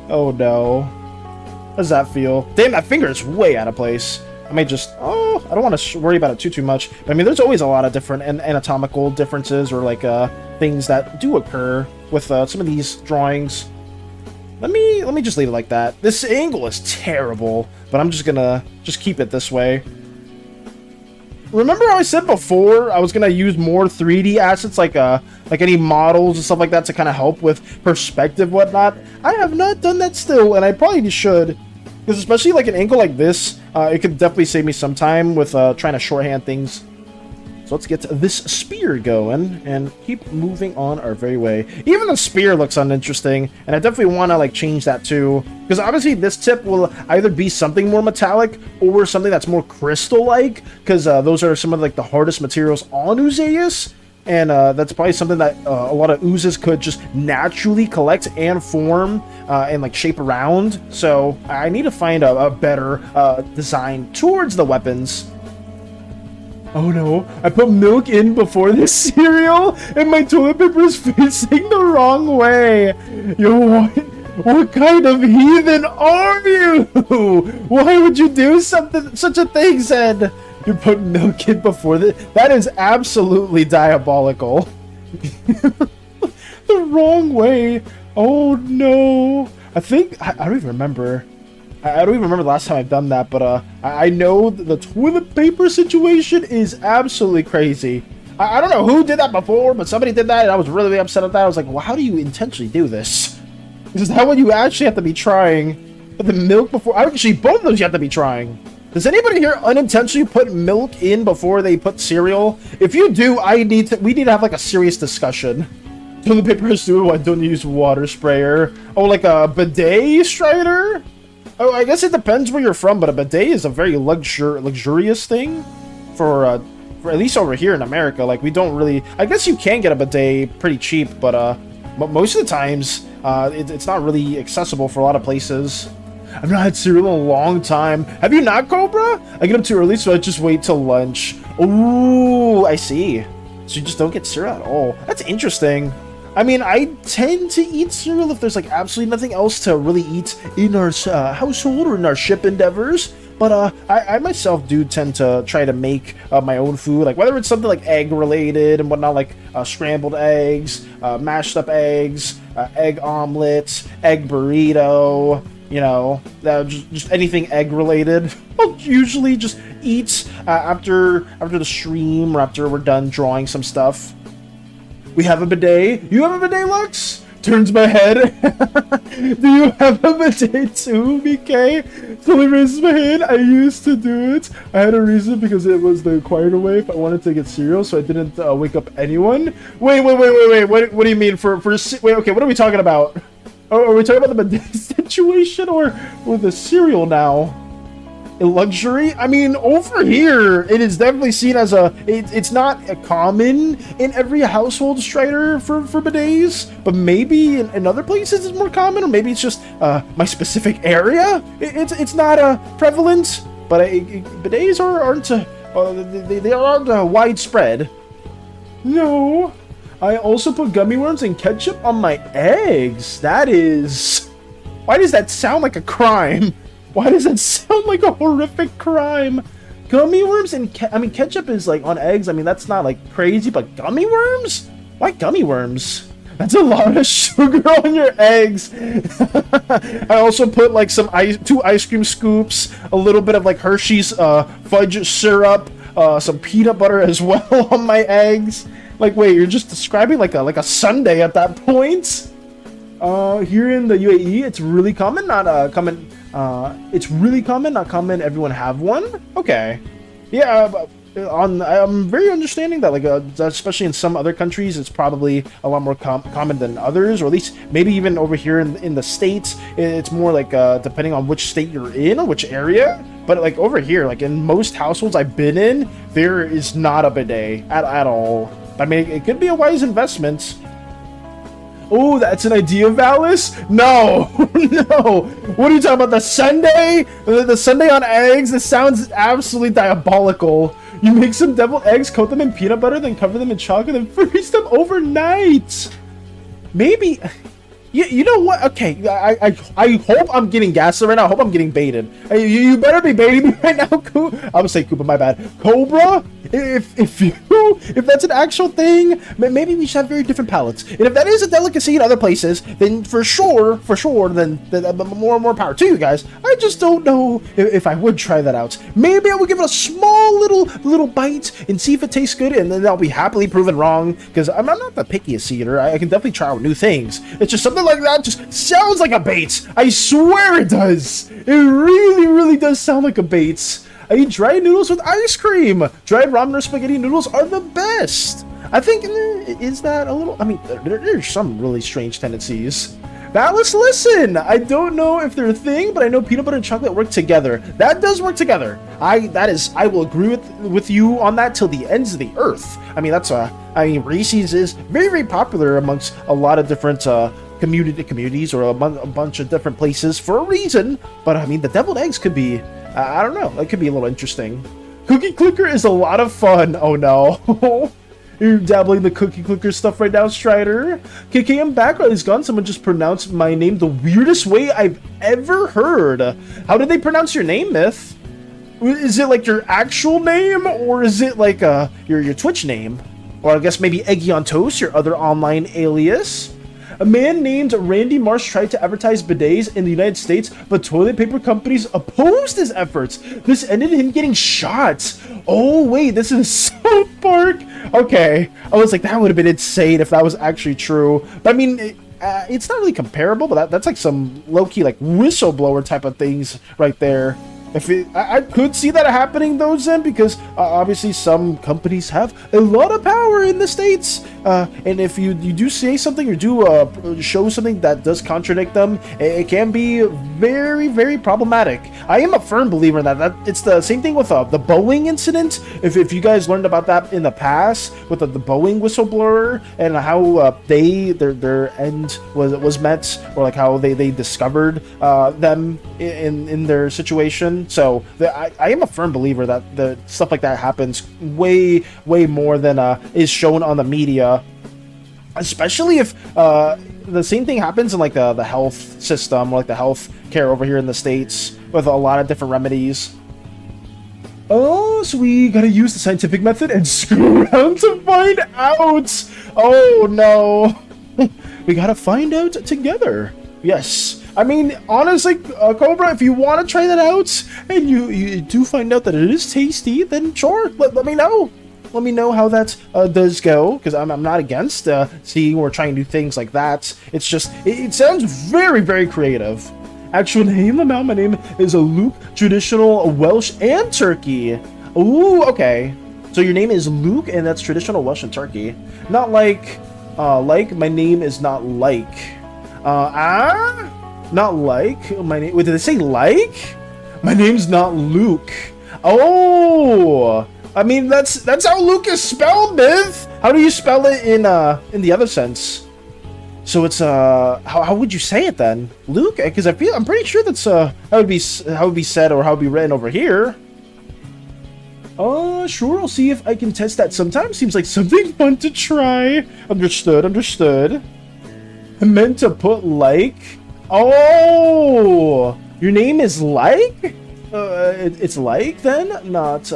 Oh no. How does that feel? Damn, that finger is way out of place. I may just... Oh, I don't want to worry about it too much. But I mean, there's always a lot of different anatomical differences or like things that do occur with some of these drawings. Let me just leave it like that. This angle is terrible, but I'm just gonna keep it this way. Remember how I said before I was gonna use more 3D assets like any models and stuff like that to kind of help with perspective, whatnot? I have not done that still, and I probably should, because especially like an angle like this, it could definitely save me some time with trying to shorthand things. So let's get this spear going and keep moving on our very way. Even the spear looks uninteresting, and I definitely want to like change that too, because obviously this tip will either be something more metallic or something that's more crystal-like, because those are some of like the hardest materials on Ooze, and that's probably something that a lot of oozes could just naturally collect and form and like shape around. So I need to find a better design towards the weapons. Oh no, I put milk in before this cereal, and my toilet paper is facing the wrong way. Yo, what kind of heathen are you? Why would you do such a thing, Zed? You put milk in before this? That is absolutely diabolical. The wrong way. Oh no. I don't even remember. I don't even remember the last time I've done that, but I know the toilet paper situation is absolutely crazy. I don't know who did that before, but somebody did that, and I was really upset at that. I was like, well, how do you intentionally do this? Is that what you actually have to be trying? But the milk before... Actually, both of those you have to be trying. Does anybody here unintentionally put milk in before they put cereal? If you do, we need to have like a serious discussion. Toilet paper is doing why don't you use water sprayer? Oh, like a bidet strider? Oh, I guess it depends where you're from, but a bidet is a very luxurious thing for at least over here in America. Like, we don't really... I guess you can get a bidet pretty cheap, but most of the times, it's not really accessible for a lot of places. I've not had cereal in a long time. Have you not, Cobra? I get up too early, so I just wait till lunch. Ooh, I see. So you just don't get cereal at all. That's interesting. I mean, I tend to eat cereal if there's like absolutely nothing else to really eat in our household or in our ship endeavors. But I myself do tend to try to make my own food, like whether it's something like egg related and whatnot, like scrambled eggs, mashed up eggs, egg omelets, egg burrito, you know, just anything egg related. I'll usually just eat after the stream or after we're done drawing some stuff. We have a bidet. You have a bidet, Lux? Turns my head. Do you have a bidet too, BK? Totally raises my hand. I used to do it. I had a reason because it was the quieter way if I wanted to get cereal, so I didn't wake up anyone. Wait. What do you mean wait, okay, what are we talking about? Are we talking about the bidet situation or the cereal now? A luxury? I mean, over here, it is definitely seen as it's not a common in every household strider for bidets, but maybe in other places it's more common, or maybe it's just my specific area. It's not prevalent, but bidets aren't They aren't widespread. No, I also put gummy worms and ketchup on my eggs. That is... Why does that sound like a crime? Why does that sound like a horrific crime? Gummy worms and I mean, ketchup is like on eggs. I mean, that's not like crazy, but gummy worms? Why gummy worms? That's a lot of sugar on your eggs. I also put like some two ice cream scoops, a little bit of like Hershey's fudge syrup, some peanut butter as well on my eggs. Like, wait, you're just describing like a sundae at that point? Here in the UAE, it's really common, not common. It's really common, not common. Everyone have one. Okay, yeah. I'm very understanding that, like, especially in some other countries, it's probably a lot more common than others, or at least maybe even over here in the States, it's more like depending on which state you're in or which area. But like over here, like in most households I've been in, there is not a bidet at all. I mean, it could be a wise investment. Oh, that's an idea, Valis? No, no. What are you talking about? The sundae? The sundae on eggs? This sounds absolutely diabolical. You make some deviled eggs, coat them in peanut butter, then cover them in chocolate and freeze them overnight. Maybe... You know what? Okay, I hope I'm getting gaslit right now. I hope I'm getting baited. You better be baiting me right now, I'm gonna say Koopa, my bad. Cobra? If that's an actual thing, maybe we should have very different palates. And if that is a delicacy in other places, then for sure, then more and more power to you guys. I just don't know if I would try that out. Maybe I would give it a small little bite and see if it tastes good, and then I'll be happily proven wrong, because I'm not the pickiest eater. I can definitely try out new things. It's just something like that just sounds like a bait. I swear it does. It really does sound like a bait. I eat dried noodles with ice cream. Dried ramen or spaghetti noodles are the best. I think, is that a little... I mean, there's some really strange tendencies. Now let's listen. I don't know if they're a thing, but I know peanut butter and chocolate work together. That does work together. I will agree with you on that till the ends of the earth. I mean, I mean, Reese's is very popular amongst a lot of different communities or a bunch of different places for a reason. But I mean, the deviled eggs could be, I don't know, it could be a little interesting. Cookie clicker is a lot of fun. Oh no. You're dabbling the cookie clicker stuff right now, Strider. KK, I'm back. Is gone. Someone just pronounced my name the weirdest way I've ever heard. How did they pronounce your name, Myth? Is it like your actual name, or is it like your Twitch name? Or I guess maybe Eggy on Toast, your other online alias? A man named Randy Marsh tried to advertise bidets in the United States, but toilet paper companies opposed his efforts. This ended in him getting shot. Oh, wait, this is South Park. Okay, I was like, that would have been insane if that was actually true. But I mean, it's not really comparable, but that's like some low-key like whistleblower type of things right there. I could see that happening though, Zen, because obviously some companies have a lot of power in the States, and if you do say something or do show something that does contradict them, it can be very problematic. I am a firm believer in that it's the same thing with the Boeing incident. If you guys learned about that in the past with the Boeing whistleblower and how their end was met, or like how they discovered them in their situation. So I am a firm believer that the stuff like that happens way more than is shown on the media, especially if the same thing happens in like the health system or like the health care over here in the States with a lot of different remedies. Oh, so we gotta use the scientific method and screw around to find out. Oh no. We gotta find out together. Yes. I mean, honestly, Cobra, if you want to try that out and you do find out that it is tasty, then sure, let me know. Let me know how that does go, because I'm not against seeing or trying new things like that. It's just, it sounds very creative. Actual name, Lamau, my name is Luke, traditional Welsh and Turkey. Ooh, okay. So your name is Luke, and that's traditional Welsh and Turkey. Not like, my name is not like. Not like my name. Wait, did they say like? My name's not Luke. Oh, I mean that's how Luke is spelled, Biv. How do you spell it in the other sense? So it's how would you say it then, Luke? Because I'm pretty sure that's how it would be said or how it would be written over here. Sure, I'll see if I can test that sometime. Seems like something fun to try. Understood, understood. I meant to put like. Oh, your name is like? It's like then? Not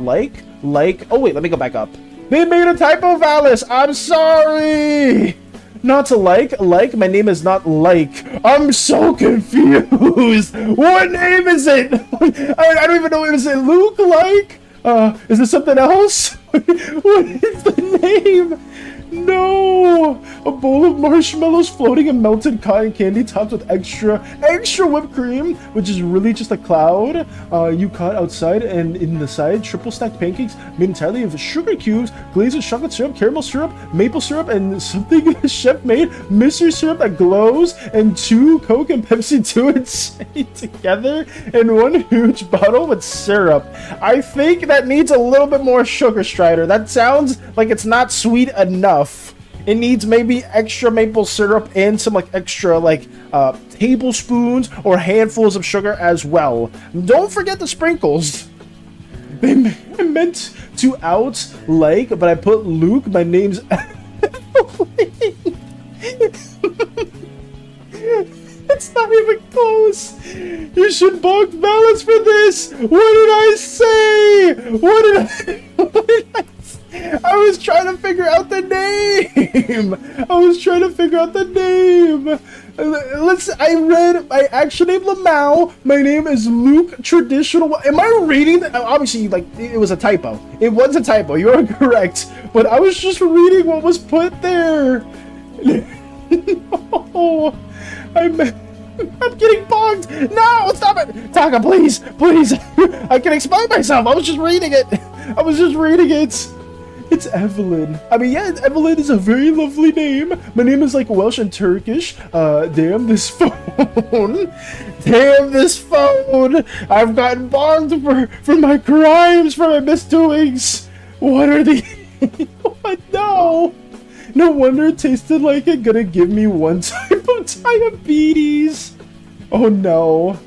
like. Like. Oh wait, let me go back up. They made a typo, Alice. I'm sorry. Not to like. My name is not like. I'm so confused. What name is it? I don't even know. Is it Luke like? Is this something else? What is the name? No! A bowl of marshmallows floating in melted cotton candy topped with extra whipped cream, which is really just a cloud. You caught outside and in the side, triple stacked pancakes made entirely of sugar cubes, glazed with chocolate syrup, caramel syrup, maple syrup, and something the chef made, mystery syrup that glows, and 2 Coke and Pepsi to it together in one huge bottle with syrup. I think that needs a little bit more sugar, Strider. That sounds like it's not sweet enough. It needs maybe extra maple syrup and some like extra like tablespoons or handfuls of sugar as well. Don't forget the sprinkles. I meant to out like, but I put Luke. My name's It's not even close. You should bonk balance for this. What did I say? What did I I was trying to figure out the name. I read my action name Lamau. My name is Luke Traditional. Am I reading that? Obviously, like, it was a typo. It was a typo. You are correct. But I was just reading what was put there. No. I'm getting bonked. No, stop it. Taka, please. Please. I can explain myself. I was just reading it. It's Evelyn. I mean, yeah, Evelyn is a very lovely name. My name is like Welsh and Turkish. Damn this phone. Damn this phone. I've gotten bonked for my crimes, for my misdoings. What are the... What? No. No wonder it tasted like it gonna give me one type of diabetes. Oh no.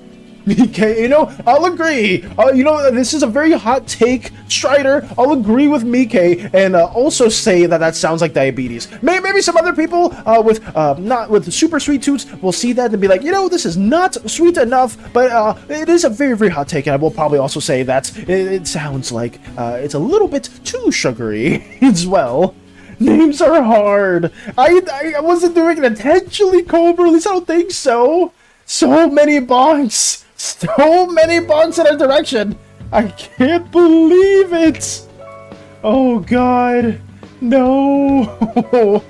Okay, you know, I'll agree. You know, this is a very hot take, Strider. I'll agree with Mike and also say that that sounds like diabetes. Maybe some other people not with super sweet tooths will see that and be like, you know, this is not sweet enough. But it is a very, very hot take, and I will probably also say that it sounds like it's a little bit too sugary as well. Names are hard. I wasn't doing it intentionally, Cobra. At least I don't think so. So many bonks. So many bonks in our direction. I can't believe it. Oh God. No.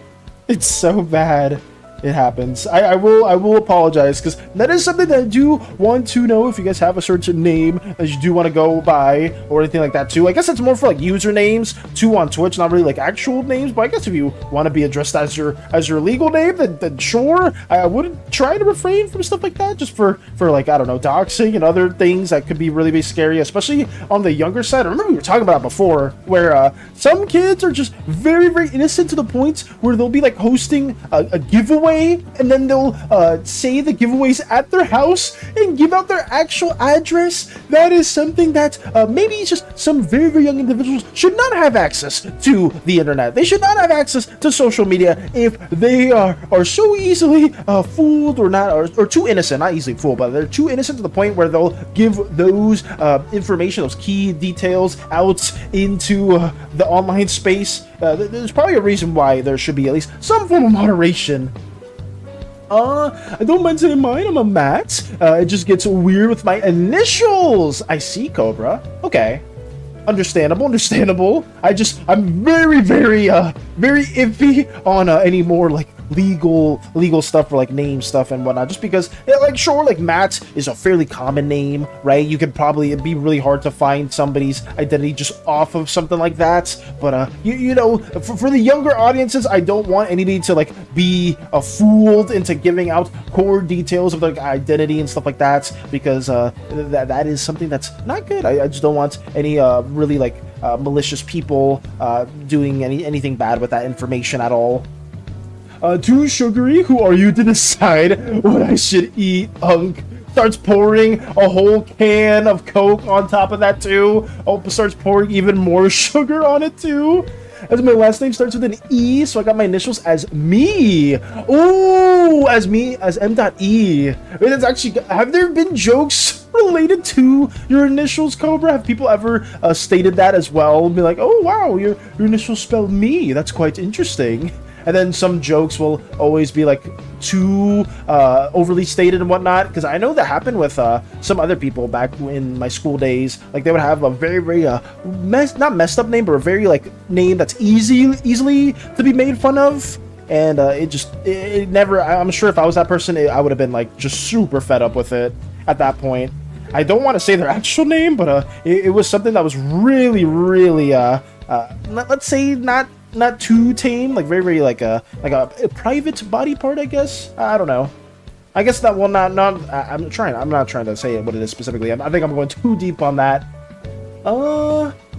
It's so bad. It happens. I will apologize, because that is something that I do want to know if you guys have a certain name that you do want to go by or anything like that too. I guess it's more for like usernames too on Twitch, not really like actual names, but I guess if you want to be addressed as your legal name, then sure. I would try to refrain from stuff like that, just for like, I don't know, doxing and other things that could be really scary, especially on the younger side. I remember we were talking about it before, where some kids are just very innocent to the point where they'll be like hosting a giveaway, and then they'll say the giveaways at their house and give out their actual address. That is something that maybe just some very young individuals should not have access to the internet. They should not have access to social media if they are so easily fooled or not, or too innocent, not easily fooled, but they're too innocent to the point where they'll give those information, those key details out into the online space. There's probably a reason why there should be at least some form of moderation. I don't mind saying mine. I'm a Matt. It just gets weird with my initials. I see, Cobra. Okay. Understandable. I'm very iffy on any more like legal stuff for like name stuff and whatnot, just because like sure, like Matt is a fairly common name, right? You could probably, it'd be really hard to find somebody's identity just off of something like that, but you know, for the younger audiences, I don't want anybody to like be fooled into giving out core details of their identity and stuff like that, because that is something that's not good. I just don't want any really like malicious people doing anything bad with that information at all. Too sugary? Who are you to decide what I should eat, Unk? Starts pouring a whole can of Coke on top of that too. Oh, starts pouring even more sugar on it too. As my last name starts with an E, so I got my initials as me. Oh, as me, as M.E. I mean, that's actually, have there been jokes related to your initials, Cobra? Have people ever stated that as well? Be like, oh wow, your initials spell me. That's quite interesting. And then some jokes will always be like too overly stated and whatnot, because I know that happened with some other people back in my school days. Like they would have a very not messed up name, but a very like name that's easily to be made fun of. And it never, I'm sure if I was that person, I would have been like just super fed up with it at that point. I don't want to say their actual name, but it was something that was really let's say not too tame, like very like a private body part, I guess. I don't know. I guess that will not. I'm not trying to say what it is specifically. I think I'm going too deep on that.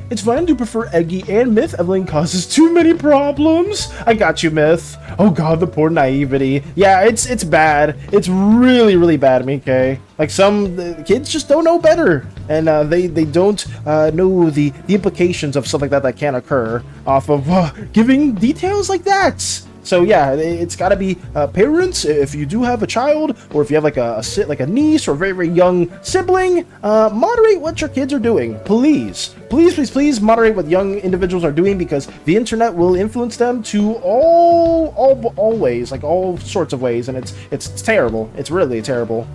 It's fine. I do prefer Eggy and Myth. Evelyn causes too many problems. I got you, Myth. Oh god, the poor naivety. Yeah, it's bad. It's really bad, Mike. Like some kids just don't know better, and they don't know the implications of stuff like that can occur off of giving details like that. So yeah, it's got to be parents. If you do have a child, or if you have like a niece or a very young sibling, moderate what your kids are doing. Please moderate what young individuals are doing, because the internet will influence them to all ways, like all sorts of ways, and it's terrible. It's really terrible.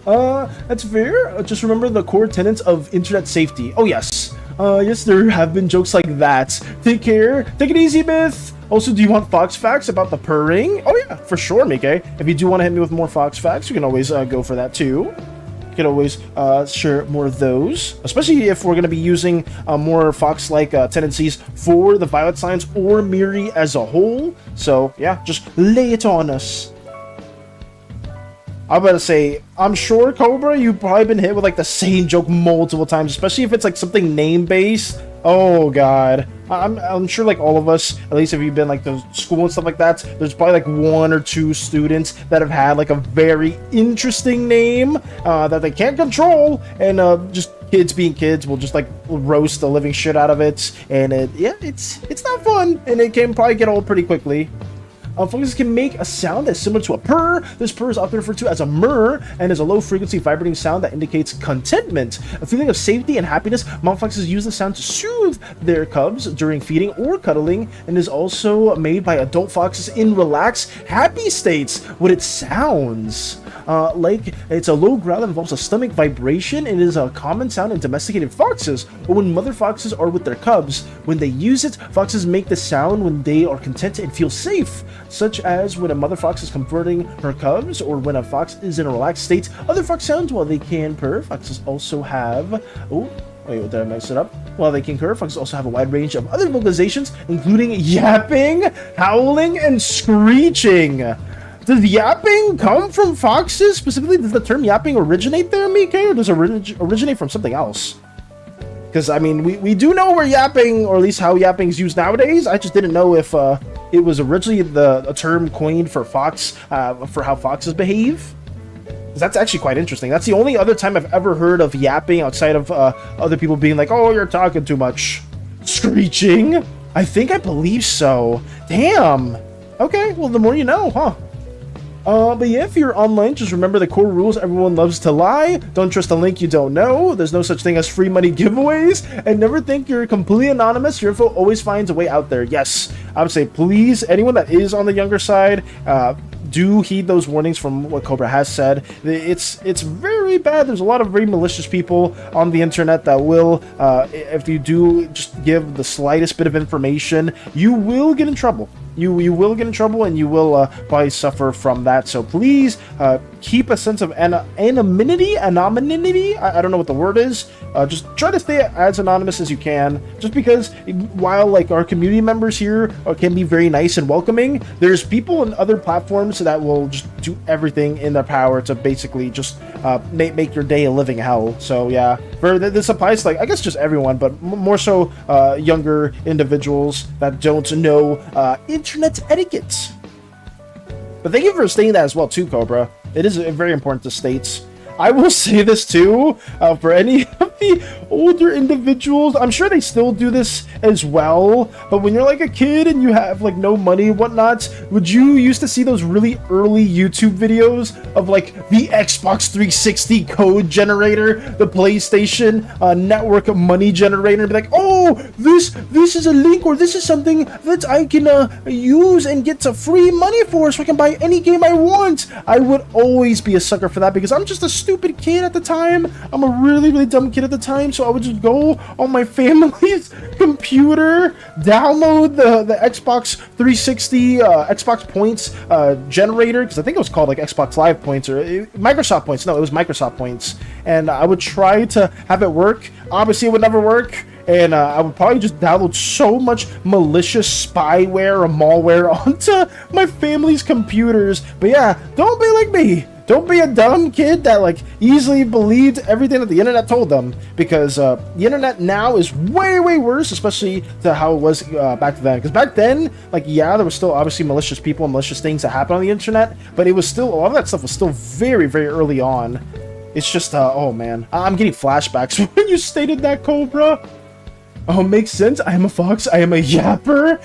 That's fair. Just remember the core tenets of internet safety. Oh yes. Yes, there have been jokes like that. Take care. Take it easy, Myth. Also, do you want Fox facts about the purring? Oh yeah, for sure, Mike. If you do want to hit me with more Fox facts, you can always go for that too. You can always share more of those, especially if we're going to be using more Fox-like tendencies for the Violet Signs or Miri as a whole. So yeah, just lay it on us. I'm about to say, I'm sure, Cobra, you've probably been hit with like the same joke multiple times, especially if it's like something name-based. Oh god, I'm sure like all of us, at least if you've been like to school and stuff like that, there's probably like 1 or 2 students that have had like a very interesting name that they can't control, and just kids being kids will just like roast the living shit out of it, and it's not fun, and it can probably get old pretty quickly. Fungus can make a sound that's similar to a purr. This purr is often referred to as a murr and is a low-frequency vibrating sound that indicates contentment. A feeling of safety and happiness. Mom foxes use the sound to soothe their cubs during feeding or cuddling, and is also made by adult foxes in relaxed, happy states. What it sounds like, it's a low growl that involves a stomach vibration, and is a common sound in domesticated foxes, or when mother foxes are with their cubs. When they use it, foxes make the sound when they are content and feel safe, such as when a mother fox is comforting her cubs, or when a fox is in a relaxed state. Other fox sounds, while they can purr, foxes also have... Oh, wait, did I mess it up? While they can purr, foxes also have a wide range of other vocalizations, including yapping, howling, and screeching. Does yapping come from foxes? Specifically, does the term yapping originate there, Mike, or does it originate from something else? Because, I mean, we do know where yapping, or at least how yapping is used nowadays. I just didn't know if it was originally a term coined for fox, for how foxes behave. That's actually quite interesting. That's the only other time I've ever heard of yapping outside of other people being like, oh, you're talking too much. Screeching? I believe so. Damn. Okay, well, the more you know, huh? But yeah, if you're online, just remember the core rules. Everyone loves to lie. Don't trust a link you don't know. There's no such thing as free money giveaways. And never think you're completely anonymous. Your info always finds a way out there. Yes, I would say, please, anyone that is on the younger side, do heed those warnings from what Cobra has said. It's very bad. There's a lot of very malicious people on the internet that will, if you do just give the slightest bit of information, you will get in trouble. You will get in trouble, and you will probably suffer from that. So please keep a sense of anonymity. I don't know what the word is. Just try to stay as anonymous as you can. Just because while like our community members here can be very nice and welcoming, there's people on other platforms that will just do everything in their power to basically just make your day a living hell. So yeah, this applies to, like, I guess just everyone, but more so younger individuals that don't know internet etiquette. But thank you for saying that as well too, Cobra. It is very important to state. I will say this too, for any of the older individuals, I'm sure they still do this as well, but when you're like a kid and you have like no money and whatnot, would you used to see those really early YouTube videos of like the Xbox 360 code generator, the PlayStation network money generator, and be like, oh, this is a link, or this is something that I can use and get some free money for, so I can buy any game I want. I would always be a sucker for that because I'm just a stupid kid at the time. I'm a really dumb kid at the time, so I would just go on my family's computer, download the Xbox 360 Xbox points generator, because I think it was called like Xbox Live points or Microsoft points. No, it was Microsoft points, and I would try to have it work. Obviously, it would never work. And I would probably just download so much malicious spyware or malware onto my family's computers. But yeah, don't be like me. Don't be a dumb kid that like easily believed everything that the internet told them, because the internet now is way worse, especially to how it was back then. Because back then, like, yeah, there was still obviously malicious people and malicious things that happen on the internet, but it was still, a lot of that stuff was still very early on. It's just oh man, I'm getting flashbacks when you stated that, Cobra. Oh, makes sense. I am a fox. I am a yapper.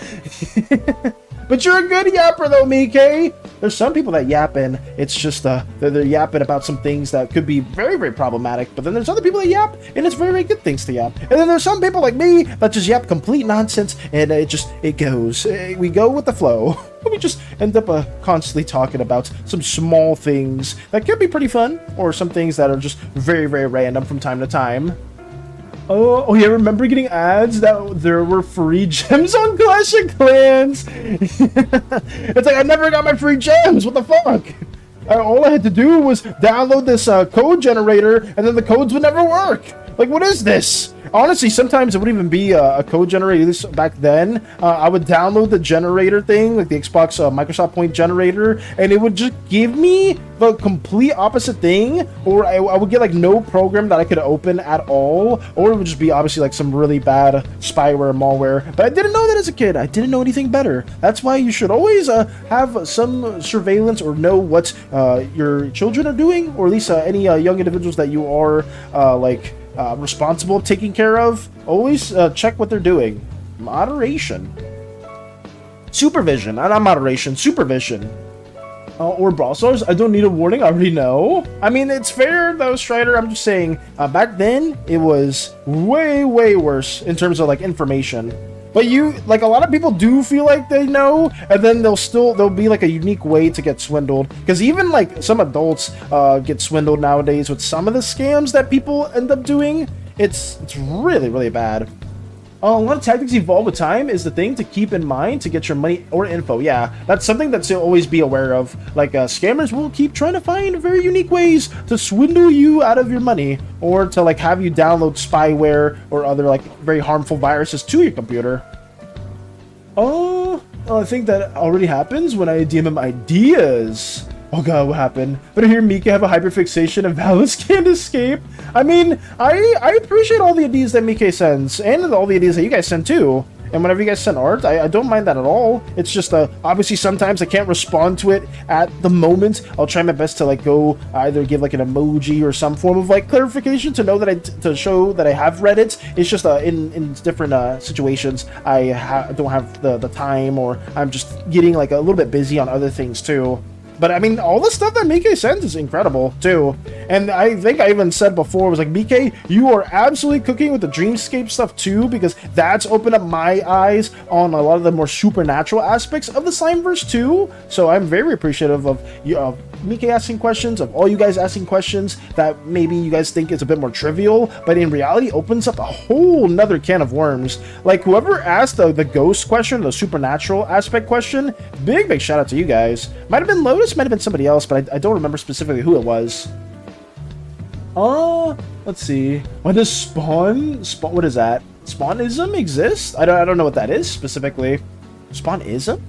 But you're a good yapper, though, Mickey. There's some people that yap, and it's just they're yapping about some things that could be very problematic. But then there's other people that yap, and it's very good things to yap. And then there's some people like me that just yap complete nonsense, and it goes. We go with the flow. We just end up constantly talking about some small things that could be pretty fun, or some things that are just very random from time to time. Oh yeah, remember getting ads that there were free gems on Clash of Clans? It's like, I never got my free gems, what the fuck? All I had to do was download this code generator, and then the codes would never work. Like, what is this? Honestly, sometimes it wouldn't even be a code generator. This back then, I would download the generator thing, like the Xbox Microsoft Point generator, and it would just give me the complete opposite thing, or I would get like no program that I could open at all, or it would just be obviously like some really bad spyware, malware. But I didn't know that as a kid. I didn't know anything better. That's why you should always have some surveillance, or know what your children are doing, or at least any young individuals that you are responsible taking care of. Always check what they're doing. Moderation. Supervision. Not moderation. Supervision. Or Brawl Stars. I don't need a warning. I already know. I mean, it's fair though, Strider. I'm just saying, back then it was way worse in terms of like information. But a lot of people do feel like they know, and then there'll be like a unique way to get swindled. Because even like some adults get swindled nowadays with some of the scams that people end up doing. It's really bad. A lot of tactics evolve with time is the thing to keep in mind to get your money or info. Yeah, that's something that you'll always be aware of. Like, scammers will keep trying to find very unique ways to swindle you out of your money, or to like have you download spyware or other like very harmful viruses to your computer. Oh, I think that already happens when I DM him ideas. Oh god, what happened? But I hear Mika have a hyperfixation and Valis can't escape. I mean, I appreciate all the ideas that Mika sends, and all the ideas that you guys send too. And whenever you guys send art, I don't mind that at all. It's just, obviously sometimes I can't respond to it at the moment. I'll try my best to like go either give like an emoji or some form of like clarification to know that to show that I have read it. It's just in different situations I don't have the time, or I'm just getting like a little bit busy on other things too. But I mean, all the stuff that Mike sends is incredible too. And I think I even said before, was like, Mike, you are absolutely cooking with the Dreamscape stuff too, because that's opened up my eyes on a lot of the more supernatural aspects of the Slimeverse too. So I'm very appreciative of Mike asking questions, of all you guys asking questions that maybe you guys think is a bit more trivial, but in reality opens up a whole nother can of worms. Like whoever asked the ghost question, the supernatural aspect question, big shout out to you guys. Might have been Lotus, might have been somebody else, but I don't remember specifically who it was. Let's see. When does spawn, what is that? Spawnism exist? I don't know what that is specifically. Spawnism?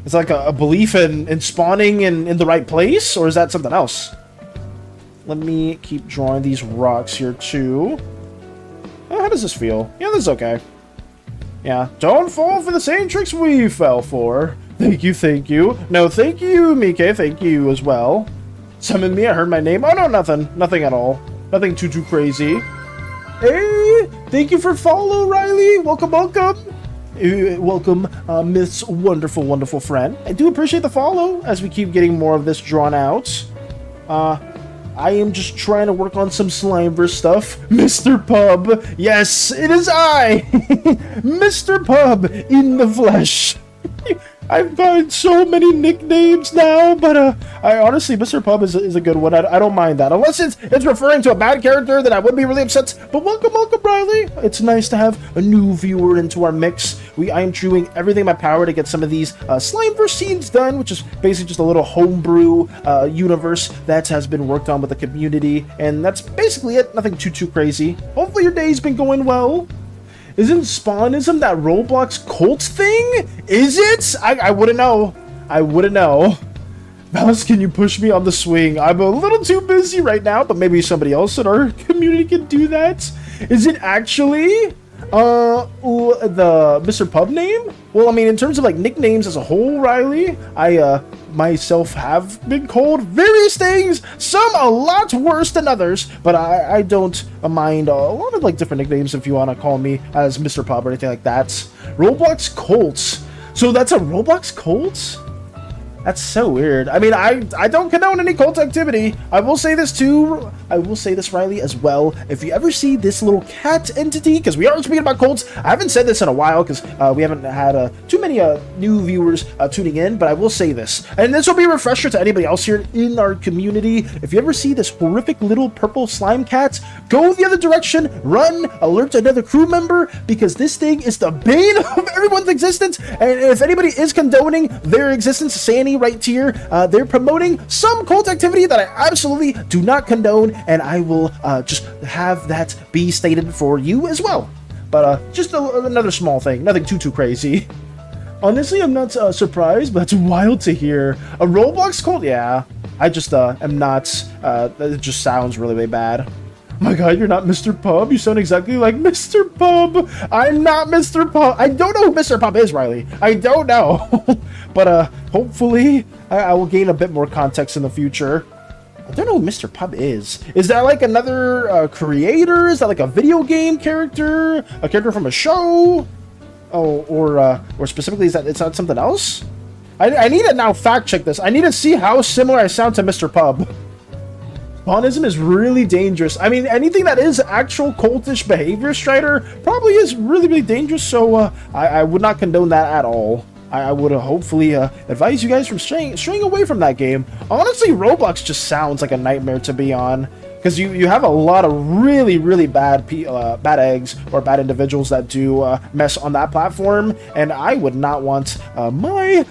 It's like a belief in spawning in the right place, or is that something else? Let me keep drawing these rocks here too. How does this feel? Yeah, this is okay. Yeah, don't fall for the same tricks we fell for. Thank you. No, thank you, Mike. Thank you as well. Summon me, I heard my name. Oh no, nothing. Nothing at all. Nothing too crazy. Hey, thank you for follow, Riley. Welcome, welcome. Welcome, Miss wonderful friend. I do appreciate the follow as we keep getting more of this drawn out. I am just trying to work on some Slimeverse stuff. Mr. Pub. Yes, it is I. Mr. Pub in the flesh. I've got so many nicknames now, but I honestly, Mr. Pub is a good one. I don't mind that. Unless it's referring to a bad character, then I would be really upset. But welcome, Riley. It's nice to have a new viewer into our mix. I am doing everything in my power to get some of these Slimeverse scenes done, which is basically just a little homebrew universe that has been worked on with the community. And that's basically it. Nothing too crazy. Hopefully your day's been going well. Isn't Spawnism that Roblox cult thing? Is it? I wouldn't know. I wouldn't know. Mouse, can you push me on the swing? I'm a little too busy right now, but maybe somebody else in our community can do that. Is it actually the Mr. Pub name? Well, I mean, in terms of like nicknames as a whole, Riley, I myself have been called various things, some a lot worse than others, but I don't mind a lot of like different nicknames if you want to call me as Mr. Pub or anything like that. Roblox Colts. So that's a Roblox Cult? That's so weird. I mean, I don't condone any cult activity. I will say this too. I will say this, Riley, as well. If you ever see this little cat entity, because we are speaking about cults, I haven't said this in a while because we haven't had too many new viewers tuning in, but I will say this. And this will be a refresher to anybody else here in our community. If you ever see this horrific little purple slime cat, go the other direction, run, alert another crew member, because this thing is the bane of everyone's existence. And if anybody is condoning their existence, SANI right here, they're promoting some cult activity that I absolutely do not condone, and I will just have that be stated for you as well. But just another small thing, nothing too crazy. Honestly, I'm not surprised, but that's wild to hear. A Roblox cult? Yeah, I just am not, it just sounds really bad. My god, you're not Mr. Pub? You sound exactly like Mr. Pub! I'm not Mr. Pub! I don't know who Mr. Pub is, Riley. I don't know. But hopefully I will gain a bit more context in the future. I don't know who Mr. Pub is. Is that like another creator? Is that like a video game character? A character from a show? Oh, or specifically, is that something else? I need to now fact check this. I need to see how similar I sound to Mr. Pub. Spawnism is really dangerous. I mean, anything that is actual cultish behavior, Strider, probably is really dangerous, so I would not condone that at all. I would hopefully advise you guys from straying away from that game. Honestly, Roblox just sounds like a nightmare to be on, because you have a lot of really bad bad eggs or bad individuals that do mess on that platform, and I would not want my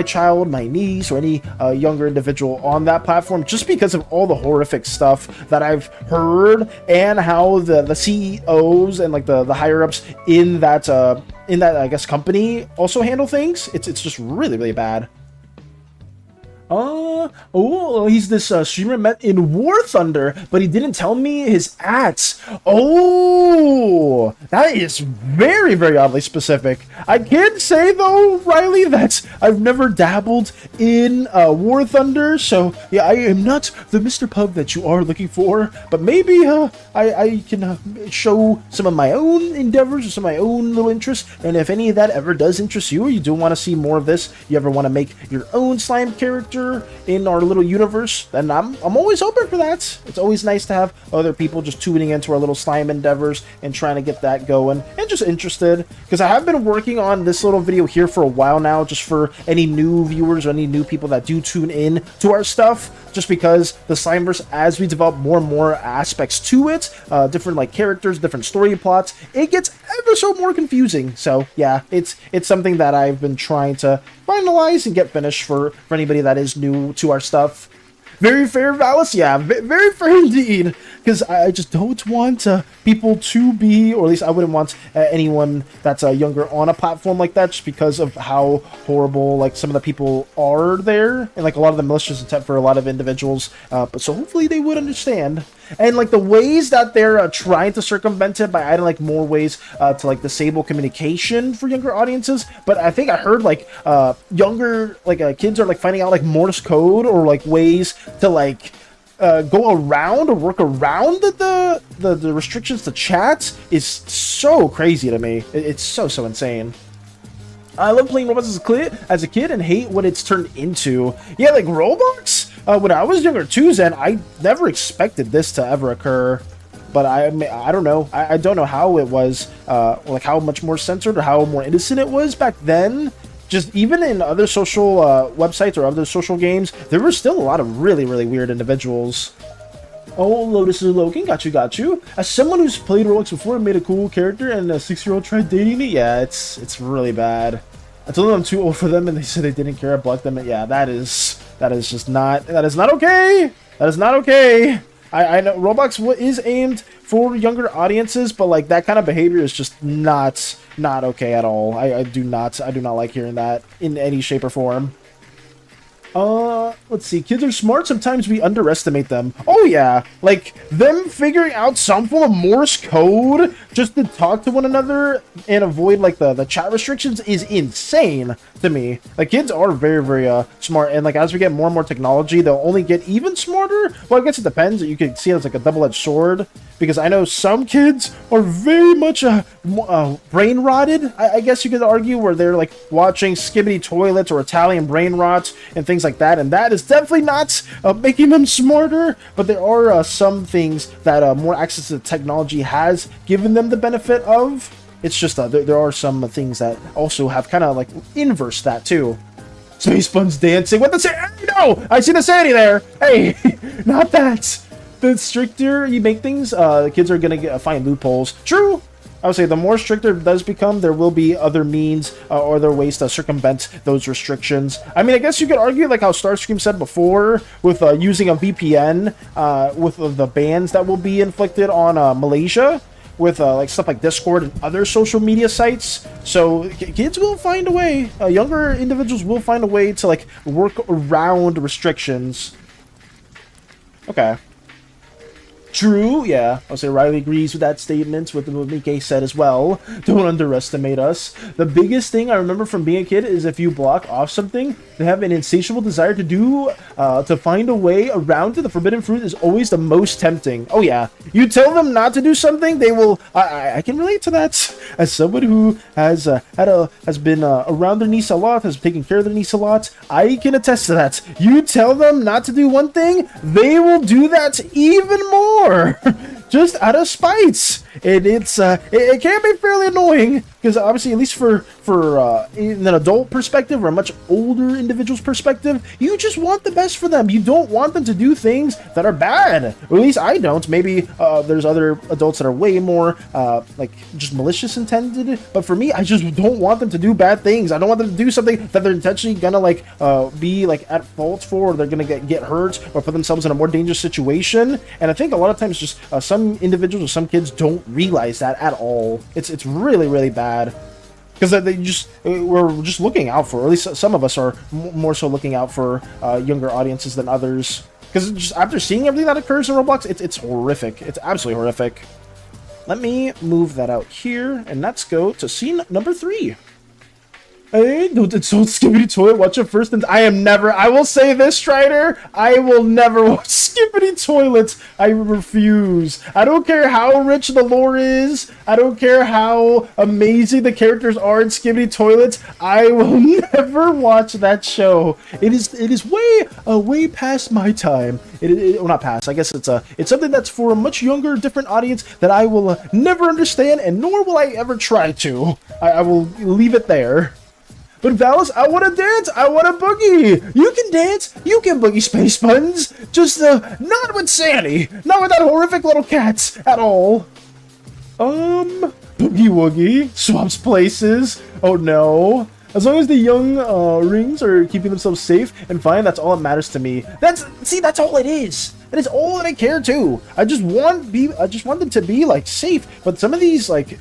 child, my niece, or any younger individual on that platform, just because of all the horrific stuff that I've heard, and how the CEOs and like the higher ups in that I guess company also handle things. It's just really bad. Oh, he's this streamer met in War Thunder, but he didn't tell me his ats. Oh, that is very oddly specific. I can say though, Riley, that I've never dabbled in War Thunder, so yeah, I am not the Mr. Pub that you are looking for, but maybe I can show some of my own endeavors or some of my own little interests, and if any of that ever does interest you, or you do want to see more of this, you ever want to make your own slime character in our little universe, then I'm always open for that. It's always nice to have other people just tuning into our little slime endeavors and trying to get that going, and just interested, because I have been working on this little video here for a while now, just for any new viewers or any new people that do tune in to our stuff, just because the Slimeverse, as we develop more and more aspects to it, different like characters, different story plots, it gets ever so more confusing. So yeah, it's something that I've been trying to finalize and get finished for anybody that is new to our stuff. Very fair, Valis. Yeah, very fair indeed. Because I just don't want people to be, or at least I wouldn't want anyone that's younger on a platform like that, just because of how horrible like some of the people are there, and like a lot of the malicious intent for a lot of individuals. But so hopefully they would understand. and like the ways that they're trying to circumvent it by adding like more ways to like disable communication for younger audiences. But I think I heard like younger kids are like finding out like Morse code or like ways to like go around or work around the restrictions to chat is so crazy to me. It's so insane. I love playing Roblox as a kid and hate what it's turned into. Yeah, like Roblox, when I was younger too, Zen, I never expected this to ever occur. But I don't know. I don't know how it was, like how much more censored or how more innocent it was back then. Just even in other social websites or other social games, there were still a lot of really weird individuals. Oh, Lotus is Logan, got you. As someone who's played Roblox before and made a cool character and a 6-year-old tried dating me, yeah, it's really bad. I told them I'm too old for them and they said they didn't care. I blocked them. And yeah, that is not okay. That is not okay. I know Roblox is aimed for younger audiences, but like that kind of behavior is just not okay at all. I do not like hearing that in any shape or form. Let's see. Kids are smart. Sometimes we underestimate them. Oh yeah, like them figuring out some form of Morse code just to talk to one another and avoid like the chat restrictions is insane to me. Like kids are very smart, and like as we get more and more technology, they'll only get even smarter. Well, I guess it depends. You can see it as like a double-edged sword, because I know some kids are very much brain rotted, I guess you could argue, where they're like watching Skibbity Toilets or Italian brain rot and things like that, and that is definitely not making them smarter. But there are some things that more access to technology has given them the benefit of. It's just there are some things that also have kind of like inverse that too. Space Buns dancing. What the SANI? No! I see the SANI there! Hey! Not that! The stricter you make things, the kids are gonna find loopholes. True! I would say the more stricter it does become, there will be other means or other ways to circumvent those restrictions. I mean, I guess you could argue, like how Starscream said before, with using a VPN, with the bans that will be inflicted on Malaysia, with like stuff like Discord and other social media sites. So kids will find a way, younger individuals will find a way to like work around restrictions. Okay. True, yeah. I'll say Riley agrees with that statement, with what Mike said as well. Don't underestimate us. The biggest thing I remember from being a kid is if you block off something, they have an insatiable desire to do, to find a way around it. The forbidden fruit is always the most tempting. Oh yeah. You tell them not to do something, they will... I can relate to that. As someone who has been around their niece a lot, has taken care of their niece a lot, I can attest to that. You tell them not to do one thing, they will do that even more. Just out of spite. And it can be fairly annoying, because obviously, at least for in an adult perspective or a much older individual's perspective, you just want the best for them. You don't want them to do things that are bad, or at least I don't. Maybe there's other adults that are way more like just malicious intended, but for me, I just don't want them to do bad things. I don't want them to do something that they're intentionally gonna like be like at fault for, or they're gonna get hurt or put themselves in a more dangerous situation. And I think a lot of times just some individuals or some kids don't realize that at all. It's really bad, because we're just looking out for, or at least some of us are more so looking out for younger audiences than others, because just after seeing everything that occurs in Roblox, it's horrific. It's absolutely horrific. Let me move that out here, and let's go to scene number 3. Hey, don't insult Skibbity Toilet. Watch it first. And I will say this, Strider. I will never watch Skibbity Toilet. I refuse. I don't care how rich the lore is. I don't care how amazing the characters are in Skibbity Toilet. I will never watch that show. It is way past my time. Well, not past. I guess it's something that's for a much younger, different audience that I will never understand, and nor will I ever try to. I will leave it there. But Valis, I want to dance. I want to boogie. You can dance. You can boogie, Space Buns. Just not with SANI. Not with that horrific little cat at all. Boogie woogie. Swaps places. Oh no. As long as the young rings are keeping themselves safe and fine, that's all that matters to me. That's all it is. That is all that I care to. I just want them to be like safe. But some of these like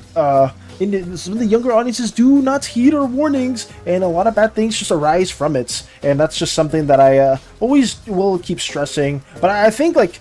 some of the younger audiences do not heed our warnings, and a lot of bad things just arise from it. And that's just something that I always will keep stressing. But I think like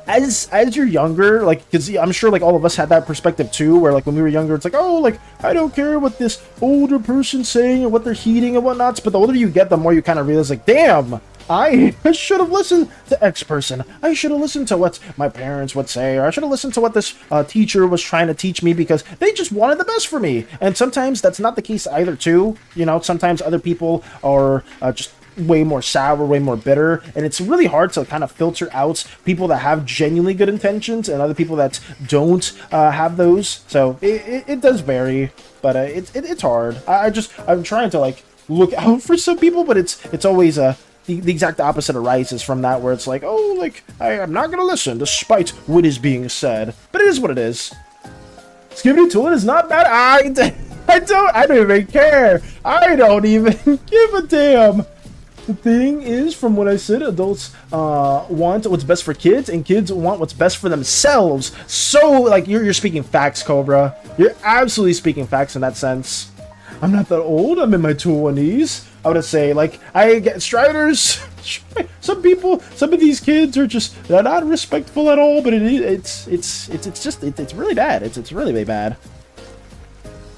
as you're younger, like, because I'm sure like all of us had that perspective too, where like when we were younger, it's like, oh, like I don't care what this older person's saying or what they're heating and whatnots. But the older you get, the more you kind of realize, like, damn, I should have listened to X person. I should have listened to what my parents would say, or I should have listened to what this teacher was trying to teach me because they just wanted the best for me. And sometimes that's not the case either too. You know, sometimes other people are just way more sour, way more bitter, and it's really hard to kind of filter out people that have genuinely good intentions and other people that don't have those. So it does vary, but it's hard. I'm trying to like look out for some people, but it's always the exact opposite arises from that, where it's like, oh, like I'm not gonna listen despite what is being said, but it is what it is. Skibidi Toilet is not bad. I don't even care. I don't even give a damn. The thing is, from what I said, adults want what's best for kids, and kids want what's best for themselves. So, like, you're speaking facts, Cobra. You're absolutely speaking facts in that sense. I'm not that old. I'm in my 20s. I would say, like, I get Striders. Some people, some of these kids are just they're not respectful at all. But it's really bad. It's really, really bad.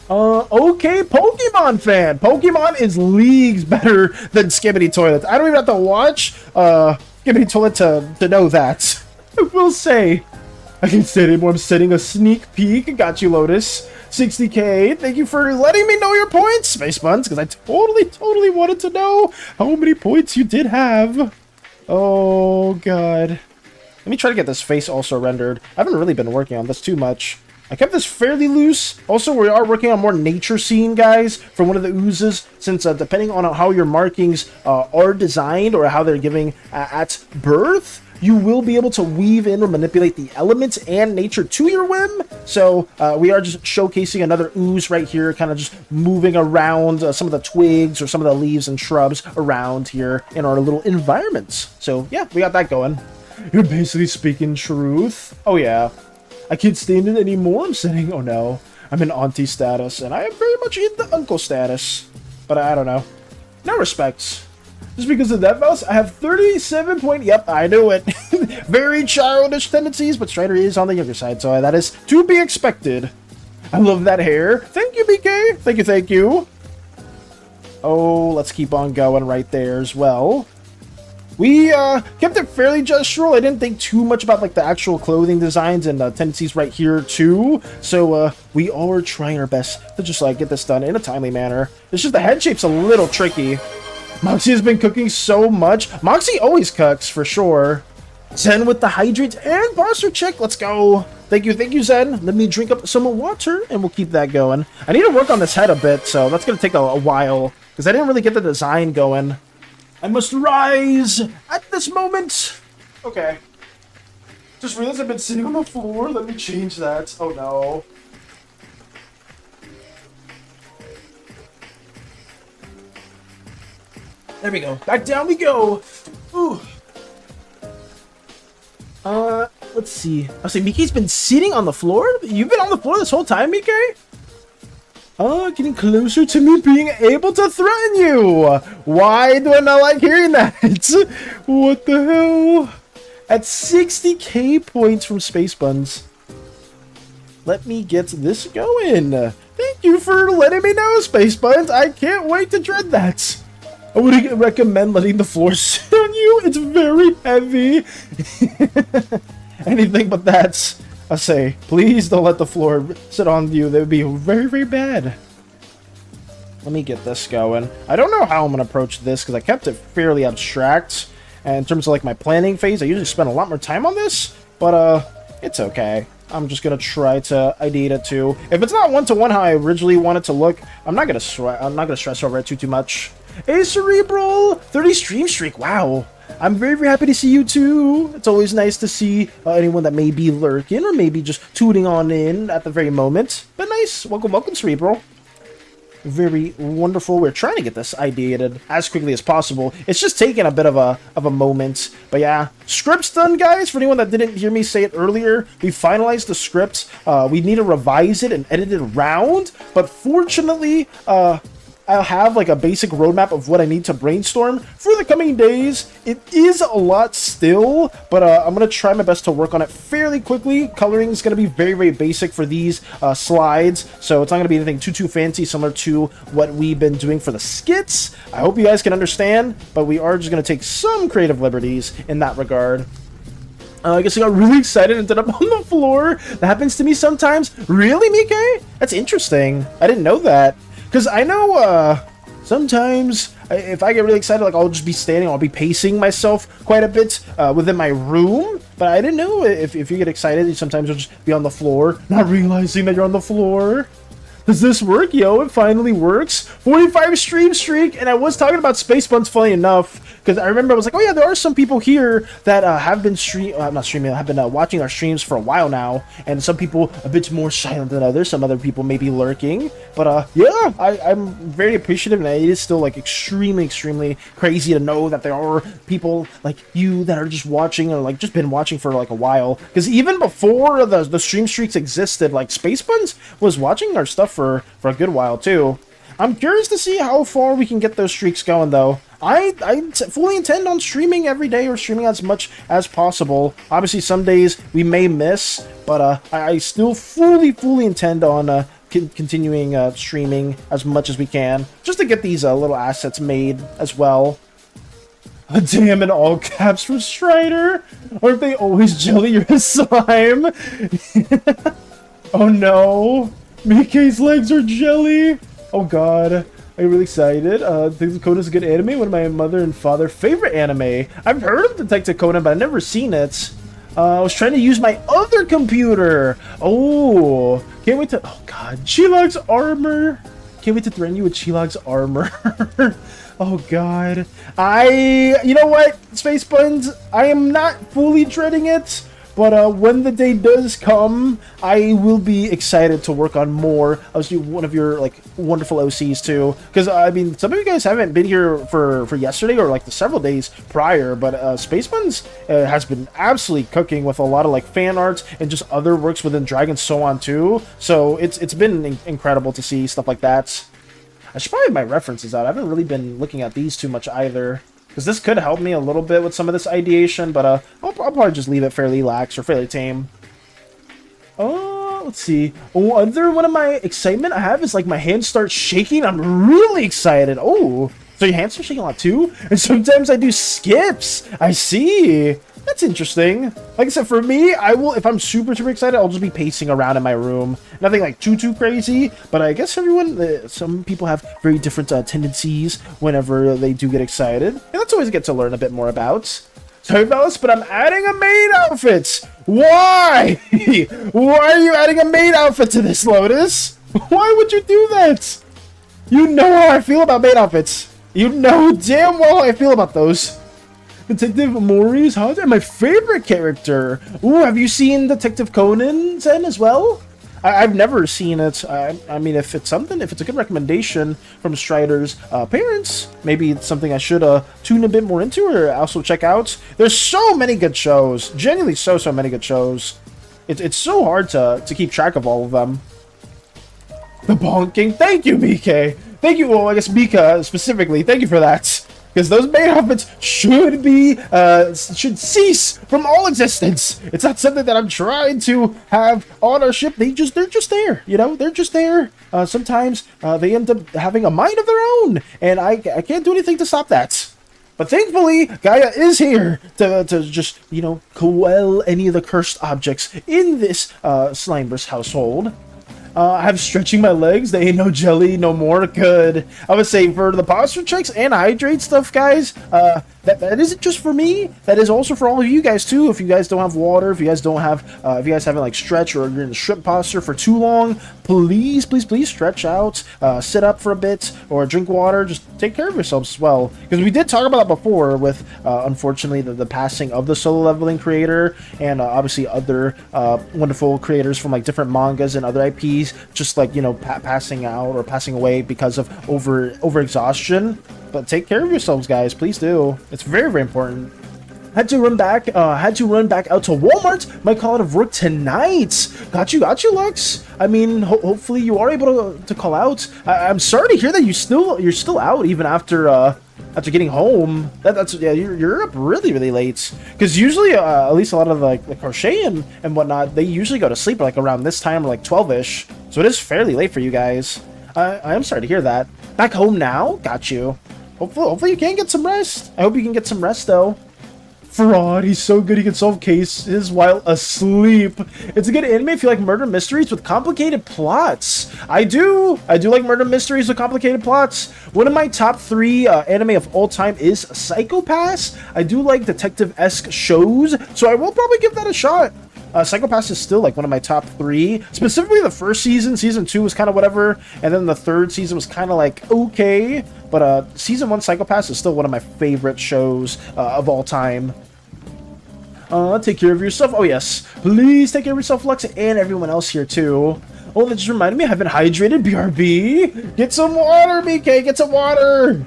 Okay, Pokemon fan. Pokemon is leagues better than Skibidi Toilet. I don't even have to watch Skibidi Toilet to know that. I will say, I can say it anymore. I'm setting a sneak peek. Got you, Lotus. 60k. Thank you for letting me know your points, Space Buns, because I totally wanted to know how many points you did have. Oh, God. Let me try to get this face also rendered. I haven't really been working on this too much. I kept this fairly loose. Also, we are working on more nature scene, guys, for one of the oozes, since depending on how your markings are designed or how they're giving at birth, you will be able to weave in or manipulate the elements and nature to your whim. So we are just showcasing another ooze right here, kind of just moving around some of the twigs or some of the leaves and shrubs around here in our little environments. So yeah, we got that going. You're basically speaking truth. Oh yeah. I can't stand it anymore. I'm saying, oh no, I'm in auntie status, and I am very much in the uncle status. But I don't know. No respects. Just because of that mouse, I have 37 point. Yep, I knew it. Very childish tendencies, but Strider is on the younger side, so that is to be expected. I love that hair. Thank you, BK. Thank you, thank you. Oh, let's keep on going right there as well. We kept it fairly gestural. I didn't think too much about like the actual clothing designs and tendencies right here too. So we are trying our best to just like get this done in a timely manner. It's just the head shape's a little tricky. Moxie has been cooking so much. Moxie always cooks for sure. Zen with the hydrate and posture check. Let's go. Thank you, Zen. Let me drink up some water and we'll keep that going. I need to work on this head a bit, so that's gonna take a while because I didn't really get the design going. I must rise at this moment. Okay. Just realized I've been sitting on the floor. Let me change that. Oh no. There we go. Back down we go. Ooh. Let's see. I was saying, Mickey's been sitting on the floor? You've been on the floor this whole time, Mickey? Getting closer to me being able to threaten you. Why do I not like hearing that? What the hell? At 60k points from Space Buns. Let me get this going. Thank you for letting me know, Space Buns. I can't wait to dread that. I would recommend letting the floor sit on you. It's very heavy. Anything but that. I say, please don't let the floor sit on you. That would be very, very bad. Let me get this going. I don't know how I'm going to approach this because I kept it fairly abstract. And in terms of like my planning phase, I usually spend a lot more time on this. But it's okay. I'm just going to try to ideate it too. If it's not one-to-one how I originally want it to look, I'm not going to stress over it too much. Hey, Cerebral! 30 stream streak. Wow. I'm very, very happy to see you too. It's always nice to see anyone that may be lurking or maybe just tuning on in at the very moment. But nice. Welcome, welcome, Cerebral. Very wonderful. We're trying to get this ideated as quickly as possible. It's just taking a bit of a moment. But yeah, script's done, guys. For anyone that didn't hear me say it earlier, we finalized the script. We need to revise it and edit it around. But fortunately, I'll have like a basic roadmap of what I need to brainstorm for the coming days. It is a lot still, but I'm going to try my best to work on it fairly quickly. Coloring is going to be very, very basic for these slides, so it's not going to be anything too fancy, similar to what we've been doing for the skits. I hope you guys can understand, but we are just going to take some creative liberties in that regard. I guess I got really excited and ended up on the floor. That happens to me sometimes. Really, Mike? That's interesting. I didn't know that. Because I know sometimes if I get really excited, like I'll just be standing, I'll be pacing myself quite a bit within my room. But I didn't know if you get excited, sometimes you'll just be on the floor, not realizing that you're on the floor. Does this work? Yo, it finally works. 45 stream streak, and I was talking about Space Buns, funny enough, because I remember I was like, oh yeah, there are some people here that have been have been watching our streams for a while now, and some people a bit more silent than others. Some other people may be lurking, but yeah, I'm very appreciative, and it is still like extremely crazy to know that there are people like you that are just watching or like just been watching for like a while. Because even before the stream streaks existed, like Space Buns was watching our stuff for a good while too. I'm curious to see how far we can get those streaks going though. I fully intend on streaming every day or streaming as much as possible. Obviously some days we may miss, but I still fully intend on continuing streaming as much as we can, just to get these little assets made as well. Damn, in all caps for Strider. Aren't they always jelly or slime? Oh no. Mickey's legs are jelly. Oh god. Are you really excited? Detective Conan is a good anime. One of my mother and father favorite anime. I've heard of Detective Conan, but I've never seen it. I was trying to use my other computer. Oh, can't wait to... Oh god, Chilog's armor. Can't wait to threaten you with Chilog's armor. Oh god. You know what, Space Buns? I am not fully dreading it. But when the day does come, I will be excited to work on more. I was one of your like wonderful OCs too, because I mean some of you guys haven't been here for yesterday or like the several days prior. But Space Buns has been absolutely cooking with a lot of like fan arts and just other works within Dragon, so on too. So it's been incredible to see stuff like that. I should probably have my references out. I haven't really been looking at these too much either, because this could help me a little bit with some of this ideation, but I'll probably just leave it fairly lax or fairly tame. Let's see. Oh, other one of my excitement I have is like my hands start shaking. I'm really excited. Oh, so your hands are shaking a lot too? And sometimes I do skips. I see. That's interesting. Like I said, for me, I will, if I'm super excited, I'll just be pacing around in my room. Nothing like too crazy, but I guess some people have very different tendencies whenever they do get excited. And that's always good to learn a bit more about. Sorry, fellas, but I'm adding a maid outfit. Why? Why are you adding a maid outfit to this, Lotus? Why would you do that? You know how I feel about maid outfits. You know damn well how I feel about those. Detective Mori's hot and my favorite character. Ooh, have you seen Detective Conan Zen as well? I've never seen it. I mean, if it's a good recommendation from Strider's parents, maybe it's something I should tune a bit more into or also check out. There's so many good shows. Genuinely so many good shows. It's so hard to keep track of all of them. The bonking. Thank you, BK. Thank you. Well, I guess Mika specifically. Thank you for that. Because those maid outfits should cease from all existence. It's not something that I'm trying to have on our ship. They're just there, you know. They're just there. Sometimes they end up having a mind of their own, and I can't do anything to stop that. But thankfully, Gaia is here to just, you know, quell any of the cursed objects in this Slimeverse household. I'm stretching my legs. They ain't no jelly no more. Good. I would say for the posture checks and hydrate stuff, guys, that isn't just for me. That is also for all of you guys too. If you guys don't have water, if you guys don't have, if you guys haven't like stretched or you're in the shrimp posture for too long, please stretch out, sit up for a bit, or drink water. Just take care of yourselves as well. Because we did talk about that before with, unfortunately, the passing of the solo leveling creator and obviously other wonderful creators from like different mangas and other IPs, just like, you know, passing out or passing away because of over exhaustion. But take care of yourselves, guys. Please do. It's very important. Had to run back out to Walmart. Might call out of work tonight. Got you, Lux. I mean, hopefully you are able to call out. I'm sorry to hear that you're still out even after getting home. That's yeah, you're up really late. Because usually, at least a lot of the crochet and whatnot, they usually go to sleep like around this time, like 12ish. So it is fairly late for you guys. I am sorry to hear that. Back home now. Got you. Hopefully you can get some rest. I hope you can get some rest though. Fraud, he's so good he can solve cases while asleep. It's a good anime if you like murder mysteries with complicated plots. I do like murder mysteries with complicated plots. One of my top 3 anime of all time is PLEAAASE. I do like detective-esque shows, so I will probably give that a shot. PLEAAASE is still like one of my top 3. Specifically the first season. Season 2 was kind of whatever, and then the third season was kind of like okay. But season 1 PLEAAASE is still one of my favorite shows of all time. Take care of yourself. Oh yes, please take care of yourself, Lux, and everyone else here too. Oh, that just reminded me, I haven't hydrated. BRB, get some water, BK, get some water.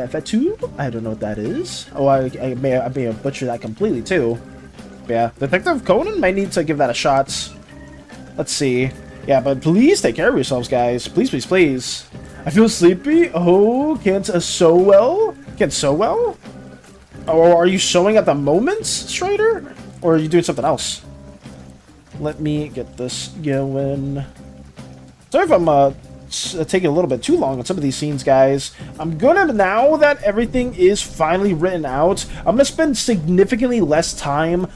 Fatu? I don't know what that is. Oh, I may have butchered that completely too. But yeah, Detective Conan might need to give that a shot. Let's see. Yeah, but please take care of yourselves, guys. Please, please, please. I feel sleepy. Oh, can't sew well. Can't sew well. Oh, are you sewing at the moment, Strider? Or are you doing something else? Let me get this going. Sorry if I'm taking a little bit too long on some of these scenes, guys. I'm gonna, now that everything is finally written out, I'm gonna spend significantly less time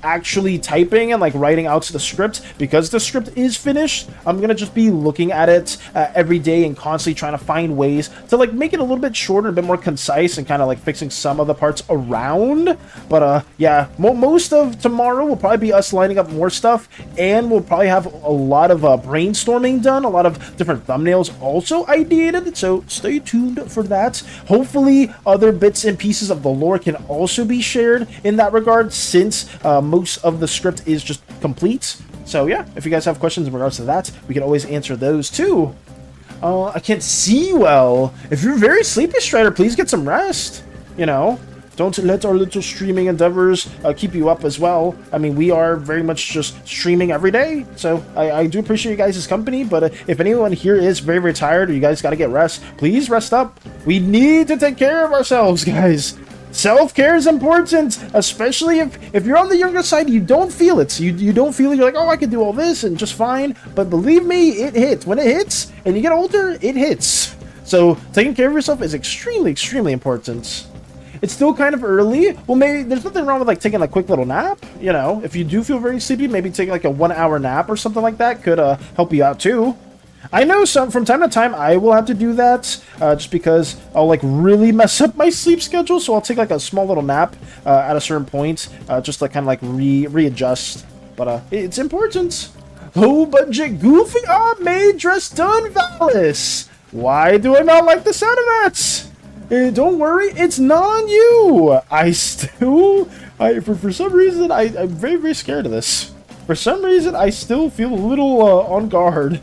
actually typing and like writing out the script, because the script is finished. I'm gonna just be looking at it every day and constantly trying to find ways to like make it a little bit shorter, a bit more concise, and kind of like fixing some of the parts around. But yeah, most of tomorrow will probably be us lining up more stuff, and we'll probably have a lot of brainstorming done, a lot of different thumbnails also ideated, so stay tuned for that. Hopefully other bits and pieces of the lore can also be shared in that regard, since most of the script is just complete. So yeah, if you guys have questions in regards to that, we can always answer those too. I can't see well. If you're very sleepy, Strider, please get some rest. You know, don't let our little streaming endeavors keep you up as well. I mean, we are very much just streaming every day, so I do appreciate you guys' company, but if anyone here is very tired, or you guys gotta get rest, please rest up. We need to take care of ourselves, guys. Self-care is important, especially if you're on the younger side, you don't feel it. You don't feel it, you're like, oh, I can do all this and just fine, but believe me, it hits. When it hits, and you get older, it hits. So taking care of yourself is extremely important. It's still kind of early. Well, maybe there's nothing wrong with like taking a quick little nap. You know, if you do feel very sleepy, maybe taking like a 1-hour nap or something like that could help you out too. I know from time to time I will have to do that just because I'll like really mess up my sleep schedule. So I'll take like a small little nap at a certain point just to kind of like readjust. But it's important. Low budget goofy. Ah, May dress done, Valis. Why do I not like the sound of that? Don't worry, it's not on you. For some reason, I'm very scared of this. For some reason, I still feel a little on guard.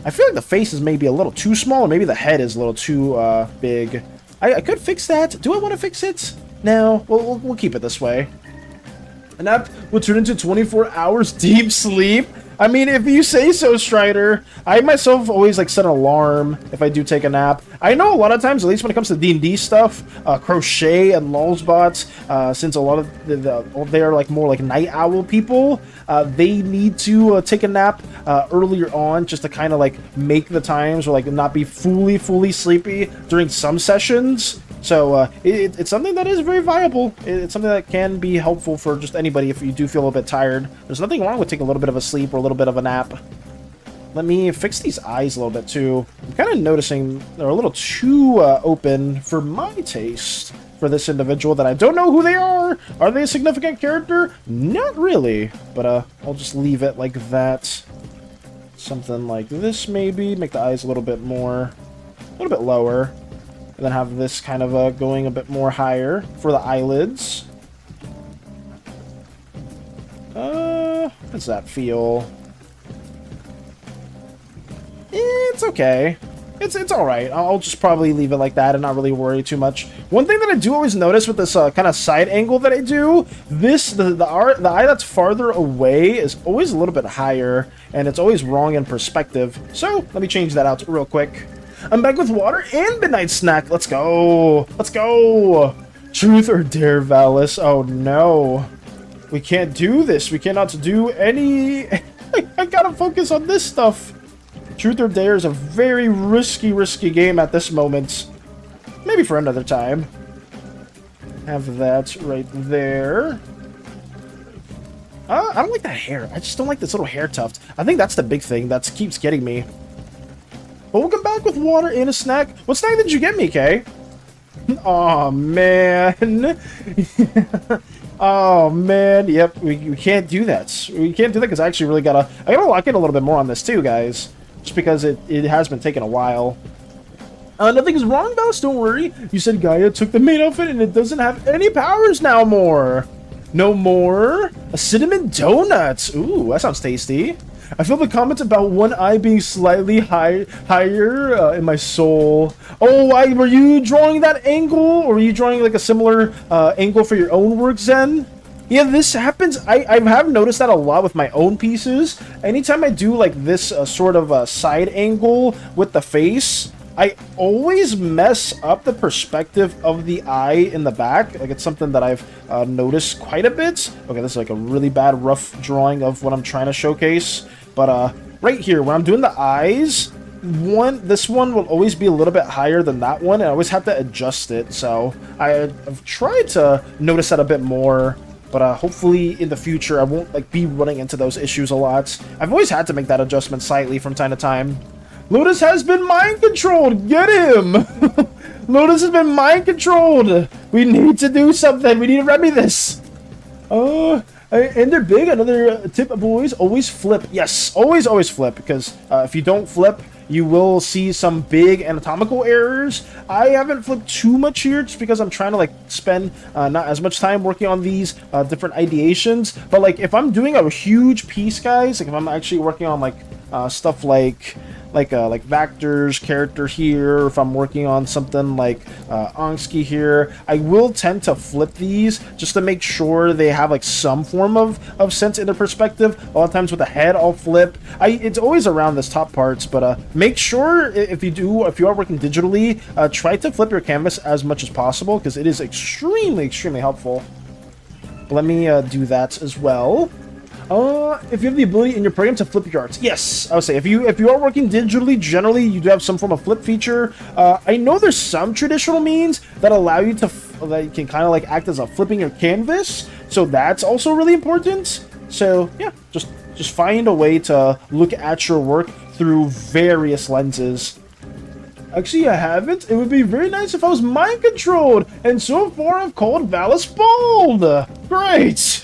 I feel like the face is maybe a little too small, or maybe the head is a little too big. I could fix that. Do I want to fix it? No, we'll keep it this way. A nap will turn into 24 hours deep sleep. I mean, if you say so, Strider. I myself always like set an alarm if I do take a nap. I know a lot of times, at least when it comes to D&D stuff, crochet and lulzbots, since a lot of they're like more like night owl people, they need to take a nap earlier on just to kind of like make the times or like not be fully sleepy during some sessions. So it's something that is very viable. It's something that can be helpful for just anybody if you do feel a bit tired. There's nothing wrong with taking a little bit of a sleep or a little bit of a nap. Let me fix these eyes a little bit too. I'm kind of noticing they're a little too open for my taste for this individual that I don't know who they are. Are they a significant character? Not really, but I'll just leave it like that. Something like this maybe. Make the eyes a little bit lower. And then have this kind of going a bit more higher for the eyelids. How does that feel? It's okay. It's all right. I'll just probably leave it like that and not really worry too much. One thing that I do always notice with this kind of side angle that I do, the eye that's farther away is always a little bit higher, and it's always wrong in perspective. So let me change that out real quick. I'm back with water and midnight snack. Let's go. Let's go. Truth or dare, Valis? Oh no, we can't do this. We cannot do any. I gotta focus on this stuff. Truth or Dare is a very risky game at this moment. Maybe for another time. Have that right there. I don't like that hair. I just don't like this little hair tuft. I think that's the big thing that keeps getting me. But we'll come back with water and a snack. What snack did you get me, Kay? Oh man. Oh man. Yep, we can't do that. We can't do that because I actually really I gotta lock in a little bit more on this too, guys. Just because it has been taking a while. Nothing's wrong, Valis, don't worry. You said Gaia took the main outfit and it doesn't have any powers now more. No more? A cinnamon donut. Ooh, that sounds tasty. I feel the comments about one eye being slightly higher in my soul. Oh, were you drawing that angle? Or were you drawing like a similar angle for your own work, Zen? Yeah, this happens. I have noticed that a lot with my own pieces. Anytime I do like this sort of side angle with the face, I always mess up the perspective of the eye in the back. Like, it's something that I've noticed quite a bit. Okay, this is like a really bad rough drawing of what I'm trying to showcase. But right here, when I'm doing the eyes, this one will always be a little bit higher than that one, and I always have to adjust it. So I've tried to notice that a bit more. But hopefully in the future I won't like be running into those issues a lot. I've always had to make that adjustment slightly from time to time. Lotus has been mind controlled. Get him. Lotus has been mind controlled. We need to do something. We need to remedy this. And they're big. Another tip, boys, always flip. Yes, always flip, because if you don't flip, you will see some big anatomical errors. I haven't flipped too much here just because I'm trying to like spend not as much time working on these different ideations. But like if I'm doing a huge piece, guys, like if I'm actually working on like stuff like Vector's character here, or if I'm working on something like Angsky here, I will tend to flip these just to make sure they have like some form of sense in their perspective. A lot of times with the head, I'll flip. It's always around this top parts, but make sure if you are working digitally, try to flip your canvas as much as possible because it is extremely helpful. But let me do that as well. If you have the ability in your program to flip your arts, yes, I would say if you are working digitally, generally you do have some form of flip feature. I know there's some traditional means that allow you to that you can kind of like act as a flipping your canvas, so that's also really important. So yeah, just find a way to look at your work through various lenses. Actually, I haven't. It would be very nice if I was mind controlled, and so far I've called Valis bald. Great,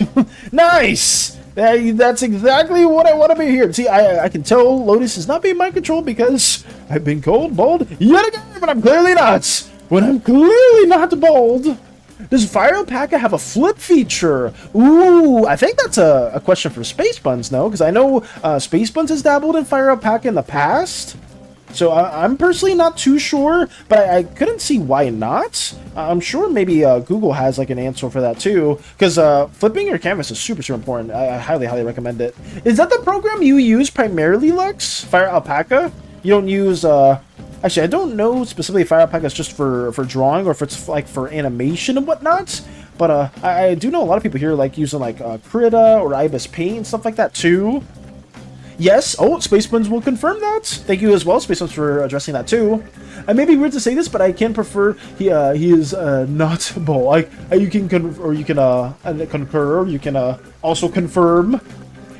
nice. That's exactly what I want to be here. See, I can tell Lotus is not being mind controlled because I've been called bald yet again, but I'm clearly not. When I'm clearly not bald. Does Fire Alpaca have a flip feature? Ooh, I think that's a question for Space Buns, no? Because I know Space Buns has dabbled in Fire Alpaca in the past. So I'm personally not too sure, but I couldn't see why not. I'm sure maybe Google has like an answer for that too, because flipping your canvas is super important. I highly recommend it. Is that the program you use primarily, Lex? Fire Alpaca? You don't use actually, I don't know specifically if Fire Alpaca is just for drawing or if it's like for animation and whatnot. But I do know a lot of people here like using like Krita or Ibis Paint and stuff like that too. Yes. Oh, Space Buns will confirm that. Thank you as well, Space Buns, for addressing that too. I may be weird to say this, but I can prefer he is not bald. Like you can concur. You can also confirm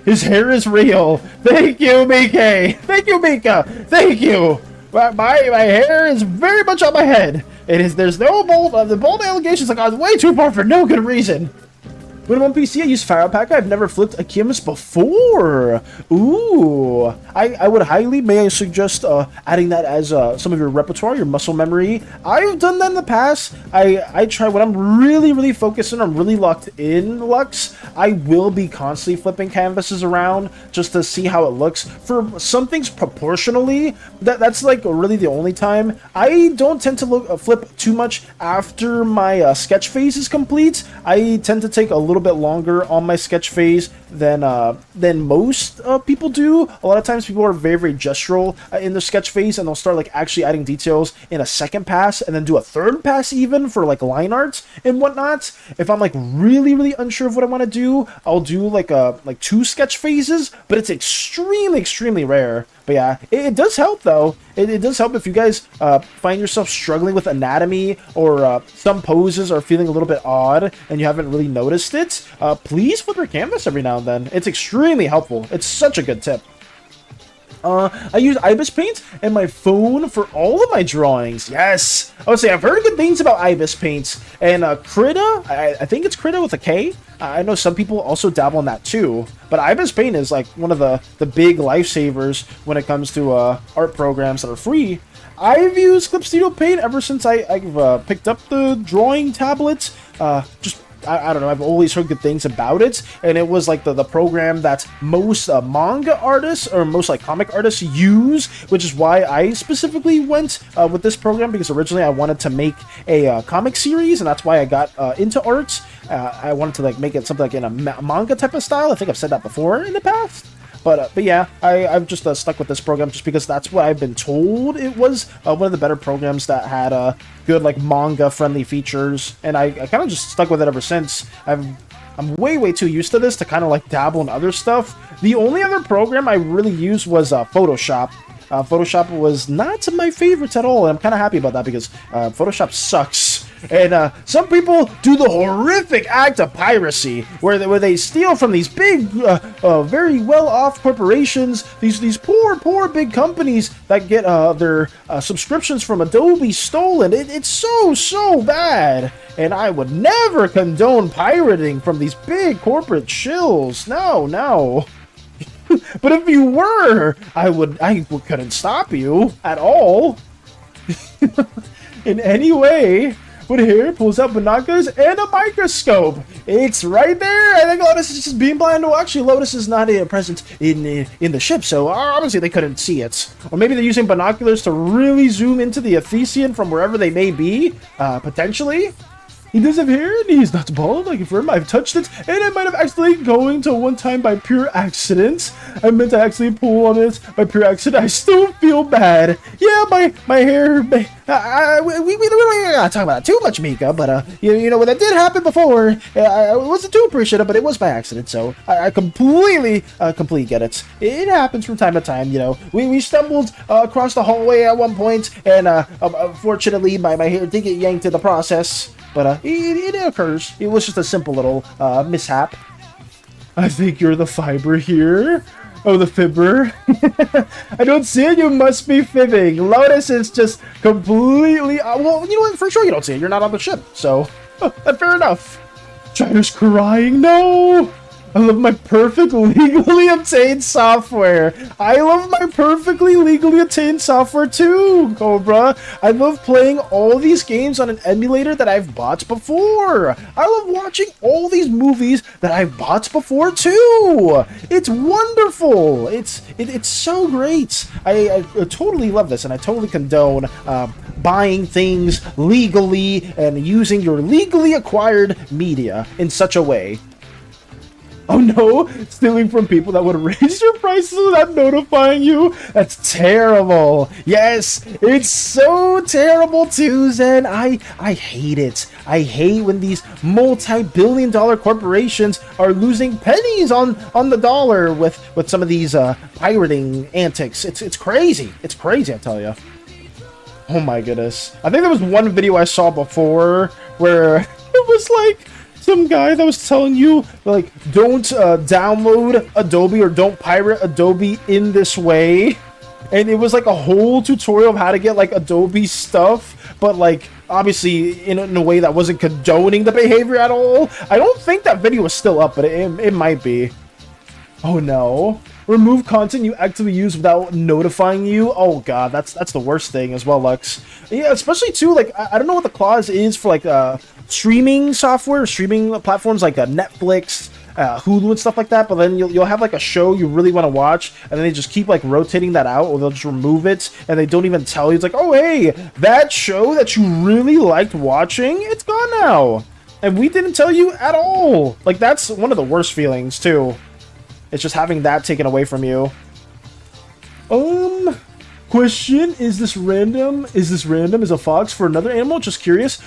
his hair is real. Thank you, Mika. Thank you, Mika. Thank you. My hair is very much on my head. It is. There's no bald. The bald allegations are gone way too far for no good reason. When I'm on PC, I use Fire Pack. I've never flipped a canvas before. Ooh. I would highly, may I suggest adding that as some of your repertoire, your muscle memory. I've done that in the past. I try when I'm really focusing, I'm really locked in Lux. I will be constantly flipping canvases around just to see how it looks. For some things proportionally, that's like really the only time. I don't tend to flip too much after my sketch phase is complete. I tend to take a little bit longer on my sketch phase than most people do. A lot of times people are very gestural in their sketch phase, and they'll start like actually adding details in a second pass and then do a third pass even for like line art and whatnot. If I'm like really unsure of what I want to do, I'll do like 2 sketch phases, but it's extremely rare. But yeah, it does help though. It does help if you guys find yourself struggling with anatomy, or some poses are feeling a little bit odd and you haven't really noticed it. Please flip your canvas every now and then. It's extremely helpful. It's such a good tip. I use Ibis Paint and my phone for all of my drawings. Yes! I would say I've heard good things about Ibis Paint. And Krita, I think it's Krita with a K. I know some people also dabble in that too. But Ibis Paint is like one of the big lifesavers when it comes to art programs that are free. I've used Clip Studio Paint ever since I've picked up the drawing tablet. I don't know, I've always heard good things about it, and it was like the program that most manga artists or most like comic artists use, which is why I specifically went with this program, because originally I wanted to make a comic series, and that's why I got into art. I wanted to like make it something like in a manga type of style. I think I've said that before in the past. But yeah, I've just stuck with this program just because that's what I've been told. It was one of the better programs that had good like manga-friendly features, and I kind of just stuck with it ever since. I'm way too used to this to kind of like dabble in other stuff. The only other program I really used was Photoshop. Photoshop was not my favorites at all, and I'm kind of happy about that because Photoshop sucks. And some people do the horrific act of piracy, where they steal from these big, very well-off corporations, these poor big companies that get their subscriptions from Adobe stolen. It's so bad, and I would never condone pirating from these big corporate shills. No. But if you were, I couldn't stop you at all in any way. But here, pulls out binoculars and a microscope. It's right there. I think Lotus is just being blind. Well, actually, Lotus is not present in the ship, so obviously they couldn't see it. Or maybe they're using binoculars to really zoom into the Athesian from wherever they may be, potentially. He does have hair, and he's not bald, I confirm. I've touched it, and I might have accidentally going to one time by pure accident. I meant to actually pull on it by pure accident. I still feel bad. Yeah, my hair... we don't gotta talk about it too much, Mika, but, you know, when that did happen before, I wasn't too appreciative, but it was by accident, so I completely get it. It happens from time to time, you know. We stumbled across the hallway at one point, and, unfortunately, my hair did get yanked in the process. But it occurs. It was just a simple little mishap. I think you're the fiber here. Oh, the fibber. I don't see it. You must be fibbing. Lotus is just completely... well, you know what? For sure you don't see it. You're not on the ship. So, fair enough. China's crying. No! I love my perfect legally obtained software. I love my perfectly legally obtained software too, Cobra. I love playing all these games on an emulator that I've bought before. I love watching all these movies that I've bought before too. It's wonderful. It's so great. I totally love this, and I totally condone buying things legally and using your legally acquired media in such a way. Oh no, stealing from people that would raise your prices without notifying you? That's terrible. Yes, it's so terrible too, Zen. I hate it. I hate when these multi-billion-dollar corporations are losing pennies on the dollar with some of these pirating antics. It's crazy. It's crazy, I tell you. Oh my goodness. I think there was one video I saw before where it was like some guy that was telling you, like, don't download Adobe or don't pirate Adobe in this way. And it was like a whole tutorial of how to get like Adobe stuff, but like obviously in a way that wasn't condoning the behavior at all. I don't think that video was still up, but it might be. Oh no. Remove content you actively use without notifying you. Oh god, that's the worst thing as well, Lux. Yeah, especially too, like, I don't know what the clause is for like streaming software, streaming platforms like Netflix, Hulu and stuff like that, but then you'll have like a show you really want to watch, and then they just keep like rotating that out, or they'll just remove it, and they don't even tell you. It's like, oh hey, that show that you really liked watching, it's gone now, and we didn't tell you at all. Like, that's one of the worst feelings too. It's just having that taken away from you. Question, is this random? Is this random? Is a fox for another animal? Just curious.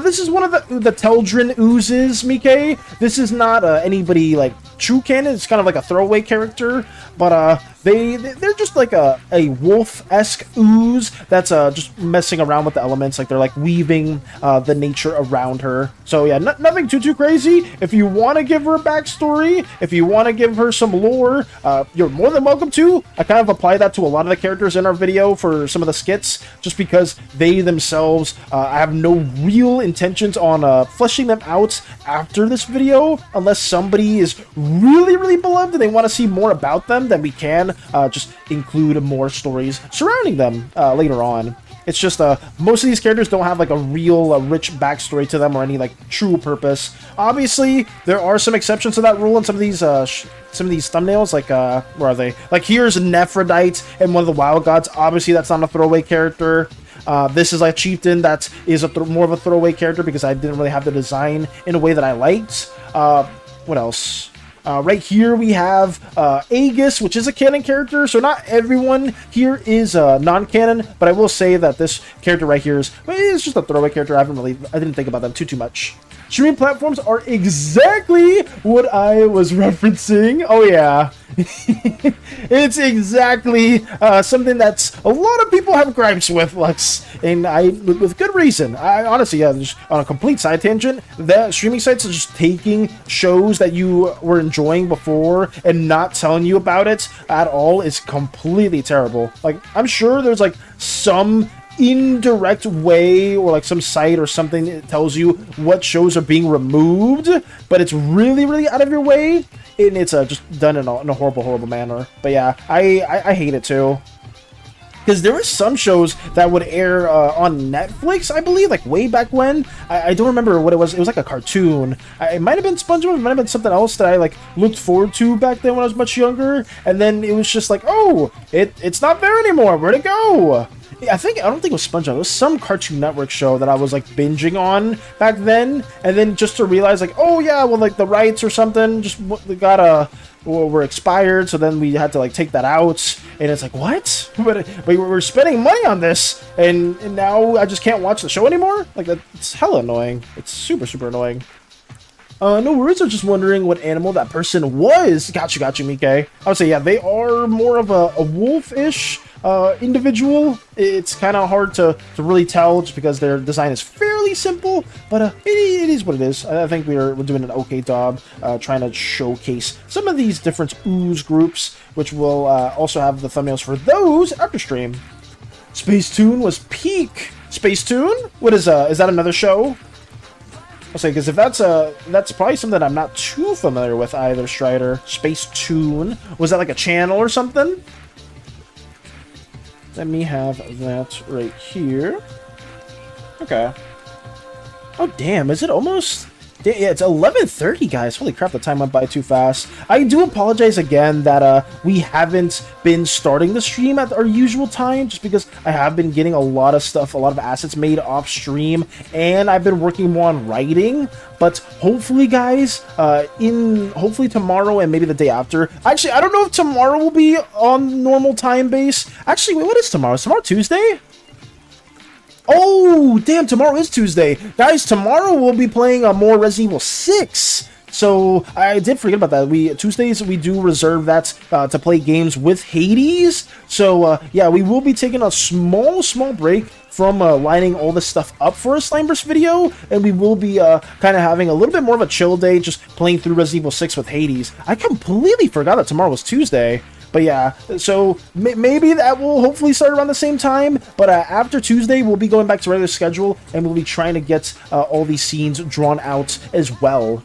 This is one of the Teldrin oozes, Mike. This is not anybody like true canon. It's kind of like a throwaway character, but they're just like a wolf-esque ooze that's just messing around with the elements. Like, they're like weaving the nature around her. So yeah, nothing too crazy. If you want to give her a backstory, if you want to give her some lore, you're more than welcome to. I kind of apply that to a lot of the characters in our video for some of the skits, just because they themselves, I have no real intentions on fleshing them out after this video, unless somebody is really beloved and they want to see more about them. Then we can just include more stories surrounding them later on. It's just most of these characters don't have like a real rich backstory to them or any like true purpose. Obviously, there are some exceptions to that rule in some of these thumbnails. Like where are they? Like, here's Nephrodite and one of the wild gods. Obviously, that's not a throwaway character. This is like Chieftain. That is more of a throwaway character because I didn't really have the design in a way that I liked. What else? Right here we have Aegis, which is a canon character, so not everyone here is non-canon, but I will say that this character right here is just a throwaway character. I didn't think about them too much. Streaming platforms are exactly what I was referencing. Oh yeah. It's exactly something that's a lot of people have gripes with, Lux, and with good reason. I honestly, yeah, just on a complete side tangent, that streaming sites are just taking shows that you were enjoying before and not telling you about it at all is completely terrible. Like, I'm sure there's like some indirect way, or like some site or something that tells you what shows are being removed, but it's really out of your way, and it's just done in a horrible manner. But yeah, I hate it too, because there were some shows that would air on Netflix, I believe, like way back when. I don't remember what it was. It was like a cartoon. It might have been SpongeBob. It might have been something else that I like looked forward to back then when I was much younger. And then it was just like, oh, it's not there anymore. Where'd it go? I don't think it was SpongeBob. It was some Cartoon Network show that I was like binging on back then, and then just to realize like, oh yeah, well, like the rights or something just were expired, so then we had to like take that out, and it's like, what? But we're spending money on this, and now I just can't watch the show anymore. Like, that's hella annoying. It's super annoying. No worries, I was just wondering what animal that person was. Got you, Mike. I would say, yeah, they are more of a wolf-ish individual. It's kind of hard to really tell just because their design is fairly simple, but it is what it is. I think we're doing an okay job trying to showcase some of these different ooze groups, which will also have the thumbnails for those after stream. Space Tune was peak. Space Tune? What is that another show? I'll say, because if that's probably something I'm not too familiar with either, Strider. Space Tune. Was that like a channel or something? Let me have that right here. Okay. Oh, damn. Is it almost... Yeah, it's 11:30, guys. Holy crap, the time went by too fast. I do apologize again that we haven't been starting the stream at our usual time, just because I have been getting a lot of stuff, a lot of assets made off stream, and I've been working more on writing. But hopefully, guys, hopefully tomorrow and maybe the day after. Actually, I don't know if tomorrow will be on normal time base. Actually, wait, what is tomorrow? Is tomorrow Tuesday? Oh, damn, tomorrow is Tuesday. Guys, tomorrow we'll be playing more Resident Evil 6. So, I did forget about that. Tuesdays, we do reserve that to play games with Hades. So, yeah, we will be taking a small break from lining all this stuff up for a Slimeverse video, and we will be kind of having a little bit more of a chill day, just playing through Resident Evil 6 with Hades. I completely forgot that tomorrow was Tuesday. But yeah, so maybe that will hopefully start around the same time. But after Tuesday, we'll be going back to regular schedule, and we'll be trying to get all these scenes drawn out as well.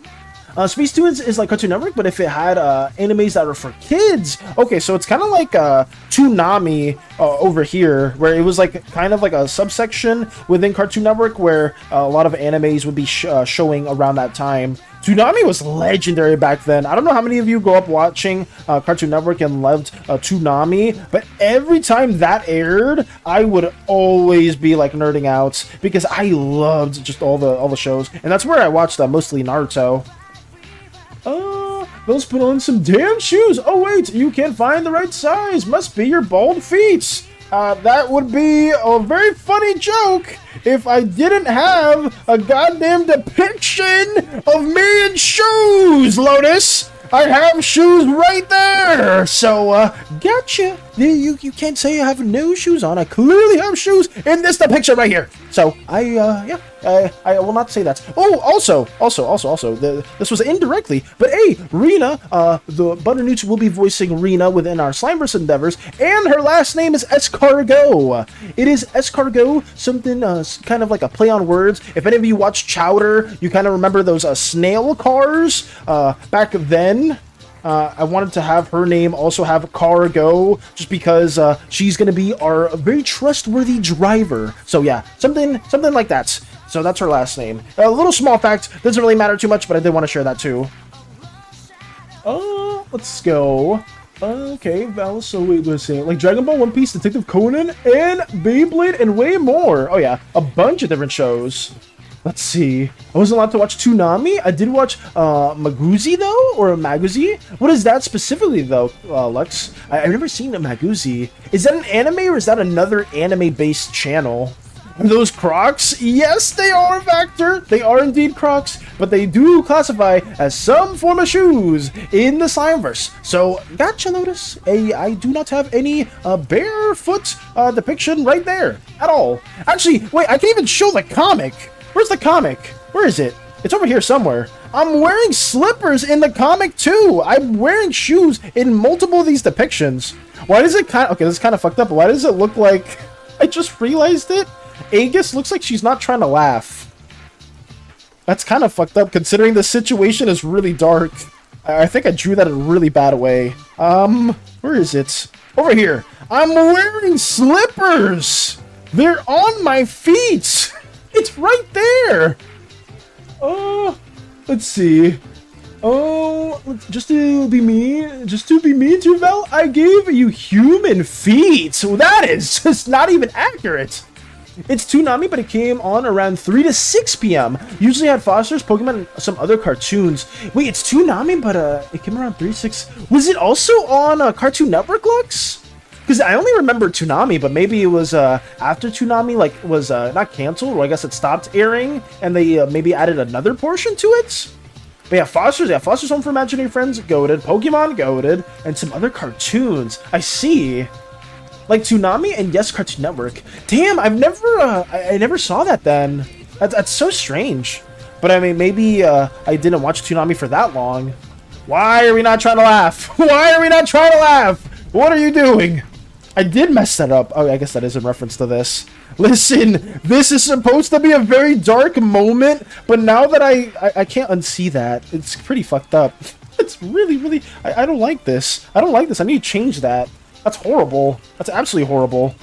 Space Tunes is like Cartoon Network, but if it had animes that are for kids, okay, so it's kind of like Toonami over here, where it was like kind of like a subsection within Cartoon Network, where a lot of animes would be showing around that time. Toonami was legendary back then. I don't know how many of you grew up watching Cartoon Network and loved Toonami, but every time that aired, I would always be like nerding out because I loved just all the shows, and that's where I watched mostly Naruto. Let's put on some damn shoes. Oh wait, you can't find the right size. Must be your bald feet. That would be a very funny joke if I didn't have a goddamn depiction of me in shoes, Lotus. I have shoes right there. So, gotcha. You can't say I have no shoes on. I clearly have shoes in this depiction right here. So, yeah. I will not say that. Oh, also, this was indirectly, but hey, Rena, the Butternoots will be voicing Rena within our Slimeverse endeavors, and her last name is Escargot. It is Escargot, something kind of like a play on words. If any of you watch Chowder, you kind of remember those snail cars back then. I wanted to have her name also have Cargo, just because she's going to be our very trustworthy driver. So yeah, something like that. So that's her last name. A little small fact, doesn't really matter too much, but I did want to share that too. Let's go. Okay, Val, so wait, let's see. Like Dragon Ball, One Piece, Detective Conan, and Beyblade, and way more. Oh yeah, a bunch of different shows. Let's see. I wasn't allowed to watch Toonami. I did watch Maguzi though, or Maguzi. What is that specifically though, Lux? I've never seen a Maguzi. Is that an anime or is that another anime-based channel? Are those Crocs? Yes, they are, Vector. They are indeed Crocs, but they do classify as some form of shoes in the Slimeverse. So, gotcha, Lotus. I do not have any barefoot depiction right there at all. Actually, wait, I can even show the comic. Where's the comic? Where is it? It's over here somewhere. I'm wearing slippers in the comic too. I'm wearing shoes in multiple of these depictions. Why does it kind of... Okay, this is kind of fucked up, but why does it look like... I just realized it. Aegis looks like she's not trying to laugh. That's kind of fucked up considering the situation is really dark. I think I drew that in a really bad way. Where is it? Over here. I'm wearing slippers. They're on my feet. It's right there. Let's see. Just to be mean to Val, I gave you human feet. So that is just not even accurate. It's Toonami, but it came on around 3 to 6 p.m. Usually had Foster's, Pokemon, and some other cartoons. Wait, it's Toonami, but it came around 3 to 6. Was it also on Cartoon Network, Lux? Because I only remember Toonami, but maybe it was after Toonami, like, was not canceled, or I guess it stopped airing, and they maybe added another portion to it? But yeah, Foster's Home for Imaginary Friends, goated, Pokemon, goated, and some other cartoons. I see. Like Toonami and yes, Cartoon Network. Damn, I never saw that then. That's so strange. But I mean, maybe I didn't watch Toonami for that long. Why are we not trying to laugh? Why are we not trying to laugh? What are you doing? I did mess that up. Oh, I guess that is in reference to this. Listen, this is supposed to be a very dark moment, but now that I can't unsee that, it's pretty fucked up. It's really, I don't like this. I don't like this. I need to change that. That's horrible. That's absolutely horrible.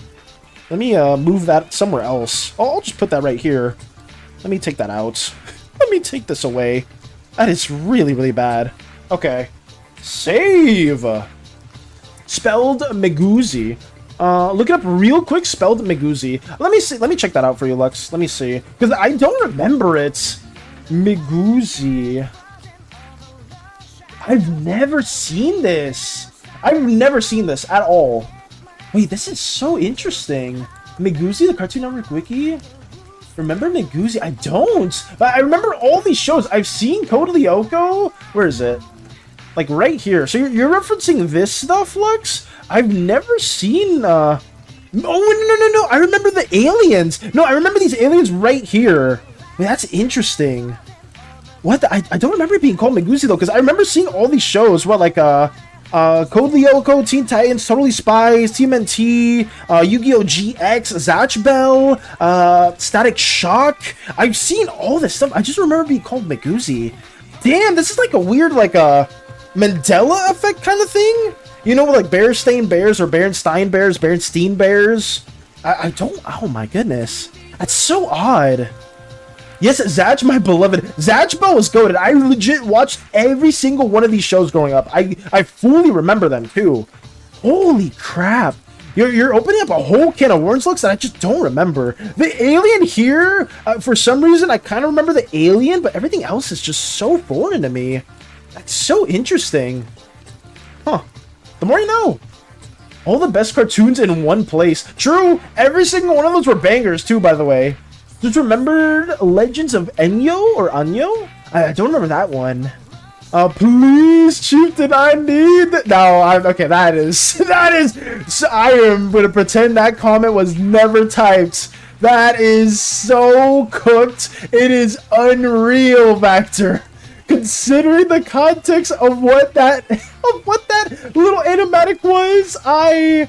Let me move that somewhere else. I'll just put that right here. Let me take that out. Let me take this away. That is really bad. Okay. Save! Spelled Maguzi. Look it up real quick. Spelled Maguzi. Let me see. Let me check that out for you, Lux. Let me see. Because I don't remember it. Maguzi. I've never seen this. I've never seen this at all. Wait, this is so interesting. Maguzi, the Cartoon Network Wiki? Remember Maguzi? I don't. But I remember all these shows. I've seen Code Lyoko. Where is it? Like right here. So you're referencing this stuff, Lux? I've never seen... Oh, no. I remember the aliens. No, I remember these aliens right here. Wait, that's interesting. What? I don't remember it being called Maguzi, though, because I remember seeing all these shows where, like, Code Lyoko, Teen Titans, Totally Spies, TMNT, Yu-Gi-Oh! GX, Zatch Bell, Static Shock. I've seen all this stuff. I just remember being called Meguzi. Damn, this is like a weird, like a Mandela effect kind of thing. You know, like Bearstein Bears or Berenstein Bears, Berenstein Bears. I don't. Oh my goodness, that's so odd. Yes, Zatch, my beloved. Zatch Bell was goated. I legit watched every single one of these shows growing up. I fully remember them too. Holy crap. You're opening up a whole can of worms looks that I just don't remember. The alien here, for some reason, I kind of remember the alien, but everything else is just so foreign to me. That's so interesting. Huh. The more you know. All the best cartoons in one place. True, every single one of those were bangers too, by the way. Just remembered Legends of Enyo or Anyo? I don't remember that one. Please, Chieftain, I need... No, okay, that is... So I am going to pretend that comment was never typed. That is so cooked. It is unreal, Vector. Considering the context of what that little animatic was, I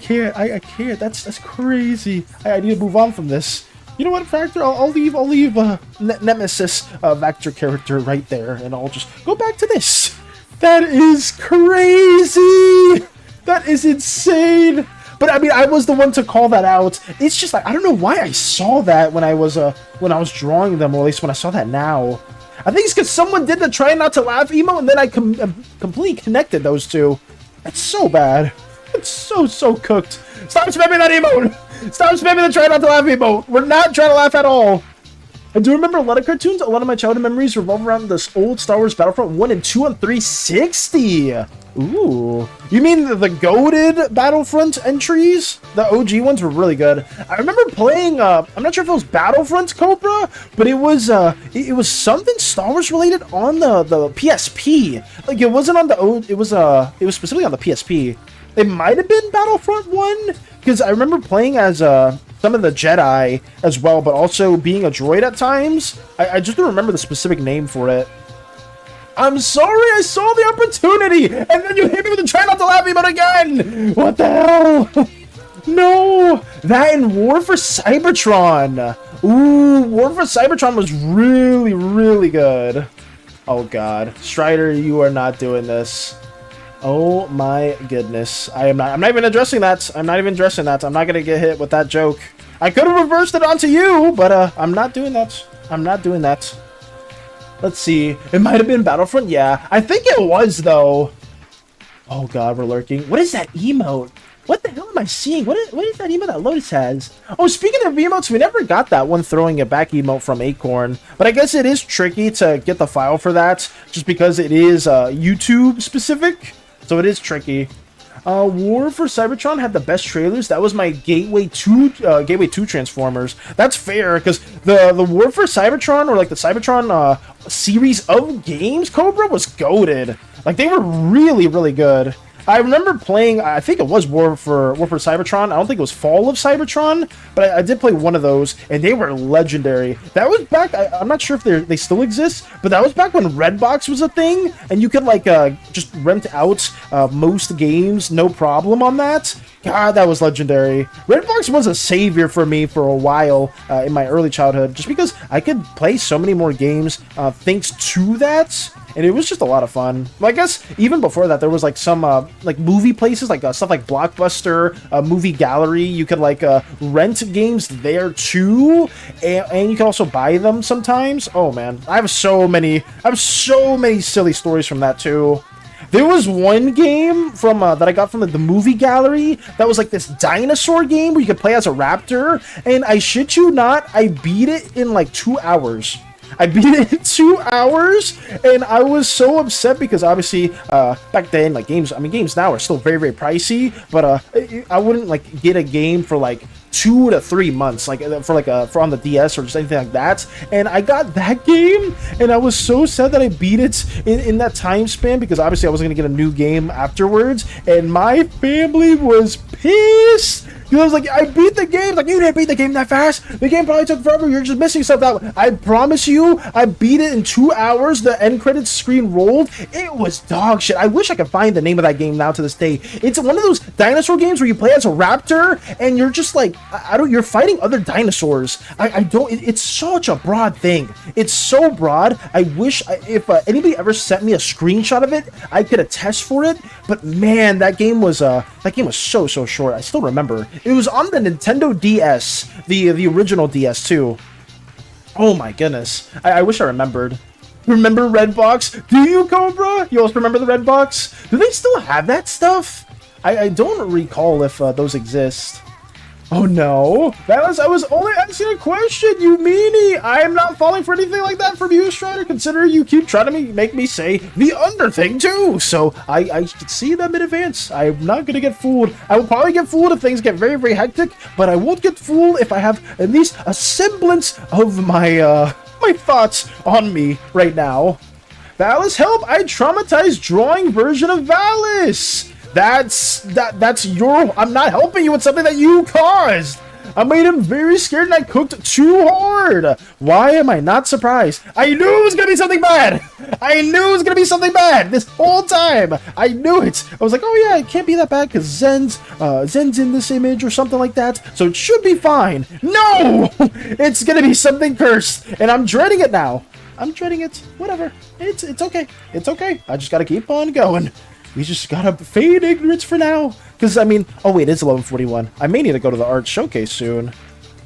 can't. That's crazy. I need to move on from this. You know what, Vector? I'll leave Nemesis Vector character right there, and I'll just go back to this. That is crazy. That is insane. But I mean, I was the one to call that out. It's just like I don't know why I saw that when I was drawing them, or at least when I saw that now. I think it's because someone did the try not to laugh emo, and then I completely connected those two. That's so bad. It's so cooked. Stop spamming that emote. Stop spamming the try not to laugh emote. We're not trying to laugh at all. I do remember a lot of cartoons. A lot of my childhood memories revolve around this old Star Wars Battlefront 1 and 2 on 360. Ooh. You mean the goated Battlefront entries? The OG ones were really good. I remember playing, I'm not sure if it was Battlefront Cobra, but it was something Star Wars related on the PSP. Like, it wasn't on the, it was specifically on the PSP. It might have been Battlefront 1, because I remember playing as some of the Jedi as well, but also being a droid at times. I just don't remember the specific name for it. I'm sorry, I saw the opportunity, and then you hit me with the try not to laugh emote again! What the hell? No! That and War for Cybertron! Ooh, War for Cybertron was really, really good. Oh god. Strider, you are not doing this. Oh my goodness. I'm not even addressing that. I'm not even addressing that. I'm not gonna get hit with that joke. I could have reversed it onto you, but I'm not doing that. I'm not doing that. Let's see. It might have been Battlefront. Yeah, I think it was though. Oh god, we're lurking. What is that emote? What the hell am I seeing? What is that emote that Lotus has? Oh, speaking of emotes, we never got that one throwing it back emote from Acorn. But I guess it is tricky to get the file for that, just because it is YouTube specific. So it is tricky. War for Cybertron had the best trailers. That was my Gateway 2 Transformers. That's fair, because the War for Cybertron, or like the Cybertron series of games, Cobra, was goated. Like, they were really, really good. I remember playing, I think it was War for Cybertron. I don't think it was Fall of Cybertron, but I did play one of those, and they were legendary. That was back, I'm not sure if they still exist, but that was back when Redbox was a thing, and you could, like, just rent out most games, no problem on that. God, that was legendary. Redbox was a savior for me for a while in my early childhood, just because I could play so many more games thanks to that. And it was just a lot of fun. Well, I guess even before that, there was like some like movie places, like stuff like Blockbuster, Movie Gallery. You could like rent games there too, and you can also buy them sometimes. Oh man, I have so many silly stories from that too. There was one game from that I got from the Movie Gallery that was like this dinosaur game where you could play as a raptor, and I shit you not, I beat it in like 2 hours. I beat it in 2 hours, and I was so upset because obviously back then, like games now are still very, very pricey, but I wouldn't like get a game for like 2 to 3 months, like for on the DS or just anything like that. And I got that game, and I was so sad that I beat it in that time span, because obviously I wasn't gonna get a new game afterwards, and my family was pissed. Because I was like, I beat the game. Like, you didn't beat the game that fast. The game probably took forever. You're just missing stuff out. I promise you, I beat it in 2 hours. The end credits screen rolled. It was dog shit. I wish I could find the name of that game now to this day. It's one of those dinosaur games where you play as a raptor and you're just like, you're fighting other dinosaurs. It's such a broad thing. It's so broad. I wish if anybody ever sent me a screenshot of it, I could attest for it. But man, that game was so short. I still remember. It was on the Nintendo DS, the original DS too. Oh my goodness. I wish I remembered. Remember Redbox? Do you, Cobra? You also remember the Redbox? Do they still have that stuff? I don't recall if those exist. Oh no, I was only asking a question, you meanie. I am not falling for anything like that from you, Strider, considering you keep trying to make me say the under thing too. So I can see them in advance. I'm not gonna get fooled. I will probably get fooled if things get very, very hectic, but I won't get fooled if I have at least a semblance of my my thoughts on me right now. Valis, help! I traumatized drawing version of Valis. That's your. I'm not helping you with something that you caused. I made him very scared and I cooked too hard. Why am I not surprised? I knew it was gonna be something bad. I knew it was gonna be something bad this whole time. I knew it. I was like, oh yeah, it can't be that bad because Zen's in this image or something like that. So it should be fine. No, it's gonna be something cursed, and I'm dreading it now. I'm dreading it. Whatever. It's okay. It's okay. I just gotta keep on going. We just gotta fade ignorance for now. Because, I mean, oh wait, it's 11:41. I may need to go to the art showcase soon.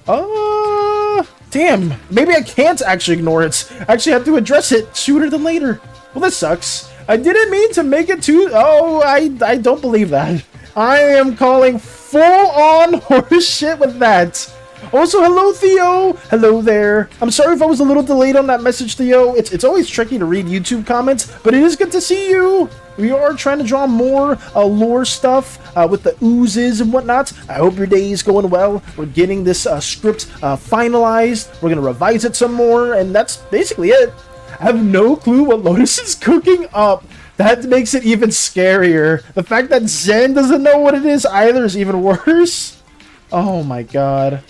Damn. Maybe I can't actually ignore it. I actually have to address it sooner than later. Well, this sucks. I didn't mean to make it too... Oh, I don't believe that. I am calling full-on horseshit with that. Also, hello, Theo. Hello there. I'm sorry if I was a little delayed on that message, Theo. It's always tricky to read YouTube comments, but it is good to see you. We are trying to draw more lore stuff with the oozes and whatnot. I hope your day is going well. We're getting this script finalized. We're going to revise it some more, and that's basically it. I have no clue what Lotus is cooking up. That makes it even scarier. The fact that Zen doesn't know what it is either is even worse. Oh my god.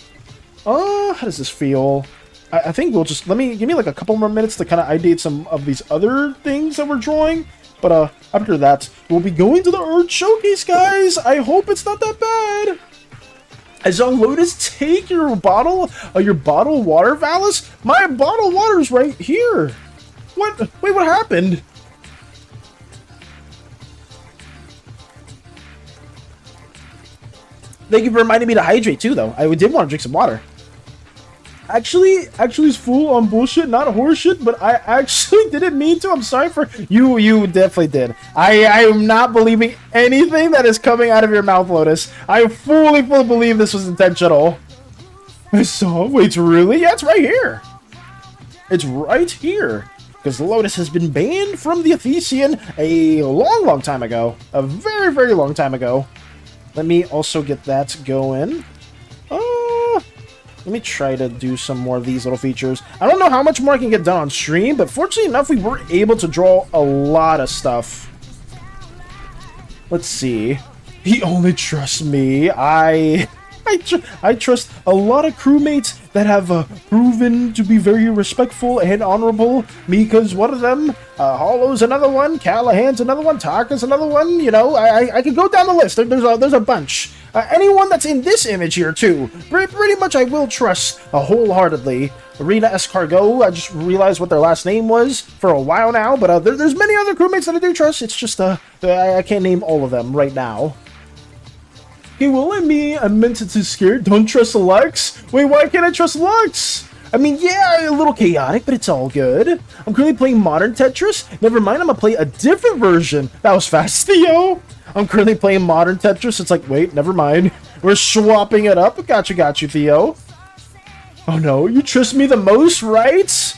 How does this feel? I think we'll just... give me like a couple more minutes to kind of ideate some of these other things that we're drawing. But after that, we'll be going to the Art Showcase, guys. I hope it's not that bad. As on Lotus, take your bottle of water, Valis. My bottle of water is right here. What? Wait, what happened? Thank you for reminding me to hydrate too, though. I did want to drink some water. Actually, it's full on bullshit, not horseshit, but I actually didn't mean to. I'm sorry for you. You definitely did. I am not believing anything that is coming out of your mouth, Lotus. I fully believe this was intentional. So, wait, really? Yeah, it's right here. It's right here. Because Lotus has been banned from the Athesian a long time ago. A very, very long time ago. Let me also get that going. Let me try to do some more of these little features. I don't know how much more I can get done on stream, but fortunately enough, we were able to draw a lot of stuff. Let's see. He only trusts me. I trust a lot of crewmates that have proven to be very respectful and honorable. Mika's one of them. Hollow's another one. Callahan's another one. Taka's another one. You know, I could go down the list. There's a bunch. Anyone that's in this image here too. Pretty much I will trust wholeheartedly. Arena Escargot, I just realized what their last name was for a while now, but there's many other crewmates that I do trust. It's just I can't name all of them right now. Okay, well, I meant it to scare. Don't trust Lux? Wait, why can't I trust Lux? I mean, yeah, a little chaotic, but it's all good. I'm currently playing Modern Tetris. Never mind, I'm gonna play a different version. That was fast, Theo. I'm currently playing Modern Tetris. It's like, wait, never mind. We're swapping it up. Got you, Theo. Oh no, you trust me the most, right?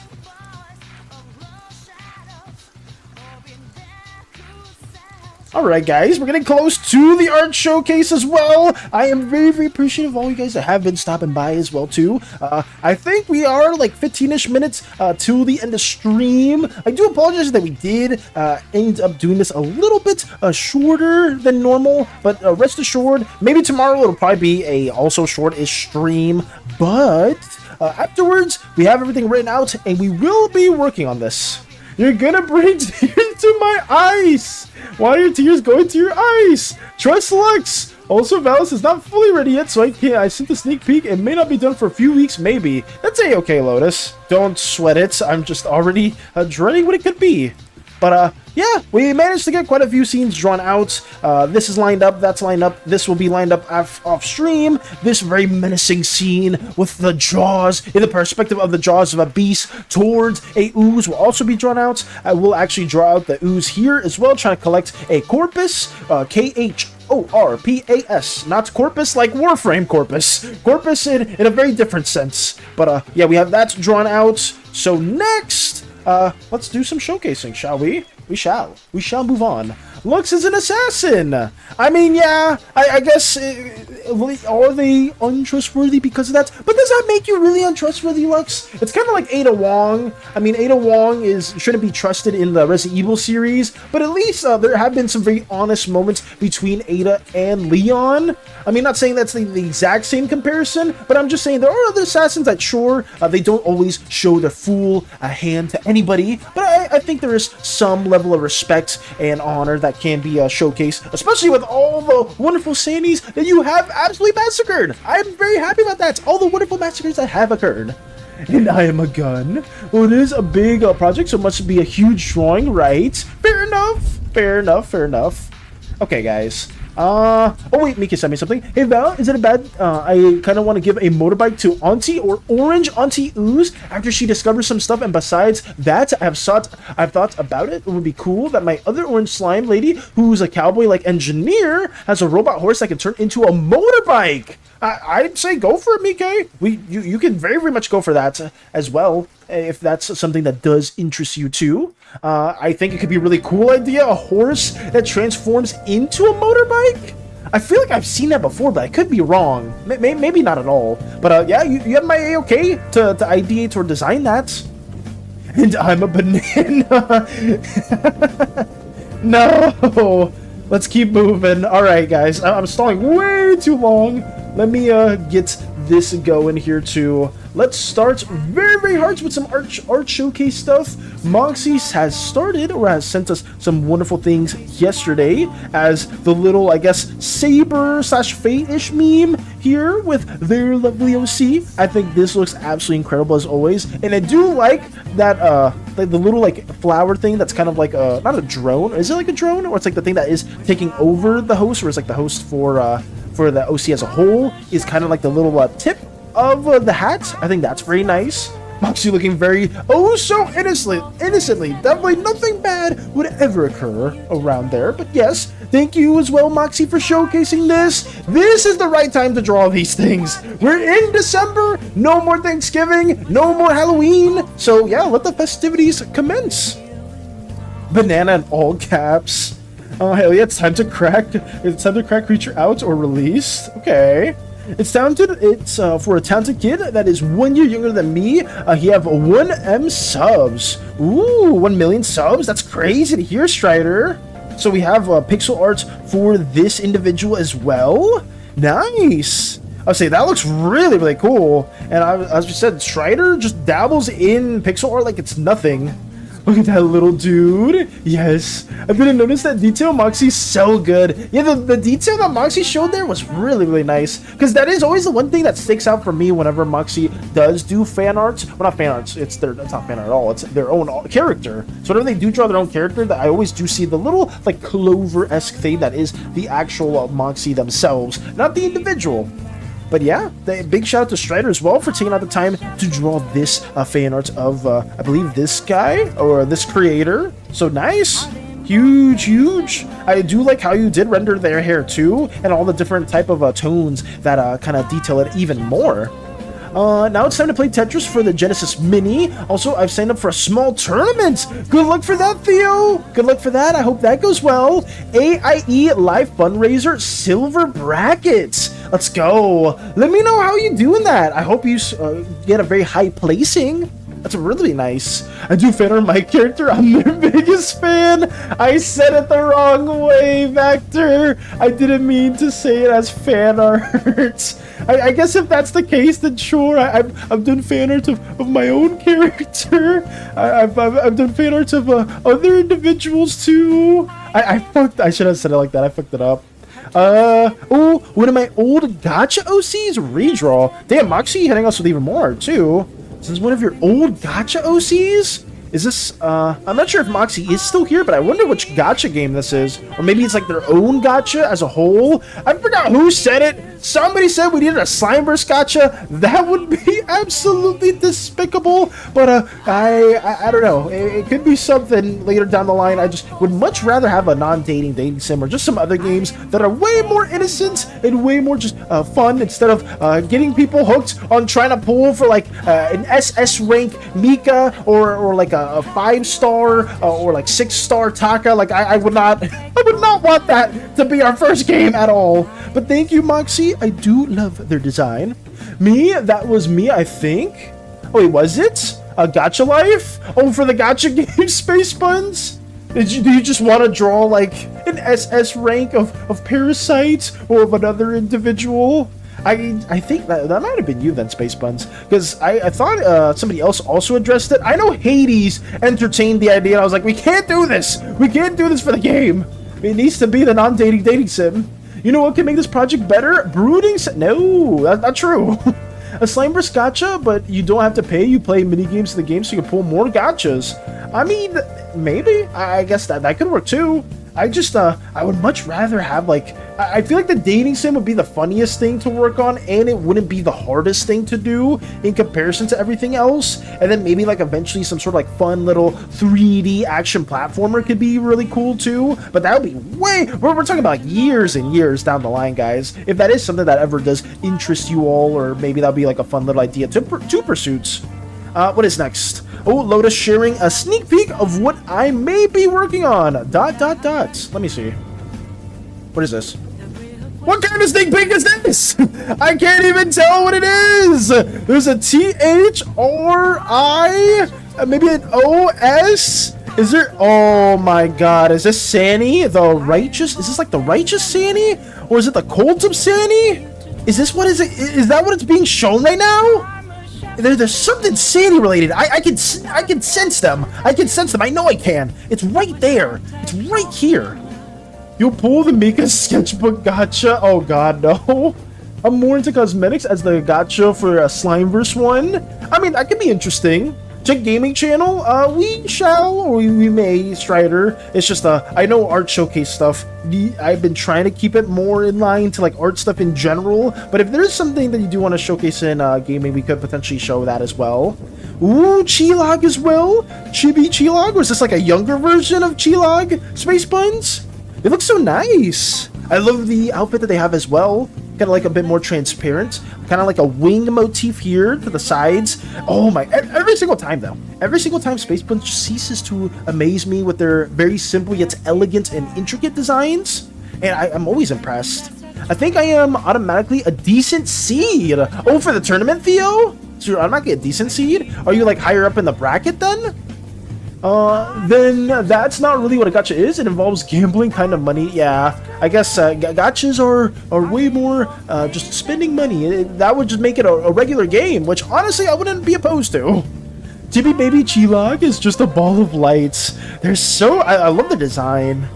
All right, guys, we're getting close to the art showcase as well. I am very, very appreciative of all you guys that have been stopping by as well, too. I think we are like 15-ish minutes till the end of stream. I do apologize that we did end up doing this a little bit shorter than normal, but rest assured, maybe tomorrow it'll probably be a also short-ish stream, but afterwards, we have everything written out, and we will be working on this. You're gonna bring tears to my eyes! Why are your tears going to your eyes? Trust Lux! Also, Valis is not fully ready yet, so I sent a sneak peek. It may not be done for a few weeks, maybe. That's a-okay, Lotus. Don't sweat it. I'm just already dreading what it could be. But, yeah, we managed to get quite a few scenes drawn out. This is lined up, that's lined up, this will be lined up off stream. This very menacing scene with the jaws, in the perspective of the jaws of a beast towards a ooze will also be drawn out. I will actually draw out the ooze here as well, trying to collect a corpus, K-H-O-R-P-A-S, not corpus like Warframe corpus. Corpus in a very different sense. But, yeah, we have that drawn out. So next... let's do some showcasing, shall we? We shall move on. Lux is an assassin! I mean, yeah, I guess, are they untrustworthy because of that? But does that make you really untrustworthy, Lux? It's kind of like Ada Wong. I mean, Ada Wong shouldn't be trusted in the Resident Evil series, but at least there have been some very honest moments between Ada and Leon. I mean, not saying that's the exact same comparison, but I'm just saying there are other assassins that, sure, they don't always show their full hand to anybody, but I think there is some level of respect and honor that can be showcased, especially with all the wonderful SANIs that you have absolutely massacred. I'm very happy about that. All the wonderful massacres that have occurred. And I am a gun. Well, it is a big project, so it must be a huge drawing, right? Fair enough. Fair enough. Fair enough. Okay, guys. Oh wait, Mika sent me something. Hey Val, is it a bad, I kind of want to give a motorbike to Auntie or Orange Auntie Ooze after she discovers some stuff, and besides that, I've thought about it. It would be cool that my other orange slime lady, who's a cowboy-like engineer, has a robot horse that can turn into a motorbike. I'd say go for it, Mika. You can very, very much go for that as well, if that's something that does interest you too. I think it could be a really cool idea, a horse that transforms into a motorbike. I feel like I've seen that before, but I could be wrong. Maybe not at all. But yeah, you have my A-okay to ideate or design that. And I'm a banana. No. Let's keep moving. All right, guys. I'm stalling way too long. Let me get this going here too. Let's start very, very hard with some art showcase stuff. Moxie has started, or has sent us some wonderful things yesterday as the little, I guess, saber/fate-ish meme here with their lovely OC. I think this looks absolutely incredible as always, and I do like that like the little like flower thing that's kind of like not a drone. Is it like a drone, or it's like the thing that is taking over the host, or it's like the host for the OC as a whole is kind of like the little tip of the hat. I think that's very nice. Moxie looking very so innocently. Definitely nothing bad would ever occur around there. But yes, thank you as well, Moxie, for showcasing this. This is the right time to draw these things. We're in December. No more Thanksgiving. No more Halloween. So yeah, let the festivities commence. Banana in all caps. Oh hell yeah! It's time to crack. It's time to crack creature out or released. Okay. It's talented. It's for a talented kid that is 1 year younger than me. He have 1M subs. Ooh, 1 million subs. That's crazy to hear, Strider. So we have pixel art for this individual as well. Nice. I'll say that looks really, really cool. And as we said, Strider just dabbles in pixel art like it's nothing. Look at that little dude. Yes. I didn't notice that detail. Moxie's so good. Yeah, the detail that Moxie showed there was really, really nice. Because that is always the one thing that sticks out for me whenever Moxie does do fan arts. Well, not fan arts. It's not fan art at all. It's their own character. So whenever they do draw their own character, that I always do see the little, like, Clover-esque thing that is the actual Moxie themselves, not the individual. But yeah, big shout out to Strider as well for taking out the time to draw this fan art of, I believe, this guy or this creator. So nice. Huge. I do like how you did render their hair too, and all the different type of tones that kind of detail it even more. Now it's time to play Tetris for the Genesis Mini. Also, I've signed up for a small tournament. Good luck for that, Theo. Good luck for that. I hope that goes well. AIE Live Fundraiser Silver Brackets. Let's go. Let me know how you doing that. I hope you get a very high placing. That's really nice. I do fan art my character. I'm their biggest fan. I said it the wrong way, Vector. I didn't mean to say it as fan art. I guess if that's the case, then sure. I've done fan art of my own character. I've done fan art of other individuals too. I should have said it like that. I fucked it up. Oh, one of my old gacha OCs redraw. Damn, Moxie hitting us with even more too. This is one of your old gacha OCs? Is this, I'm not sure if Moxie is still here, but I wonder which gacha game this is. Or maybe it's like their own gacha as a whole. I forgot who said it. Somebody said we needed a Slimeverse gacha. That would be absolutely despicable. But, I don't know. It could be something later down the line. I just would much rather have a non-dating dating sim or just some other games that are way more innocent and way more just fun instead of getting people hooked on trying to pull for like an SS rank Mika or like a 5-star or like 6-star Taka. Like I would not want that to be our first game at all. But thank you, Moxie. I do love their design. Me, that was me, I think. Oh wait, was it a Gacha Life? Oh, for the Gacha game, Space Buns. Do you just want to draw like an SS rank of Parasite or of another individual? I think that might have been you then, Space Buns, because I thought somebody else also addressed it. I know Hades entertained the idea, and I was like, we can't do this. We can't do this for the game. It needs to be the non-dating dating sim. You know what can make this project better? Brooding no, that's not true. A Slimeverse gacha, but you don't have to pay. You play mini games in the game so you can pull more gachas. I mean, maybe. I guess that could work too. I just, I would much rather have, like, I feel like the dating sim would be the funniest thing to work on, and it wouldn't be the hardest thing to do in comparison to everything else. And then maybe, like, eventually some sort of, like, fun little 3D action platformer could be really cool, too. But that would be we're talking about, like, years and years down the line, guys. If that is something that ever does interest you all, or maybe that'll be, like, a fun little idea to pursuits. What is next? Oh, Lotus sharing a sneak peek of what I may be working on. ... Let me see. What is this? What kind of sneak peek is this? I can't even tell what it is. There's a THRI, maybe an OS. Is there? Oh my God! Is this SANI, the righteous? Is this like the righteous SANI, or is it the cult of SANI? Is this what is it? Is that what it's being shown right now? There's something SANI related. I can sense them. I can sense them. I know I can. It's right there. It's right here. You'll pull the Mika sketchbook gacha. Oh God, no. I'm more into cosmetics as the gacha for a Slimeverse one. I mean, that could be interesting. Check gaming channel. We shall, or we may, Strider. It's just I know art showcase stuff. I've been trying to keep it more in line to like art stuff in general. But if there's something that you do want to showcase in gaming, we could potentially show that as well. Ooh, Chilog as well. Chibi Chilog. Or is this like a younger version of Chilog? Space Buns. It looks so nice. I love the outfit that they have as well. Kind of like a bit more transparent. Kind of like a wing motif here to the sides. Oh my, every single time though. Every single time Space Buns just ceases to amaze me with their very simple yet elegant and intricate designs. And I'm always impressed. I think I am automatically a decent seed. Oh, for the tournament, Theo? So you're automatically a decent seed? Are you like higher up in the bracket then? Then that's not really what a gacha is. It involves gambling, kind of money. Yeah, I guess gachas are way more just spending money. That would just make it a regular game, which honestly I wouldn't be opposed to. Chibi Baby Chilog is just a ball of lights. They're so... I love the design.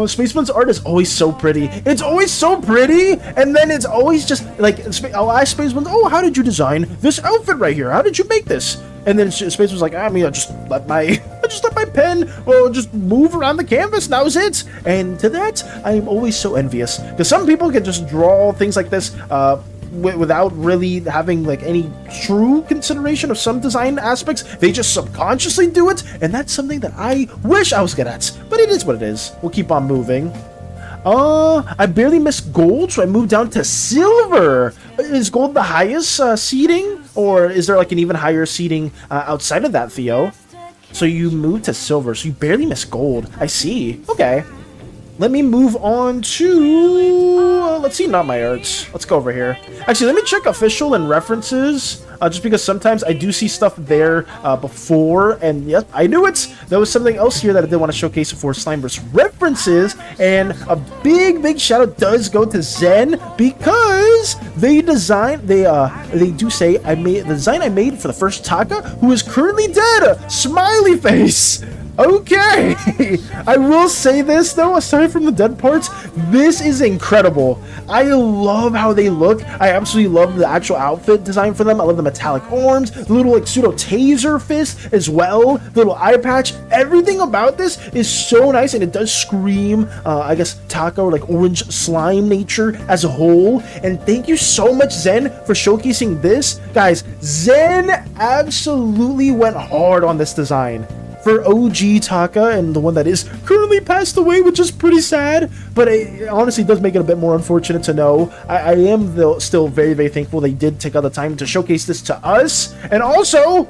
Spaceman's art is always so pretty. It's always so pretty, and then it's always just like I'll ask Spaceman, "Oh, how did you design this outfit right here? How did you make this?" And then Space was like, I mean, I just let my pen just move around the canvas. That was it. And to that, I am always so envious because some people can just draw things like this without really having like any true consideration of some design aspects. They just subconsciously do it, and that's something that I wish I was good at. But it is what it is. We'll keep on moving. I barely missed gold, so I moved down to silver. Is gold the highest seeding? Or is there like an even higher seating outside of that, Theo? So you moved to silver, so you barely missed gold. I see. Okay. Let me move on to... let's see, not my arts. Let's go over here. Actually, let me check official and references. Just because sometimes I do see stuff there before. And yes, I knew it. There was something else here that I did want to showcase for Slimeverse references. And a big shout out does go to Zen, because they designed... They do say, the design I made for the first Taka, who is currently dead. Smiley face. Okay, I will say this though, aside from the dead parts, this is incredible. I love how they look. I absolutely love the actual outfit design for them. I love the metallic arms, the little like pseudo taser fist as well, the little eye patch. Everything about this is so nice, and it does scream, I guess, Taka or like orange slime nature as a whole. And thank you so much, Zen, for showcasing this. Guys, Zen absolutely went hard on this design for OG Taka, and the one that is currently passed away, which is pretty sad, but it honestly does make it a bit more unfortunate to know. I am though still very thankful they did take out the time to showcase this to us. And also,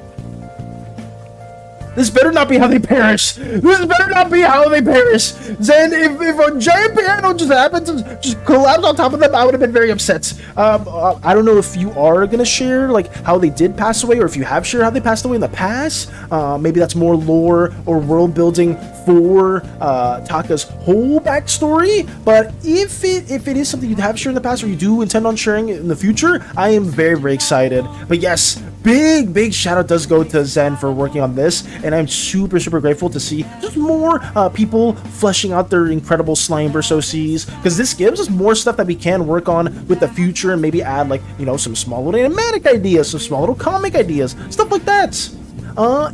this better not be how they perish. This better not be how they perish. Then if a giant piano just happened to just collapse on top of them, I would have been very upset. I don't know if you are gonna share like how they did pass away, or if you have shared how they passed away in the past. Maybe that's more lore or world building for Taka's whole backstory. But if it is something you have shared in the past, or you do intend on sharing it in the future, I am very excited. But yes, big shout out does go to Zen for working on this, and I'm super grateful to see just more people fleshing out their incredible Slimeverse OCs, because this gives us more stuff that we can work on with the future, and maybe add like, you know, some small little animatic ideas, some small little comic ideas, stuff like that.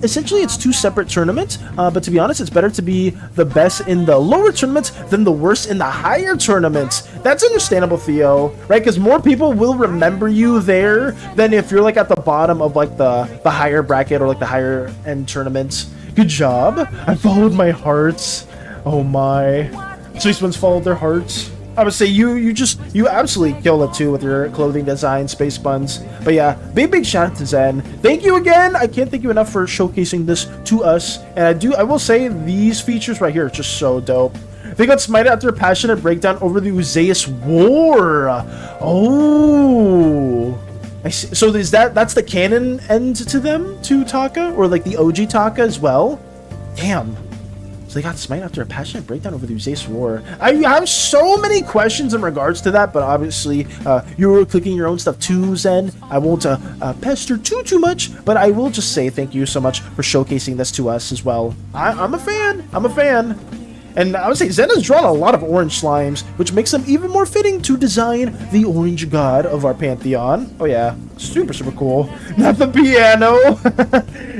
Essentially it's two separate tournaments, but to be honest, it's better to be the best in the lower tournaments than the worst in the higher tournaments. That's understandable, Theo, right? Because more people will remember you there than if you're like at the bottom of like the higher bracket or like the higher end tournaments. Good job. I followed my hearts. Oh my. Sweet ones followed their hearts. I would say you absolutely kill it too with your clothing design, Space Buns. But yeah, big shout out to Zen. Thank you again. I can't thank you enough for showcasing this to us. And I will say these features right here are just so dope. They got smited after a passionate breakdown over the Ooze war. Oh, I see. So is that's the canon end to them, to Taka, or like the OG Taka as well? Damn. So they got smited after a passionate breakdown over the Ooze war. I have so many questions in regards to that, but obviously you're clicking your own stuff too, Zen. I won't pester too much, but I will just say thank you so much for showcasing this to us as well. I'm a fan. I'm a fan. And I would say Zen has drawn a lot of orange slimes, which makes them even more fitting to design the orange god of our pantheon. Oh yeah, super cool. Not the piano.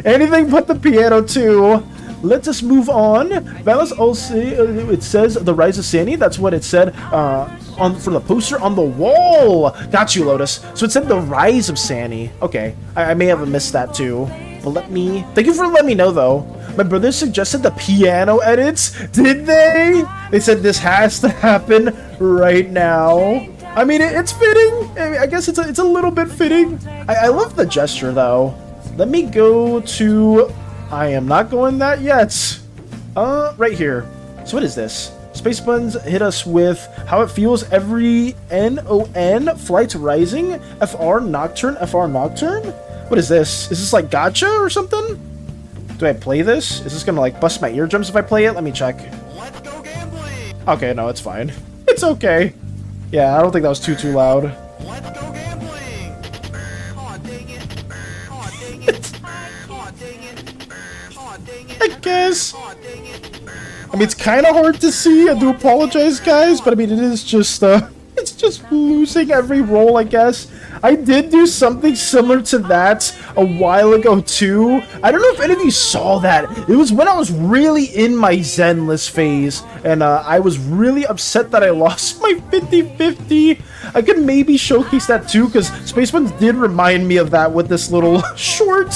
Anything but the piano too. Let us move on. Valis also, it says the rise of SANI. That's what it said for the poster on the wall. Got you, Lotus. So it said the rise of SANI. Okay, I may have missed that too. But thank you for letting me know though. My brother suggested the piano edits. Did they? They said this has to happen right now. I mean, it's fitting. I guess it's a little bit fitting. I love the gesture though. Let me go to... I am not going that yet. Right here. So what is this? Space Buns hit us with how it feels every NON flights rising. FR Nocturne. What is this? Is this like gacha or something? Do I play this? Is this gonna like bust my eardrums if I play it? Let me check. Let's go gambling. Okay, no, it's fine. It's okay. Yeah, I don't think that was too loud. Let's go gambling. Aw, dang it. Aw, dang it. Aw, dang it. Aw, dang it. I guess. Aw, dang it. I mean, it's kind of hard to see. I do apologize, guys, but I mean, it is just, it's just losing every roll, I guess. I did do something similar to that a while ago, too. I don't know if any of you saw that. It was when I was really in my Zenless phase, and I was really upset that I lost my 50-50. I could maybe showcase that, too, because Space Buns did remind me of that with this little short.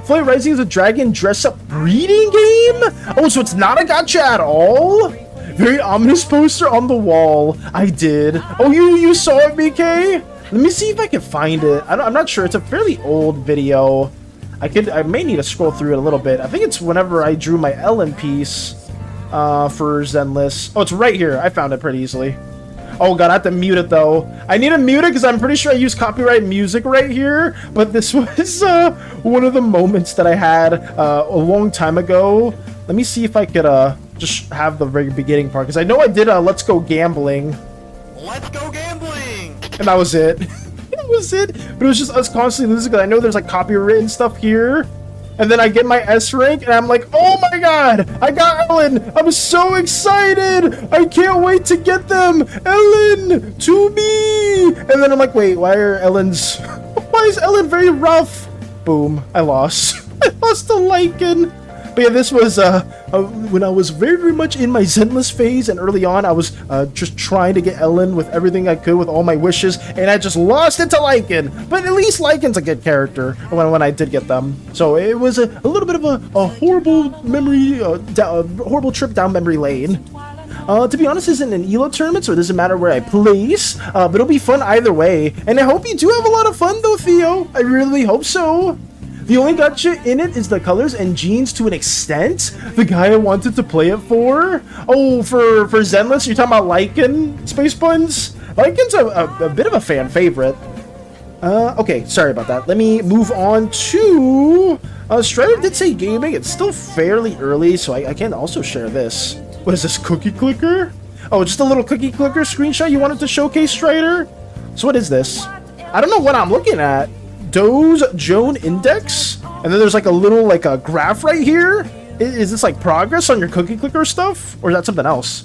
Flight Rising is a dragon dress-up breeding game? Oh, so it's not a gacha at all? Very ominous poster on the wall. I did. Oh, you saw it, BK? Let me see if I can find it. I'm not sure. It's a fairly old video. I may need to scroll through it a little bit. I think it's whenever I drew my Ellen piece for Zenless. Oh, it's right here. I found it pretty easily. Oh god, I have to mute it though. I need to mute it because I'm pretty sure I used copyright music right here. But this was one of the moments that I had a long time ago. Let me see if I could just have the very beginning part, because I know I did Let's Go Gambling. Let's go gambling! And that was it. That was it. But it was just us constantly losing, because I know there's like copywritten stuff here. And then I get my S rank, and I'm like, oh my god, I got Ellen! I'm so excited! I can't wait to get them! Ellen! To me! And then I'm like, wait, why is Ellen very rough? Boom, I lost. I lost to Lycan. But yeah, this was when I was very, very much in my Zenless phase, and early on I was just trying to get Ellen with everything I could with all my wishes, and I just lost it to Lycan. But at least Lycan's a good character when I did get them. So it was a little bit of a horrible memory, horrible trip down memory lane. To be honest, this isn't an ELO tournament, so it doesn't matter where I place, but it'll be fun either way. And I hope you do have a lot of fun though, Theo. I really hope so. The only gotcha in it is the colors and genes to an extent. The guy I wanted to play it for. Oh, for Zenless, you're talking about Lycan, Space Buns? Lycan's a bit of a fan favorite. Okay, sorry about that. Let me move on to... Strider did say gaming. It's still fairly early, so I can also share this. What is this, cookie clicker? Oh, just a little cookie clicker screenshot you wanted to showcase, Strider? So what is this? I don't know what I'm looking at. Doe's Joan Index, and then there's like a little like a graph right here. Is this like progress on your cookie clicker stuff, or is that something else?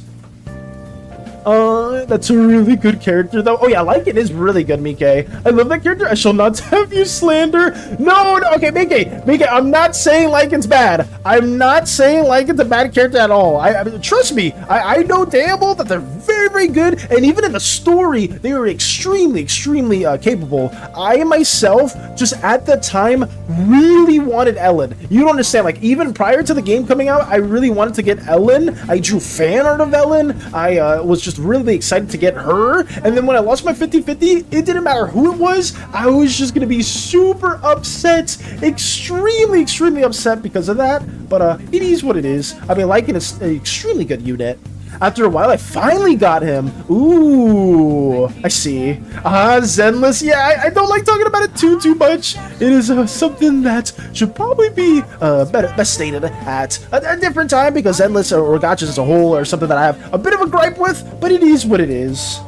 That's a really good character though. Oh yeah, Lycan is really good, Mike. I love that character. I shall not have you slander. No, okay, Mike, I'm not saying Lycan's bad. I'm not saying Lycan's a bad character at all. I mean, trust me, I know damn well that they're very, very good, and even in the story, they were extremely, extremely capable. I myself, just at the time, really wanted Ellen. You don't understand, like, even prior to the game coming out, I really wanted to get Ellen. I drew fan art of Ellen. I was just really excited to get her, and then when I lost my 50-50, it didn't matter who it was. I was just gonna be super upset, extremely, extremely upset because of that, but it is what it is. I mean, Lycan is an extremely good unit. After a while, I finally got him. Ooh, I see. Zenless. Yeah, I don't like talking about it too much. It is something that should probably be best stated at a different time, because Zenless or gachas as a whole are something that I have a bit of a gripe with, but it is what it is.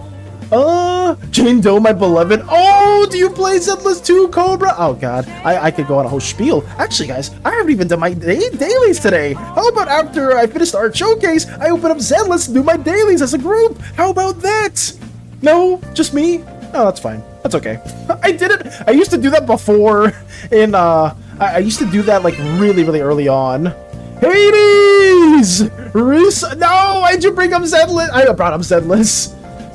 Jane Doe, my beloved. Oh, do you play Zenless too, Cobra? Oh god, I could go on a whole spiel. Actually, guys, I haven't even done my dailies today. How about after I finish the art showcase, I open up Zenless and do my dailies as a group? How about that? No, just me? Oh, that's fine. That's okay. I did it. I used to do that before in, I used to do that like really, really early on. Hades! No, why'd you bring up Zenless? I brought up Zenless.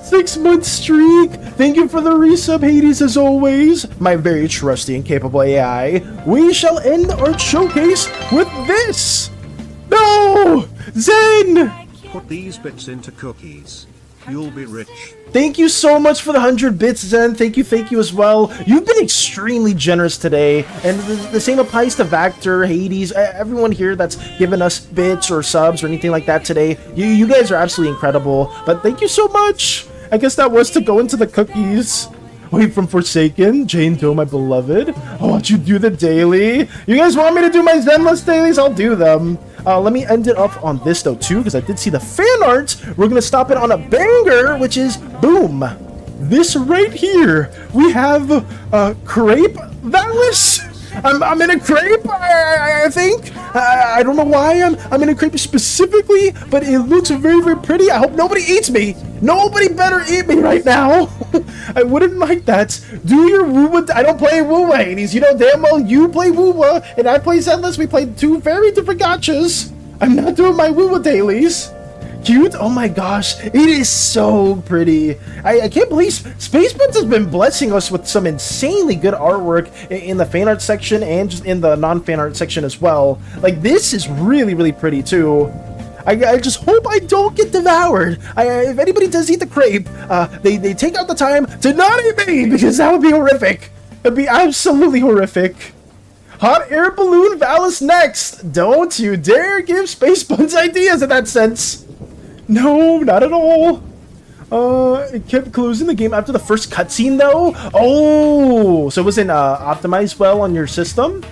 6-month streak. Thank you for the resub, Hades, as always. My very trusty and capable AI. We shall end our showcase with this. No! Zen! Put these bits into cookies. You'll be rich. Thank you so much for the 100 bits, Zen. Thank you as well. You've been extremely generous today, and the same applies to Vactor, Hades, everyone here that's given us bits or subs or anything like that today. You guys are absolutely incredible, but thank you so much. I guess that was to go into the cookies. Wait, from Forsaken, Jane Doe, my beloved. Oh, won't you do the daily? You guys want me to do my Zenless dailies? I'll do them. Let me end it up on this though too, because I did see the fan art. We're gonna stop it on a banger, which is boom. This right here. We have Crepe Valis. I'm in a crepe, I think. I don't know why I'm in a crepe specifically, but it looks very, very pretty. I hope nobody eats me. Nobody better eat me right now. I wouldn't like that. Do your Woowa. I don't play Woowa, Hades. You know damn well you play Woowa, and I play Zenless. We play two very different gachas. I'm not doing my Woowa dailies. Cute? Oh my gosh, it is so pretty. I can't believe Space Buns has been blessing us with some insanely good artwork in the fan art section and just in the non-fan art section as well. Like, this is really, really pretty too. I just hope I don't get devoured. If anybody does eat the crepe, they take out the time to not eat me, because that would be horrific. That'd be absolutely horrific. Hot air balloon Valis next. Don't you dare give Space Buns ideas in that sense. No, not at all. It kept closing the game after the first cutscene though. Oh, so it wasn't optimized well on your system?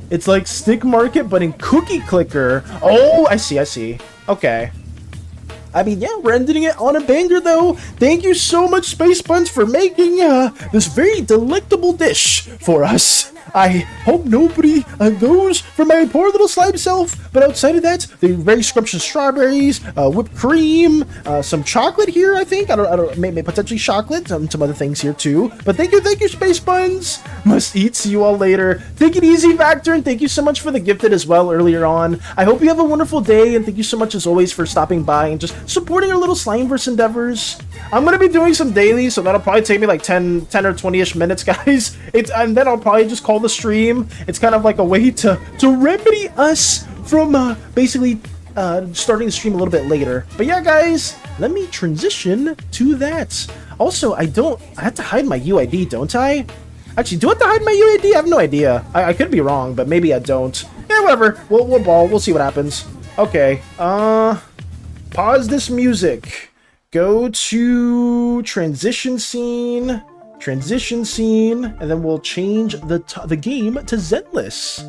It's like Stick Market, but in Cookie Clicker. Oh, I see. Okay. I mean, yeah, we're ending it on a banger, though. Thank you so much, Space Buns, for making this very delectable dish for us. I hope nobody goes for my poor little slime self. But outside of that, the very scrumptious strawberries, whipped cream, some chocolate here, I think. I don't, maybe potentially chocolate, some other things here too. But thank you, Space Buns. Must eat. See you all later. Take it easy, Vactor, and thank you so much for the gifted as well earlier on. I hope you have a wonderful day, and thank you so much as always for stopping by and just supporting our little Slimeverse endeavors. I'm gonna be doing some dailies, so that'll probably take me like 10 or 20-ish minutes, guys. And then I'll probably just call the stream. It's kind of like a way to remedy us from basically starting the stream a little bit later. But yeah, guys, let me transition to that. Also, I have to hide my UID, don't I? Actually, do I have to hide my UID? I have no idea. I could be wrong, but maybe I don't. Yeah, whatever. We'll ball. We'll see what happens. Okay. Pause this music. Go to transition scene, and then we'll change the game to Zenless.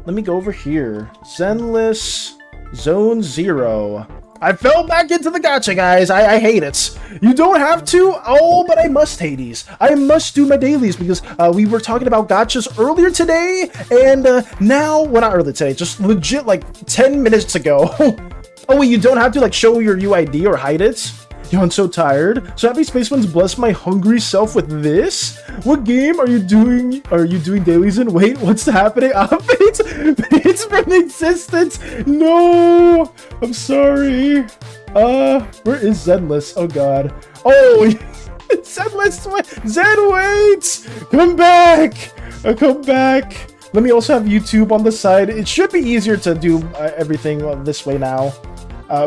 Let me go over here. Zenless Zone 0. I fell back into the gacha, guys. I hate it. You don't have to. Oh, but I must, Hades. I must do my dailies because we were talking about gachas earlier today, and now, well, not earlier today, just legit like 10 minutes ago. Oh, wait, you don't have to like show your UID or hide it? Yo, I'm so tired. So happy Space Ones bless my hungry self with this? What game are you doing? Are you doing dailies in? Wait, what's happening? It's from existence. No, I'm sorry. Where is Zenless? Oh god. Oh, Zenless. Zen, wait. Come back. Come back. Let me also have YouTube on the side. It should be easier to do everything this way now.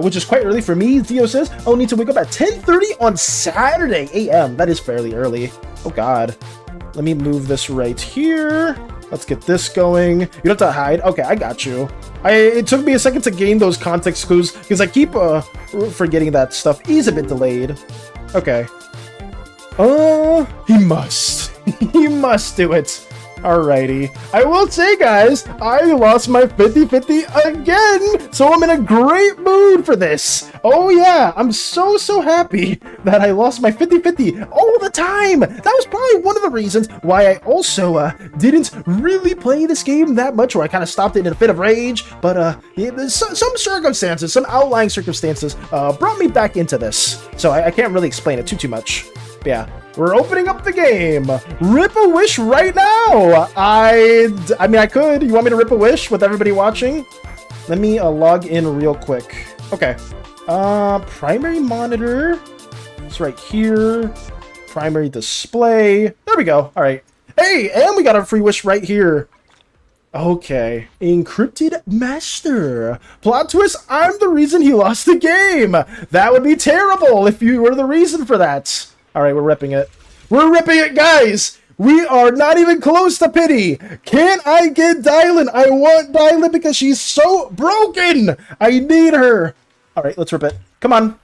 Which is quite early for me. Theo says, I'll need to wake up at 10:30 on Saturday AM. That is fairly early. Oh god. Let me move this right here. Let's get this going. You don't have to hide. Okay, I got you. It took me a second to gain those context clues because I keep forgetting that stuff is a bit delayed. Okay. He must. He must do it. Alrighty. I will say, guys, I lost my 50-50 again, so I'm in a great mood for this. Oh yeah, I'm so happy that I lost my 50-50 all the time. That was probably one of the reasons why I also didn't really play this game that much, or I kind of stopped it in a fit of rage. But some circumstances, some outlying circumstances brought me back into this, so I can't really explain it too much. But yeah, we're opening up the game. Rip a wish right now. I mean, I could. You want me to rip a wish with everybody watching? Let me log in real quick. Okay. Primary monitor. It's right here. Primary display. There we go. All right. Hey, and we got a free wish right here. Okay. Encrypted master. Plot twist, I'm the reason he lost the game. That would be terrible if you were the reason for that. All right, we're ripping it. We're ripping it, guys. We are not even close to pity. Can't I get Dylan? I want Dylan because she's so broken. I need her. All right, let's rip it. Come on.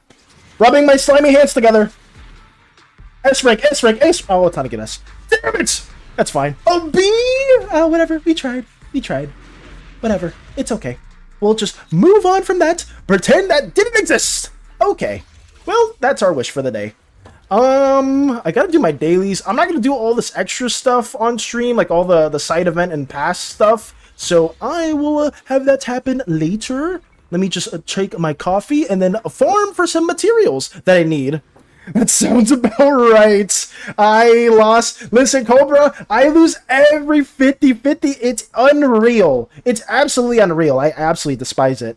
Rubbing my slimy hands together. S rank, S rank, S. Oh, time to get S. Damn it. That's fine. Oh, B. Whatever. We tried. Whatever. It's okay. We'll just move on from that. Pretend that didn't exist. Okay. Well, that's our wish for the day. I gotta do my dailies. I'm not gonna do all this extra stuff on stream, like all the side event and past stuff. So I will have that happen later. Let me just take my coffee and then farm for some materials that I need. That sounds about right. I lost. Listen, Cobra, I lose every 50-50. It's unreal. It's absolutely unreal. I absolutely despise it.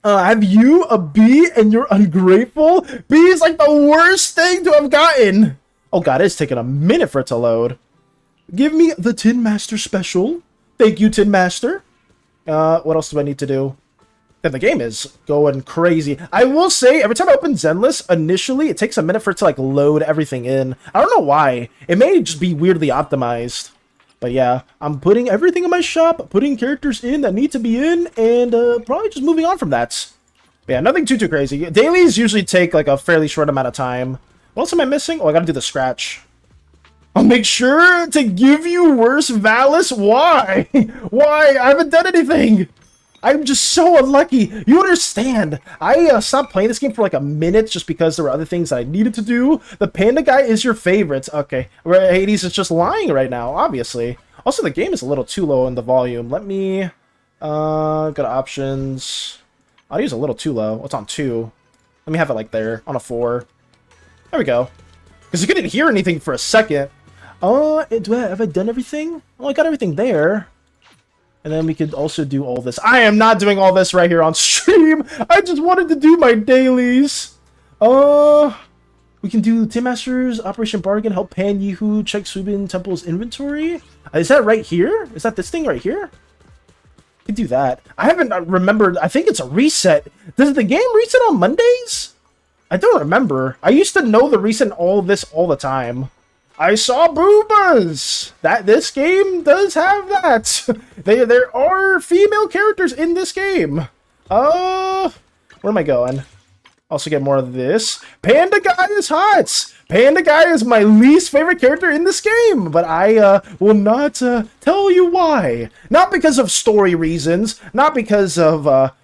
Have you a B and you're ungrateful? B is like the worst thing to have gotten. Oh god, it's taking a minute for it to load. Give me the Tin Master special. Thank you, Tin Master. What else do I need to do? then the game is going crazy. I will say, every time I open Zenless, initially, it takes a minute for it to, like, load everything in. I don't know why. It may just be weirdly optimized. But yeah, I'm putting everything in my shop, putting characters in that need to be in, and probably just moving on from that. But yeah, nothing too crazy. Dailies usually take, like, a fairly short amount of time. What else am I missing? Oh, I gotta do the scratch. I'll make sure to give you worse Valis. Why? Why? I haven't done anything. I'm just so unlucky. You understand. I stopped playing this game for like a minute just because there were other things that I needed to do. The panda guy is your favorite. Okay. Hades is just lying right now, obviously. Also, the game is a little too low in the volume. Let me go to options. I'll use a little too low. It's on 2. Let me have it like there on a 4. There we go. Because you couldn't hear anything for a second. Have I done everything? Oh, I got everything there. And then we could also do all this. I am not doing all this right here on stream. I just wanted to do my dailies. We can do Tin Master's Operation Bargain, help Pan Yehu check Subin Temple's inventory. Is that right here? Is that this thing right here? We can do that. I haven't remembered. I think it's a reset. Does the game reset on Mondays? I don't remember. I used to know the reset all this all the time. I saw boobas! This game does have that. There are female characters in this game. Where am I going? Also get more of this. Panda Guy is hot! Panda Guy is my least favorite character in this game, but I will not tell you why. Not because of story reasons, not because of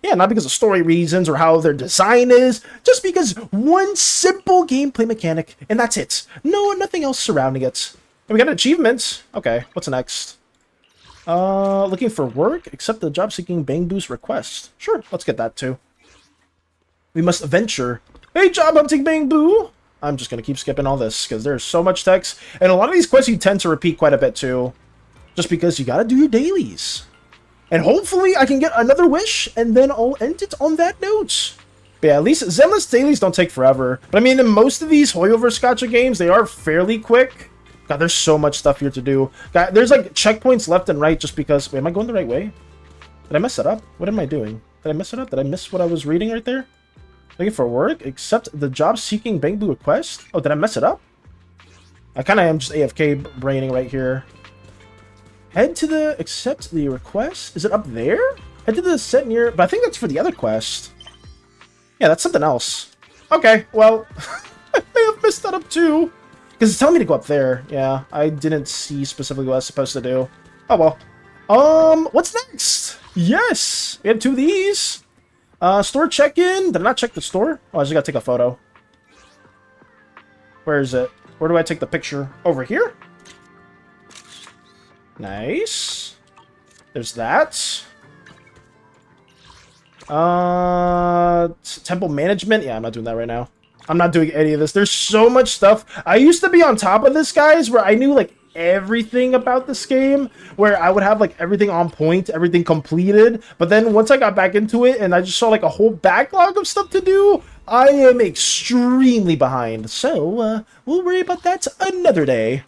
story reasons or how their design is, just because one simple gameplay mechanic, and that's it. Nothing else surrounding it. And we got achievements. Okay, what's next? Looking for work? Accept the job-seeking Bang Boost request. Sure, let's get that too. We must venture. Hey, job hunting Bang Boo! I'm just going to keep skipping all this, because there's so much text. And a lot of these quests you tend to repeat quite a bit, too. Just because you got to do your dailies. And hopefully I can get another wish, and then I'll end it on that note. But yeah, at least Zenless dailies don't take forever. But I mean, in most of these Hoyoverse gacha games, they are fairly quick. God, there's so much stuff here to do. God, there's like checkpoints left and right just because... Wait, am I going the right way? Did I mess it up? What am I doing? Did I mess it up? Did I miss what I was reading right there? Looking for work? Accept the job-seeking Bang Boo request? Oh, did I mess it up? I kind of am just AFK braining right here. Head to the... Accept the request? Is it up there? Head to the set near... But I think that's for the other quest. Yeah, that's something else. Okay, well... I may have messed that up too. Because it's telling me to go up there. Yeah, I didn't see specifically what I was supposed to do. Oh, well. What's next? Yes! We have 2 of these. Store check-in. Did I not check the store? Oh, I just gotta take a photo. Where is it? Where do I take the picture? Over here? Nice. There's that. Temple management. Yeah, I'm not doing that right now. I'm not doing any of this. There's so much stuff. I used to be on top of this, guys, where I knew, like, everything about this game, where I would have like everything on point, everything completed, but then once I got back into it and I just saw like a whole backlog of stuff to do, I am extremely behind. So we'll worry about that another day.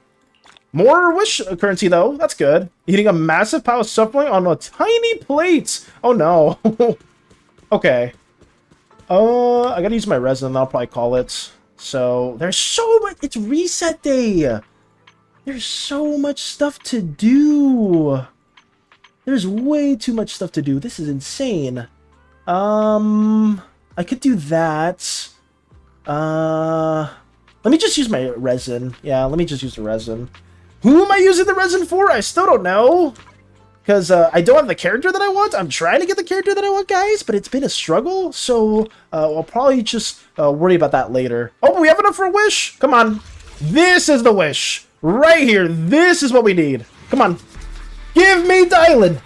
More wish currency though, that's good. Eating a massive pile of suffering on a tiny plate. Oh no. Okay. I gotta use my resin, I'll probably call it. So there's so much. It's reset day. There's so much stuff to do. There's way too much stuff to do. This is insane. I could do that. Let me just use my resin. Yeah, let me just use the resin. Who am I using the resin for? I still don't know. Because I don't have the character that I want. I'm trying to get the character that I want, guys, but it's been a struggle. So I'll probably just worry about that later. Oh, we have enough for a wish? Come on. This is the wish. Right here. This is what we need. Come on. Give me Dylan.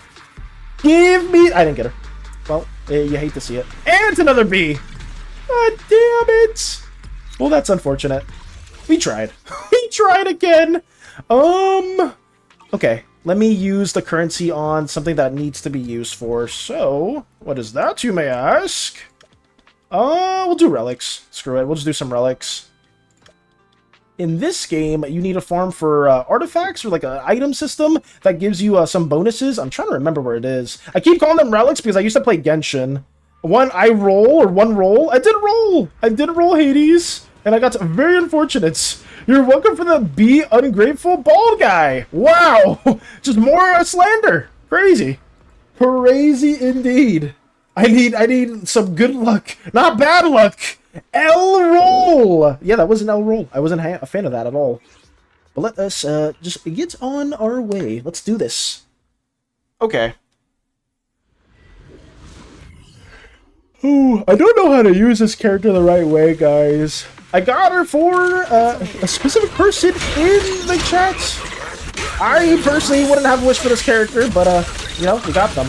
Give me... I didn't get her. Well, you hate to see it. And it's another B. God damn it. Well, that's unfortunate. We tried. We tried again. Okay. Let me use the currency on something that needs to be used for. So, what is that, you may ask? We'll do relics. Screw it. We'll just do some relics. In this game, you need a farm for artifacts or like an item system that gives you some bonuses. I'm trying to remember where it is. I keep calling them relics because I used to play Genshin. one roll. I didn't roll. I didn't roll, Hades. And I got very unfortunate. You're welcome for the be ungrateful bald guy. Wow. Just more slander. Crazy. Crazy indeed. I need some good luck. Not bad luck. L roll. Yeah, that was an L roll. I wasn't a fan of that at all. But let us just get on our way. Let's do this. Okay. Ooh, I don't know how to use this character the right way, guys. I got her for a specific person in the chat. I personally wouldn't have a wish for this character, but you know, we got them.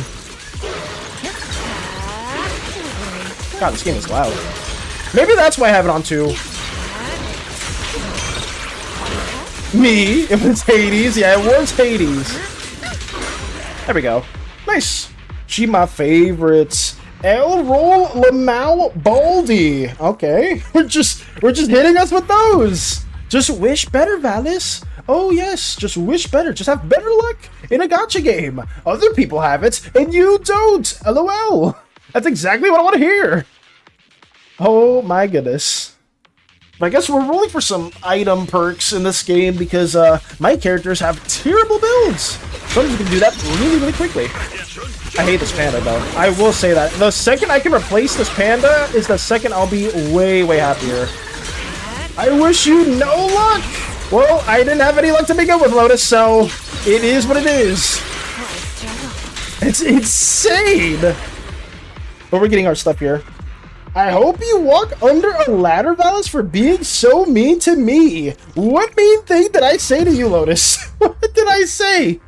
God, this game is loud. Maybe that's why I have it on 2. Me, it was Hades. Yeah, it was Hades. There we go. Nice. She my favorites. L roll Lamau Baldy. Okay, we're just hitting us with those. Just wish better, Valis. Oh yes, just wish better. Just have better luck in a gacha game. Other people have it and you don't. LOL. That's exactly what I want to hear. Oh my goodness. But I guess we're rolling for some item perks in this game because my characters have terrible builds. So I'm just gonna do that really quickly. I hate this panda though. I will say that. The second I can replace this panda is the second I'll be way happier. I wish you no luck! Well, I didn't have any luck to begin with, Lotus, so it is what it is. It's insane! But we're getting our stuff here. I hope you walk under a ladder, Valis, for being so mean to me. What mean thing did I say to you, Lotus? What did I say?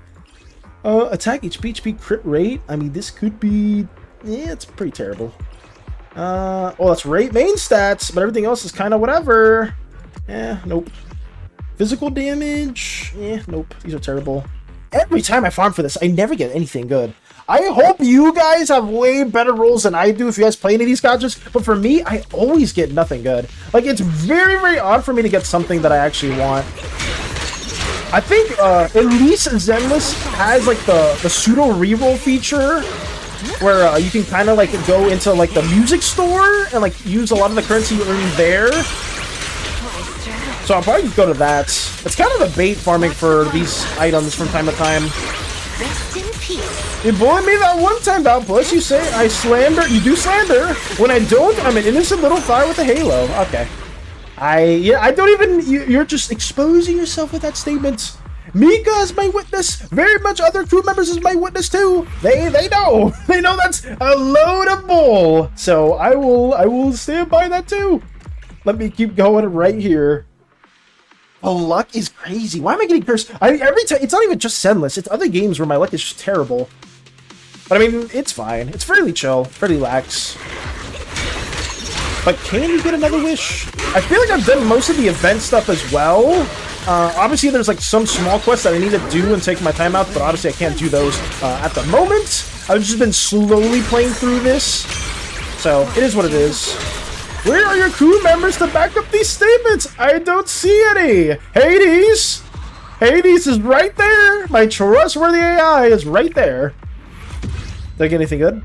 Attack HP crit rate. I mean, this could be... Yeah, it's pretty terrible. Well, that's rate main stats, but everything else is kind of whatever. Nope. Physical damage. Nope. These are terrible. Every time I farm for this, I never get anything good. I hope you guys have way better rolls than I do if you guys play any of these gadgets, but for me, I always get nothing good. Like, it's very odd for me to get something that I actually want. I think at least Zenless has like the pseudo reroll feature where you can kind of like go into like the music store and like use a lot of the currency you earn there. So I'll probably go to that. It's kind of the bait farming for these items from time to time. You bullied me that one time, Plus. You say I slander. You do slander. When I don't, I'm an innocent little fire with a halo. Okay. I don't even... You're just exposing yourself with that statement. Mika is my witness. Very much other crew members is my witness too. They know. They know that's a load of bull. So I will stand by that too. Let me keep going right here. Oh, luck is crazy. Why am I getting cursed? Every time, it's not even just Zenless. It's other games where my luck is just terrible. But I mean, it's fine. It's fairly chill, fairly lax. But can you get another wish? I feel like I've done most of the event stuff as well. Obviously, there's like some small quests that I need to do and take my time out, but honestly, I can't do those at the moment. I've just been slowly playing through this. So, it is what it is. Where are your crew members to back up these statements? I don't see any. Hades! Hades is right there. My trustworthy AI is right there. Did I get anything good?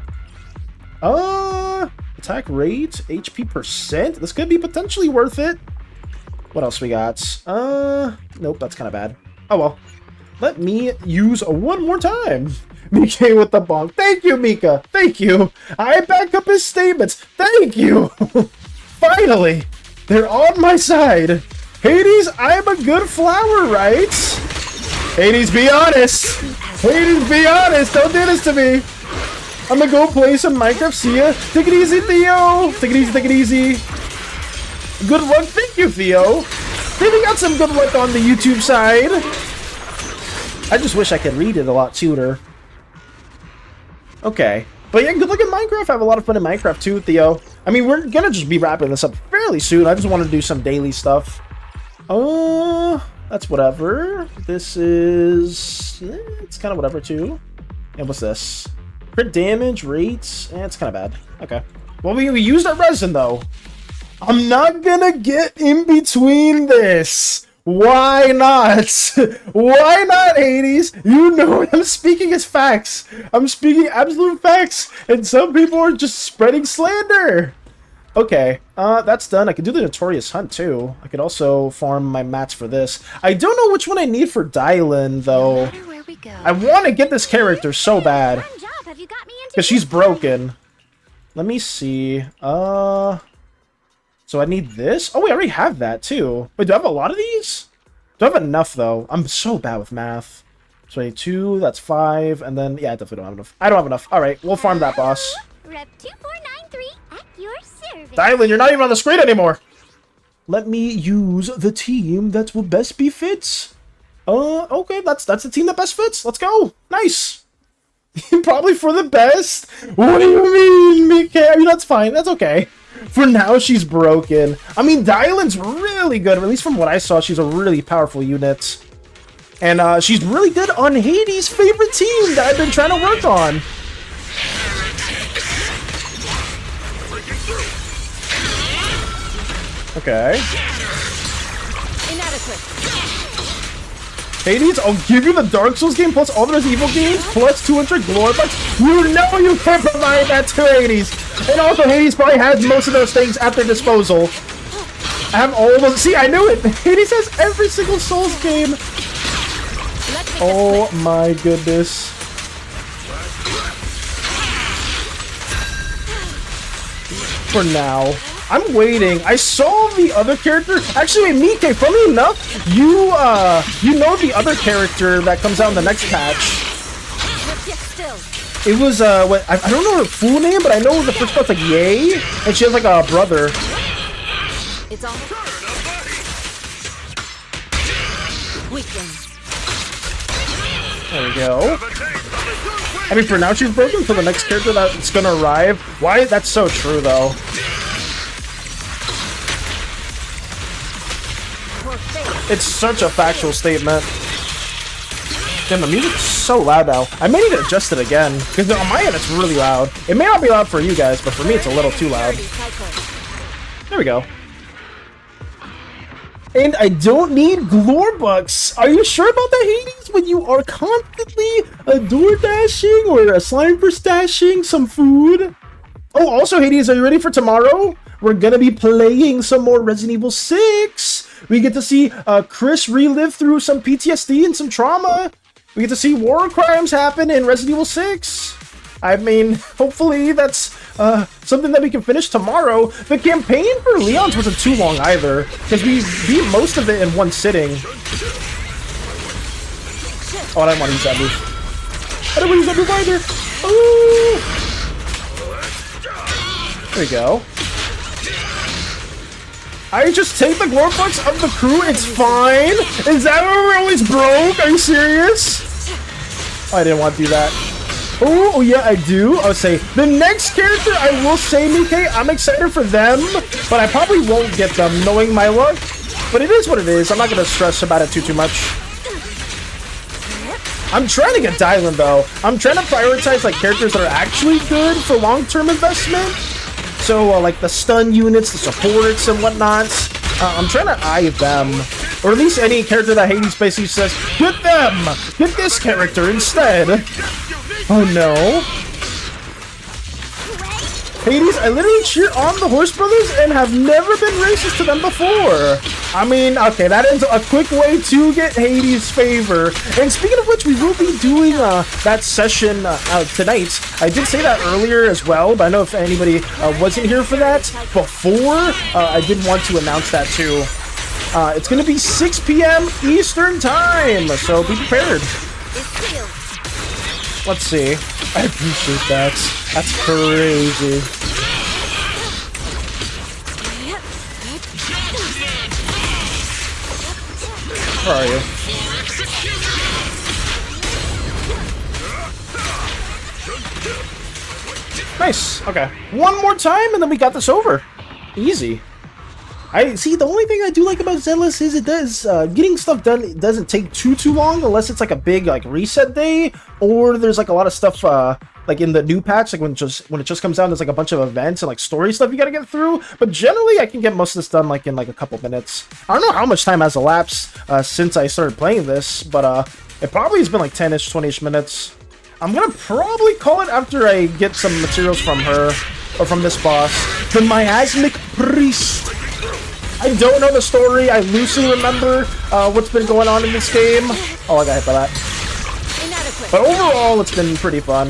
Attack rate, HP percent. This could be potentially worth it. What else we got? Nope, that's kind of bad. Oh well. Let me use one more time. Mika with the bonk. Thank you, Mika. Thank you. I back up his statements. Thank you. Finally, they're on my side. Hades, I'm a good flower, right? Hades, be honest. Hades, be honest. Don't do this to me. I'm gonna go play some Minecraft. See ya. Take it easy, Theo. Take it easy, take it easy. Good luck. Thank you, Theo. Maybe got some good luck on the YouTube side. I just wish I could read it a lot sooner. Okay. But yeah, good luck in Minecraft. I have a lot of fun in Minecraft too, Theo. I mean, we're gonna just be wrapping this up fairly soon. I just want to do some daily stuff. That's whatever. This is... it's kind of whatever too. And what's this? Crit damage, rates. It's kind of bad. Okay. Well, we used our resin though. I'm not gonna get in between this. Why not? Why not, Hades? You know I'm speaking as facts. I'm speaking absolute facts, and some people are just spreading slander. Okay, that's done. I could do the Notorious Hunt, too. I could also farm my mats for this. I don't know which one I need for Dylan, though. I want to get this character so bad. Because she's broken. Let me see. So I need this? Oh, wait, I already have that, too. Wait, do I have a lot of these? Do I have enough, though? I'm so bad with math. 22, that's 5, and then... Yeah, I definitely don't have enough. I don't have enough. Alright, we'll farm that, boss. Rep 2493 at your service. Dylan, you're not even on the screen anymore! Let me use the team that will best befits. Okay, that's the team that best fits. Let's go. Nice. Probably for the best. What do you mean, Mickey? I mean, that's fine. That's okay. For now, she's broken. I mean, Dylan's really good. At least from what I saw, she's a really powerful unit. And she's really good on Hades' favorite team that I've been trying to work on. Okay. Inadequate. Hades, I'll give you the Dark Souls game plus all the Resident Evil games plus 200 glory bucks. You know you can't provide that to Hades. And also, Hades probably has most of those things at their disposal. I have all those. See, I knew it. Hades has every single Souls game. Oh my goodness. For now. I'm waiting. I saw the other character. Actually, Mike, funny enough, you know the other character that comes out in the next patch. It was, what, I don't know her full name, but I know the first part's like Yay, and she has like a brother. It's on. There we go. I mean, for now she's broken, for the next character that's gonna arrive. Why? That's so true, though. It's such a factual statement. Damn, the music's so loud now. I may need to adjust it again, because on my end it's really loud. It may not be loud for you guys, but for me it's a little too loud. There we go. And I don't need Glorbucks. Are you sure about that, Hades? When you are constantly door dashing or a Slimeverse dashing some food? Oh, also, Hades, are you ready for tomorrow? We're gonna be playing some more Resident Evil 6. We get to see Chris relive through some PTSD and some trauma. We get to see war crimes happen in Resident Evil 6. I mean, hopefully that's something that we can finish tomorrow. The campaign for Leon's wasn't too long either, because we beat most of it in one sitting. Oh, I didn't want to use that move. I didn't want to use that move either. Ooh. There we go. I just take the glory bucks of the crew, it's fine. Is that where we're always broke? Are you serious? Oh, I didn't want to do that. Oh, yeah, I do. I'll say, the next character, I will say, Mike, I'm excited for them, but I probably won't get them, knowing my luck. But it is what it is. I'm not going to stress about it too much. I'm trying to get Dylan, though. I'm trying to prioritize, like, characters that are actually good for long-term investment. So, like, the stun units, the supports, and whatnot. I'm trying to eye them. Or at least any character that Hades basically says, get them! Get this character instead! Oh no. Hades, I literally cheer on the Horse Brothers and have never been racist to them before. I mean, okay, that is a quick way to get Hades' favor. And speaking of which, we will be doing that session tonight. I did say that earlier as well, but I know if anybody wasn't here for that before, I did want to announce that too. It's going to be 6 p.m. Eastern Time, so be prepared. Let's see. I appreciate that. That's crazy. Where are you? Nice. Okay. One more time and then we got this over. Easy. I see, the only thing I do like about Zealous is it does getting stuff done. It doesn't take too long unless it's like a big like reset day or there's like a lot of stuff like in the new patch, like when it just comes out, there's like a bunch of events and like story stuff you gotta get through. But generally, I can get most of this done like in like a couple minutes. I don't know how much time has elapsed since I started playing this, but it probably has been like 10-ish, 20-ish minutes. I'm gonna probably call it after I get some materials from her or from this boss, the miasmic priest. I don't know the story. I loosely remember what's been going on in this game. Oh, I got hit by that. Inadequate. But overall, it's been pretty fun.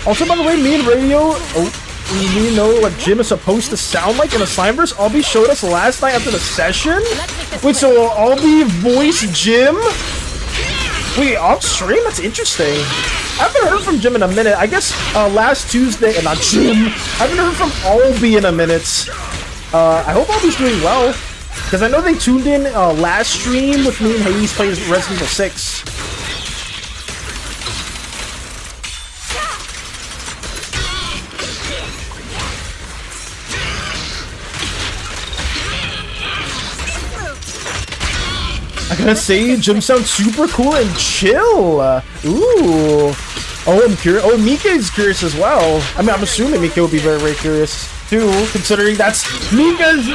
Also, by the way, me and Radio, we know what Jim is supposed to sound like in a Slimeverse. Albie showed us last night after the session. Wait, so will Albie voice Jim? Wait, off stream? That's interesting. I haven't heard from Jim in a minute. I guess last Tuesday, not Jim. I haven't heard from Albie in a minute. I hope Albie's doing well, because I know they tuned in last stream with me and Hades playing Resident Evil 6. I gotta say, Jim sounds super cool and chill. Ooh. Oh, I'm curious. Oh, Mika is curious as well. I mean, I'm assuming Mika will be very, very curious too, considering that's Mika's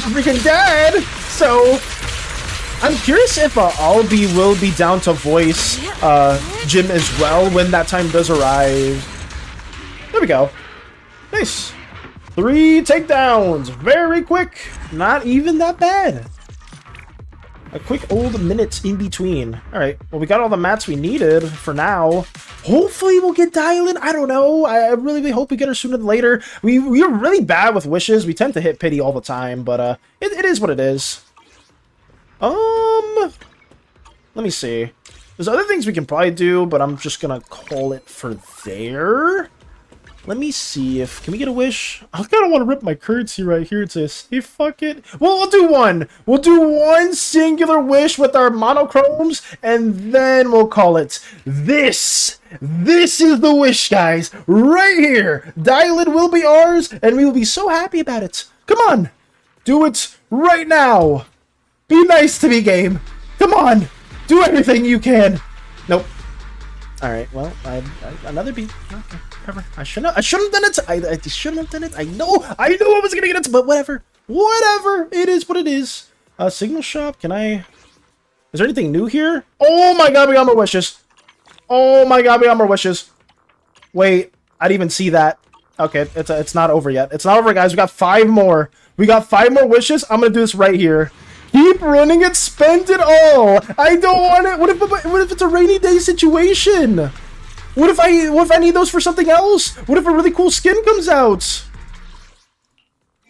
freaking dad. So, I'm curious if Albie will be down to voice Jim as well when that time does arrive. There we go. Nice. 3 takedowns. Very quick. Not even that bad. A quick old minute in between. Alright, well, we got all the mats we needed for now. Hopefully we'll get Dylan. I don't know. I really hope we get her sooner than later. We are really bad with wishes. We tend to hit pity all the time, but it is what it is. Let me see. There's other things we can probably do, but I'm just gonna call it for there. Let me see if... Can we get a wish? I kind of want to rip my currency right here to say fuck it. Well, we'll do one. We'll do one singular wish with our monochromes, and then we'll call it this. This is the wish, guys. Right here. Dylan will be ours, and we will be so happy about it. Come on. Do it right now. Be nice to me, game. Come on. Do everything you can. Nope. Alright, well, another beat. Okay. Whatever. I shouldn't have done it. I shouldn't have done it. I know I was gonna get it, but whatever. Whatever. It is what it is. Signal shop. Can I? Is there anything new here? Oh my god, we got more wishes. Oh my god, we got more wishes. Wait, I didn't even see that. Okay, it's not over yet. It's not over, guys. We got 5 more. We got 5 more wishes. I'm gonna do this right here. Keep running it. Spend it all. I don't want it. What if it's a rainy day situation? What if I need those for something else? What if a really cool skin comes out?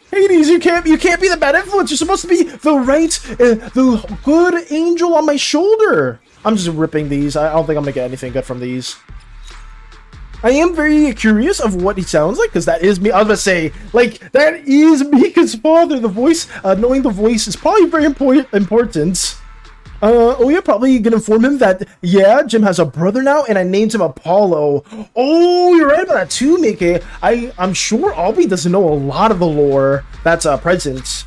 Hades, you can't be the bad influence. You're supposed to be the right, the good angel on my shoulder. I'm just ripping these. I don't think I'm gonna get anything good from these. I am very curious of what he sounds like, because that is me. I was gonna say, like, that is Mika's father. The voice, knowing the voice is probably very important. Oh yeah, probably gonna inform him that, yeah, Jim has a brother now, and I named him Apollo. Oh, you're right about that too, Mika. I'm sure Albie doesn't know a lot of the lore that's present.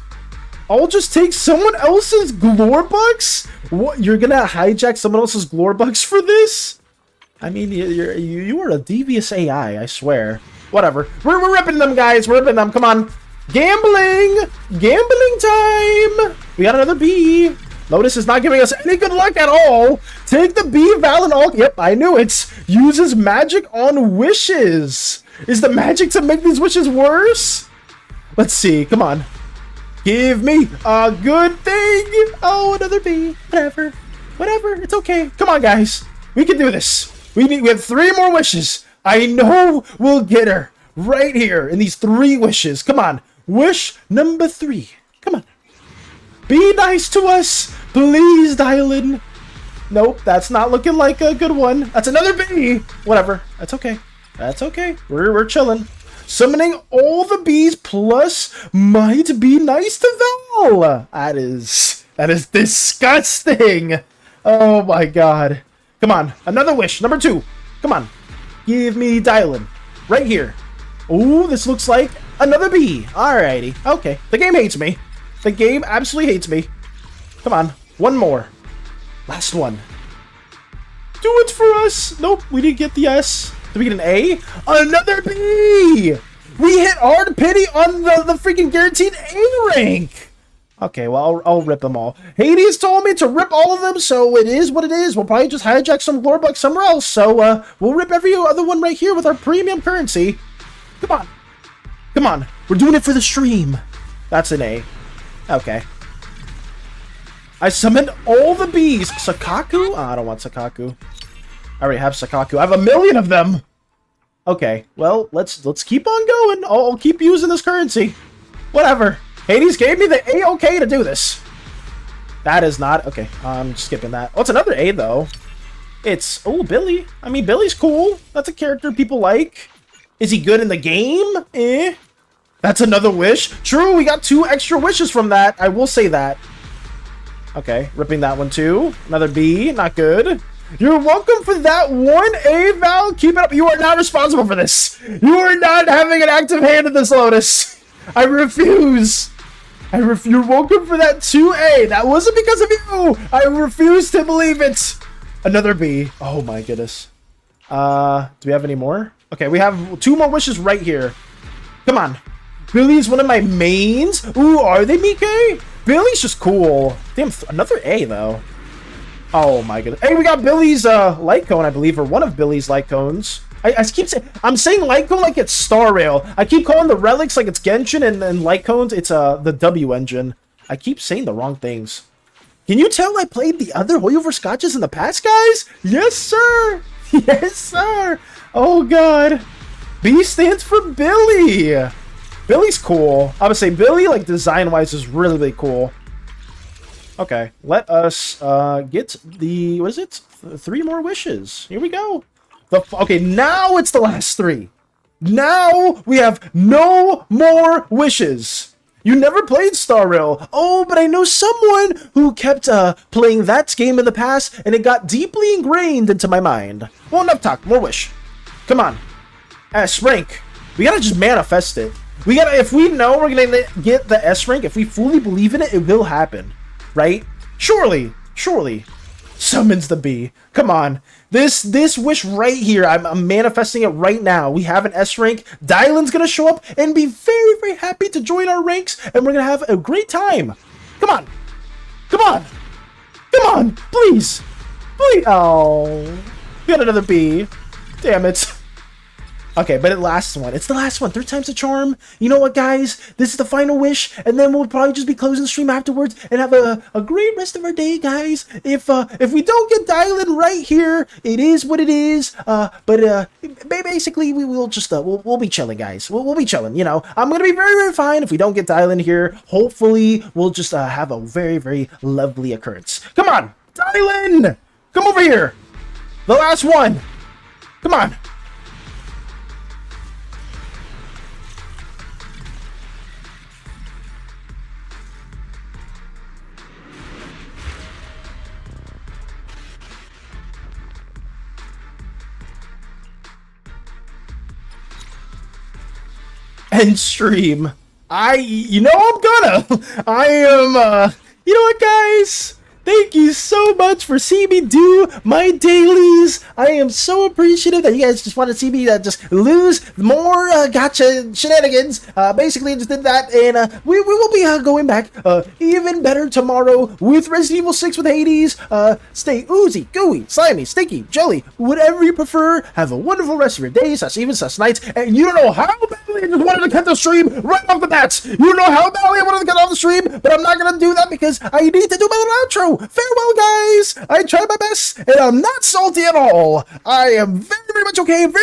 I'll just take someone else's glory bucks? What, you're gonna hijack someone else's glory bucks for this? I mean, you are a devious AI, I swear. Whatever. We're ripping them, guys. We're ripping them. Come on. Gambling! Gambling time! We got another bee. Lotus is not giving us any good luck at all. Take the bee, Val, and all. Yep, I knew it. Uses magic on wishes. Is the magic to make these wishes worse? Let's see. Come on. Give me a good thing. Oh, another bee. Whatever. Whatever. It's okay. Come on, guys. We can do this. We have 3 more wishes. I know we'll get her right here in these 3 wishes. Come on. Wish number 3. Come on. Be nice to us, please, Dylan. Nope, that's not looking like a good one. That's another bee. Whatever. That's okay. That's okay. We're chilling. Summoning all the bees plus might be nice to Val. That is disgusting. Oh my god. Come on. Another wish. Number 2. Come on. Give me Dylan. Right here. Ooh, this looks like another bee. Alrighty. Okay. The game hates me. The game absolutely hates me. Come on. One more. Last one. Do it for us. Nope, we didn't get the S. Did we get an A? Another B! We hit hard pity on the freaking guaranteed A rank! Okay, well, I'll rip them all. Hades told me to rip all of them, so it is what it is. We'll probably just hijack some lore bucks somewhere else, so we'll rip every other one right here with our premium currency. Come on. Come on. We're doing it for the stream. That's an A. Okay. I summoned all the bees. Sakaku? Oh, I don't want Sakaku. I already have Sakaku. I have 1 million of them. Okay, well, let's keep on going. I'll keep using this currency. Whatever. Hades gave me the A-OK to do this. That is not... Okay, I'm skipping that. Oh, it's another A, though. It's... Oh, Billy. I mean, Billy's cool. That's a character people like. Is he good in the game? Eh. That's another wish. True, we got 2 extra wishes from that. I will say that. Okay, ripping that one, too. Another B. Not good. You're welcome for that 1 A, Val. Keep it up. You are not responsible for this. You are not having an active hand in this, Lotus. I refuse. You're welcome for that 2A. That wasn't because of you. I refuse to believe it. Another B. Oh my goodness. Do we have any more? Okay, we have 2 more wishes right here. Come on. Billy's one of my mains. Ooh, are they, Mike? Billy's just cool. Damn, another A though. Oh my goodness. Hey, we got Billy's light cone, I believe, or one of Billy's light cones. I keep saying, I'm saying light cone like it's Star Rail. I keep calling the relics like it's Genshin, and light cones, it's the W engine. I keep saying the wrong things. Can you tell I played the other Hoyover Scotches in the past, guys? Yes, sir. Yes, sir. Oh god. B stands for Billy. Billy's cool. I would say Billy, like design-wise, is really, really cool. Okay, let us get the, what is it? 3 more wishes. Here we go. Okay, now it's the last 3. Now we have no more wishes. You never played Star Rail. Oh, but I know someone who kept playing that game in the past, and it got deeply ingrained into my mind. Well, enough talk. More wish. Come on. S rank. We gotta just manifest it. We gotta, if we know we're gonna get the S rank, if we fully believe in it, it will happen. Right? Surely. Summons the B. Come on. This wish right here, I'm manifesting it right now. We have an S rank. Dylan's gonna show up and be very, very happy to join our ranks, and we're gonna have a great time. Come on. Please. Oh. We got another B. Damn it. Okay, but it's the last one. 3 times the charm. You know what, guys? This is the final wish, and then we'll probably just be closing the stream afterwards and have a great rest of our day, guys. If we don't get Dylan right here, it is what it is. But basically, we will just we'll be chilling, guys. We'll be chilling. You know, I'm gonna be very, very fine if we don't get Dylan here. Hopefully, we'll just have a very, very lovely occurrence. Come on, Dylan, come over here. The last one. Come on. And stream. You know I'm gonna. I am, you know what, guys? Thank you so much for seeing me do my dailies. I am so appreciative that you guys just want to see me just lose more gotcha shenanigans. Basically, I just did that, and we will be going back even better tomorrow with Resident Evil 6 with Hades. Stay oozy, gooey, slimy, stinky, jelly, whatever you prefer. Have a wonderful rest of your days, even nights. And you don't know how badly I just wanted to cut the stream right off the bat. You don't know how badly I wanted to cut off the stream, but I'm not gonna do that because I need to do my little outro. Farewell, guys. I tried my best, and I'm not salty at all. I am very, very much okay. Very